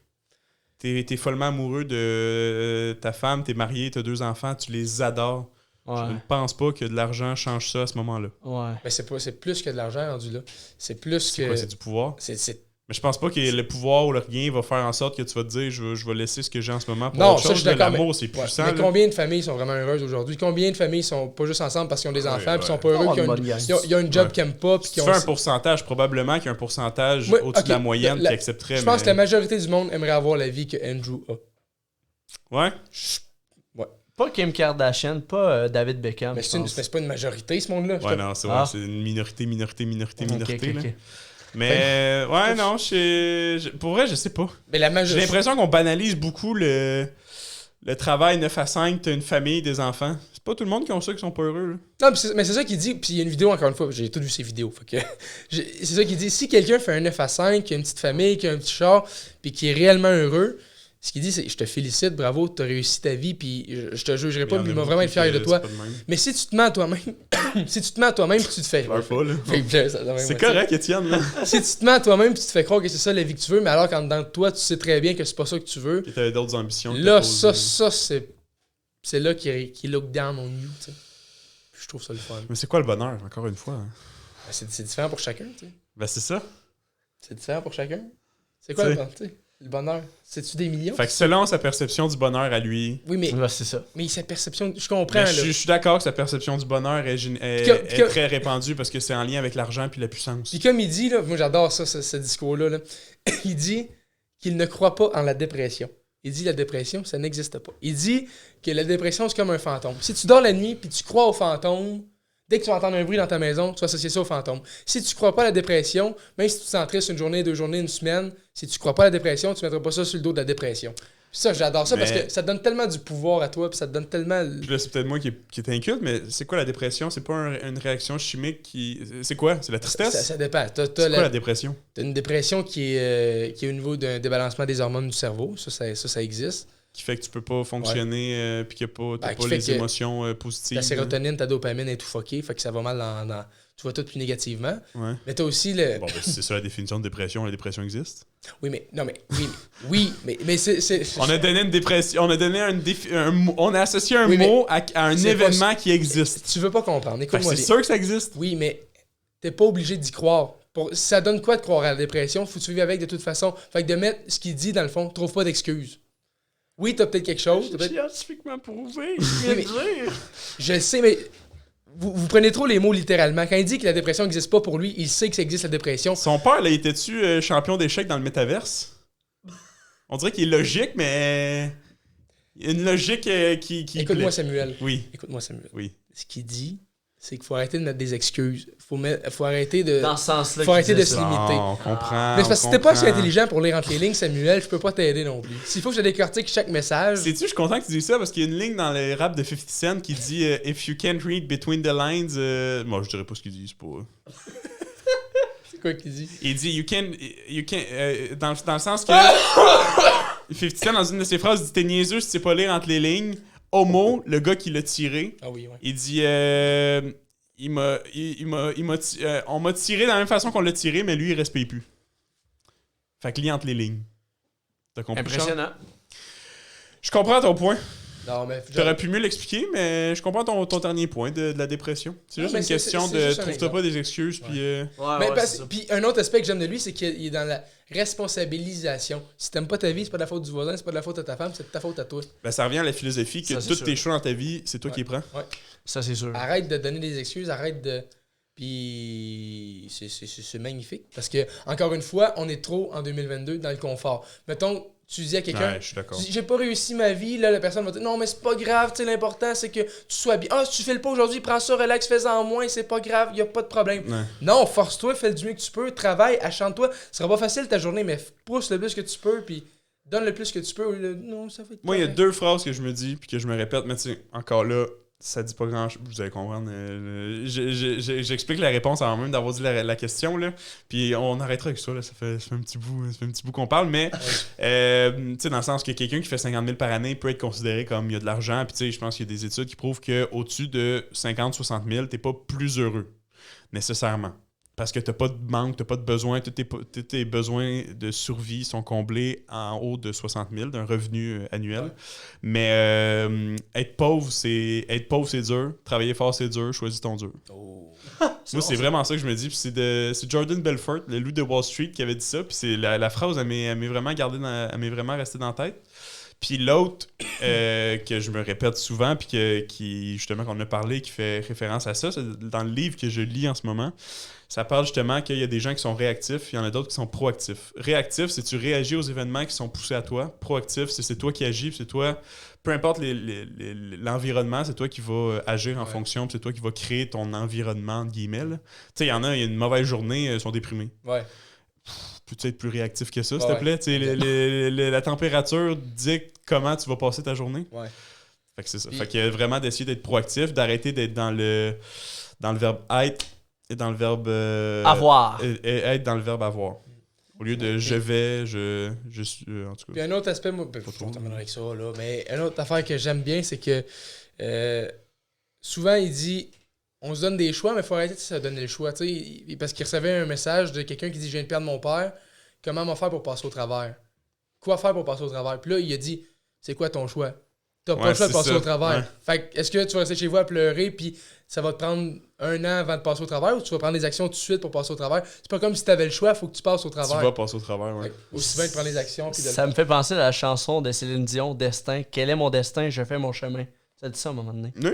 Speaker 1: T'es follement amoureux de ta femme, t'es marié, t'as 2 enfants, tu les adores.
Speaker 2: Ouais.
Speaker 1: Je ne pense pas que de l'argent change ça à ce moment-là.
Speaker 2: Ouais.
Speaker 3: Mais c'est plus que de l'argent rendu là. C'est plus
Speaker 1: C'est
Speaker 3: que...
Speaker 1: quoi, c'est du pouvoir?
Speaker 3: C'est...
Speaker 1: Mais je pense pas que le pouvoir ou le rien va faire en sorte que tu vas te dire je vais laisser ce que j'ai en ce moment pour
Speaker 3: Non,
Speaker 1: autre
Speaker 3: ça,
Speaker 1: chose.
Speaker 3: je suis d'accord.
Speaker 1: L'amour, c'est puissant.
Speaker 3: Mais
Speaker 1: là.
Speaker 3: combien de familles sont vraiment heureuses aujourd'hui? Combien de familles sont pas juste ensemble parce qu'ils ont des enfants puis sont pas heureux, qu'ils ont une job qu'ils aiment pas? Puis
Speaker 1: Tu fais un pourcentage, probablement qu'il y a un pourcentage
Speaker 3: Ouais,
Speaker 1: au-dessus de la
Speaker 3: ok,
Speaker 1: moyenne qui accepterait.
Speaker 3: Je pense que la majorité du monde aimerait avoir la vie que Andrew a.
Speaker 1: Ouais.
Speaker 2: Pas Kim Kardashian, pas David Beckham.
Speaker 3: Mais c'est pas une majorité, ce monde-là.
Speaker 1: Ouais, non, c'est une minorité.
Speaker 2: Ok.
Speaker 1: Là. Mais, ouais, non, pour vrai, je sais pas.
Speaker 3: Mais la
Speaker 1: J'ai
Speaker 3: majorité...
Speaker 1: l'impression qu'on banalise beaucoup le travail 9 à 5, t'as une famille, des enfants. C'est pas tout le monde qui ont ça qui sont pas heureux. Là.
Speaker 3: Non, mais c'est ça qu'il dit, puis il y a une vidéo, encore une fois, j'ai tout vu ces vidéos, fait que c'est ça qu'il dit, si quelqu'un fait un 9 à 5, qui a une petite famille, qui a un petit char, puis qui est réellement heureux, ce qu'il dit, c'est « Je te félicite, bravo, t'as réussi ta vie, puis je te jugerai pas, puis il m'a vraiment être fier de toi. » Mais si tu te mens à toi-même, puis tu te fais...
Speaker 1: C'est correct, Étienne. Là.
Speaker 3: Si tu te mens à toi-même, puis tu te fais croire que c'est ça la vie que tu veux, mais alors qu'en dedans de toi, tu sais très bien que c'est pas ça que tu veux.
Speaker 1: Et t'avais d'autres ambitions.
Speaker 3: Là, ça, c'est là qu'il look down on you, tu sais. Je trouve ça le fun.
Speaker 1: Mais c'est quoi le bonheur, encore une fois? Hein?
Speaker 3: Ben, c'est différent pour chacun, tu sais.
Speaker 1: Ben, c'est ça.
Speaker 3: C'est différent pour chacun. C'est quoi le bonheur? C'est-tu des millions?
Speaker 1: Fait que selon sa perception du bonheur à lui...
Speaker 3: Oui, mais...
Speaker 2: Ouais, c'est ça.
Speaker 3: Mais sa perception... Je comprends,
Speaker 1: là.
Speaker 3: là.
Speaker 1: Je suis d'accord que sa perception du bonheur est très répandue parce que c'est en lien avec l'argent puis la puissance.
Speaker 3: Puis comme il dit, là, moi j'adore ça, ce discours-là, là. Il dit qu'il ne croit pas en la dépression. Il dit la dépression, ça n'existe pas. Il dit que la dépression, c'est comme un fantôme. Si tu dors la nuit puis tu crois au fantôme, dès que tu vas entendre un bruit dans ta maison, tu vas associer ça au fantôme. Si tu crois pas à la dépression, même si tu te sens triste une journée, 2 journées, une semaine, si tu crois pas à la dépression, tu mettras pas ça sur le dos de la dépression. Puis ça, j'adore ça parce que ça te donne tellement du pouvoir à toi, puis ça te donne tellement...
Speaker 1: Puis là, c'est peut-être moi qui est inculte, mais c'est quoi la dépression? C'est pas une réaction chimique qui... C'est quoi? C'est la tristesse?
Speaker 3: Ça dépend.
Speaker 1: C'est quoi la dépression?
Speaker 3: T'as une dépression qui est au niveau d'un débalancement des hormones du cerveau. Ça existe.
Speaker 1: Qui fait que tu peux pas fonctionner puis que t'as pas les émotions positives.
Speaker 3: La sérotonine, ta dopamine est tout fucké, fait que ça va mal dans tu vois tout plus négativement.
Speaker 1: Ouais.
Speaker 3: Mais t'as aussi le...
Speaker 1: Bon, ben, c'est ça la définition de dépression. La dépression existe.
Speaker 3: Oui, mais... Non, mais... Oui, mais c'est...
Speaker 1: On a donné une dépression... On a donné on a associé un mot à un événement qui existe.
Speaker 3: Tu veux pas comprendre. Écoute-moi
Speaker 1: C'est sûr que ça existe.
Speaker 3: Oui, mais t'es pas obligé d'y croire Ça donne quoi de croire à la dépression? Faut que tu vives avec de toute façon. Fait que de mettre ce qu'il dit, dans le fond, trouve pas d'excuses. Oui, t'as peut-être quelque chose.
Speaker 2: C'est scientifiquement prouvé,
Speaker 3: Je le sais, mais vous prenez trop les mots littéralement. Quand il dit que la dépression n'existe pas pour lui, il sait que ça existe la dépression.
Speaker 1: Son père, là, était-tu champion d'échecs dans le métaverse? On dirait qu'il est logique, mais... Il y a une logique qui
Speaker 3: Écoute-moi, Samuel.
Speaker 1: Oui.
Speaker 3: Écoute-moi, Samuel.
Speaker 1: Oui.
Speaker 3: Ce qu'il dit, c'est qu'il faut arrêter de mettre des excuses. Faut arrêter de...
Speaker 2: Dans ce sens-là.
Speaker 3: Faut arrêter de se
Speaker 1: Non,
Speaker 3: limiter.
Speaker 1: on comprend.
Speaker 3: Mais c'est parce que si t'es pas assez
Speaker 1: comprend.
Speaker 3: intelligent pour lire entre les lignes, Samuel, je peux pas t'aider non plus. S'il faut que je décortique chaque message...
Speaker 1: Sais-tu, je suis content que tu dises ça parce qu'il y a une ligne dans le rap de 50 Cent qui dit If you can't read between the lines. Moi, je dirais pas ce qu'il dit, c'est pas.
Speaker 3: C'est quoi qu'il dit?
Speaker 1: Il dit You can. Dans le sens que. 50 Cent, dans une de ses phrases, dit T'es niaiseux si tu sais pas lire entre les lignes. Homo, le gars qui l'a tiré,
Speaker 3: Ah oui, ouais.
Speaker 1: il dit on m'a tiré de la même façon qu'on l'a tiré, mais lui, il respecte plus. Fait que lis entre les lignes. T'as compris?
Speaker 2: Impressionnant.
Speaker 1: Charles? Je comprends ton point.
Speaker 3: Non, mais...
Speaker 1: T'aurais pu mieux l'expliquer, mais je comprends ton dernier point de la dépression. C'est juste
Speaker 3: mais
Speaker 1: une
Speaker 3: c'est-
Speaker 1: question
Speaker 3: c'est
Speaker 1: de
Speaker 3: juste un
Speaker 1: trouve-toi
Speaker 3: exemple.
Speaker 1: pas des excuses, puis
Speaker 3: Mais puis un autre aspect que j'aime de lui, c'est qu'il est dans la responsabilisation. Si t'aimes pas ta vie, c'est pas de la faute du voisin, c'est pas de la faute de ta femme, c'est de ta faute à toi.
Speaker 1: ben, ça revient à la philosophie que
Speaker 2: Ça, c'est
Speaker 1: tous
Speaker 2: sûr.
Speaker 1: tes choix dans ta vie, c'est toi qui les prends.
Speaker 2: Ça, c'est sûr.
Speaker 3: Arrête de donner des excuses, arrête de... Puis c'est magnifique. Parce que, encore une fois, on est trop en 2022 dans le confort. Mettons, tu dis à quelqu'un...
Speaker 1: Ouais, je suis d'accord.
Speaker 3: Tu dis, j'ai pas réussi ma vie, là, la personne va dire non, mais c'est pas grave, tu sais, l'important c'est que tu sois bien. Ah, si tu fais le pas aujourd'hui, prends ça, relax, fais-en moins, c'est pas grave, y a pas de problème.
Speaker 1: Ouais.
Speaker 3: Non, force-toi, fais du mieux que tu peux, travaille, achante-toi. Ce sera pas facile ta journée, mais pousse le plus que tu peux, puis donne le plus que tu peux. Non, ça va être
Speaker 1: Moi, il y a
Speaker 3: correct.
Speaker 1: 2 phrases que je me dis, puis que je me répète, mais tu sais, encore là, ça dit pas grand-chose. Vous allez comprendre. J'explique la réponse avant même d'avoir dit la question, là. Puis on arrêtera avec ça, là. Ça fait un petit bout qu'on parle, mais tu sais, dans le sens que quelqu'un qui fait 50 000 par année peut être considéré comme il y a de l'argent. Puis tu sais, je pense qu'il y a des études qui prouvent qu'au-dessus de 50-60 000, t'es pas plus heureux, nécessairement. Parce que t'as pas de manque, t'as pas de besoin, tous tes besoins de survie sont comblés en haut de 60 000 d'un revenu annuel.
Speaker 3: Ouais.
Speaker 1: Mais être pauvre, c'est dur. Travailler fort, c'est dur. Choisis ton dur.
Speaker 3: Oh.
Speaker 1: Moi, c'est vraiment ça que je me dis. Puis c'est Jordan Belfort, le loup de Wall Street, qui avait dit ça. Puis c'est la phrase, elle m'est vraiment elle m'est vraiment restée dans la tête. Puis l'autre que je me répète souvent, puis qui justement qu'on a parlé, qui fait référence à ça, c'est dans le livre que je lis en ce moment. Ça parle justement qu'il y a des gens qui sont réactifs, il y en a d'autres qui sont proactifs. Réactif, c'est tu réagis aux événements qui sont poussés à toi. Proactif, c'est toi qui agis, c'est toi, peu importe l'environnement, c'est toi qui vas agir en fonction, puis c'est toi qui vas créer ton environnement, entre guillemets. Tu sais, il y en a une mauvaise journée, ils sont déprimés.
Speaker 3: Ouais.
Speaker 1: Peux-tu être plus réactif que ça, s'il
Speaker 3: Ouais.
Speaker 1: te plaît? Tu sais, la température dicte comment tu vas passer ta journée.
Speaker 3: Ouais.
Speaker 1: Fait que c'est ça.
Speaker 3: Puis-
Speaker 1: Fait que vraiment d'essayer d'être proactif, d'arrêter d'être dans le verbe être et dans le verbe
Speaker 2: Avoir.
Speaker 1: et être dans le verbe avoir. Au lieu de je vais, je suis en tout
Speaker 3: Puis
Speaker 1: cas.
Speaker 3: un autre aspect, moi, je
Speaker 1: trop.
Speaker 3: t'emmènerai avec ça, là, mais une autre affaire que j'aime bien, c'est que souvent il dit on se donne des choix, mais il faut arrêter de se donner le choix. Tu sais, parce qu'il recevait un message de quelqu'un qui dit je viens de perdre mon père, comment m'en faire pour passer au travers? Quoi faire pour passer au travers? Puis là, il a dit c'est quoi ton choix? T'as pas
Speaker 1: Ouais,
Speaker 3: le choix de
Speaker 1: c'est
Speaker 3: passer
Speaker 1: ça.
Speaker 3: au travers.
Speaker 1: Ouais.
Speaker 3: Fait que est-ce que tu vas rester chez vous à pleurer, puis ça va te prendre 1 an avant de passer au travers, ou tu vas prendre des actions tout de suite pour passer au travers? C'est pas comme si t'avais le choix, faut que tu passes au
Speaker 1: Tu
Speaker 3: travers.
Speaker 1: vas passer au travers, ouais.
Speaker 3: Fait que aussi bien de prendre les actions. Puis de
Speaker 2: Ça me fait penser à la chanson de Céline Dion, Destin. Quel est mon destin? Je fais mon chemin. Ça dit ça à un moment donné.
Speaker 1: Oui,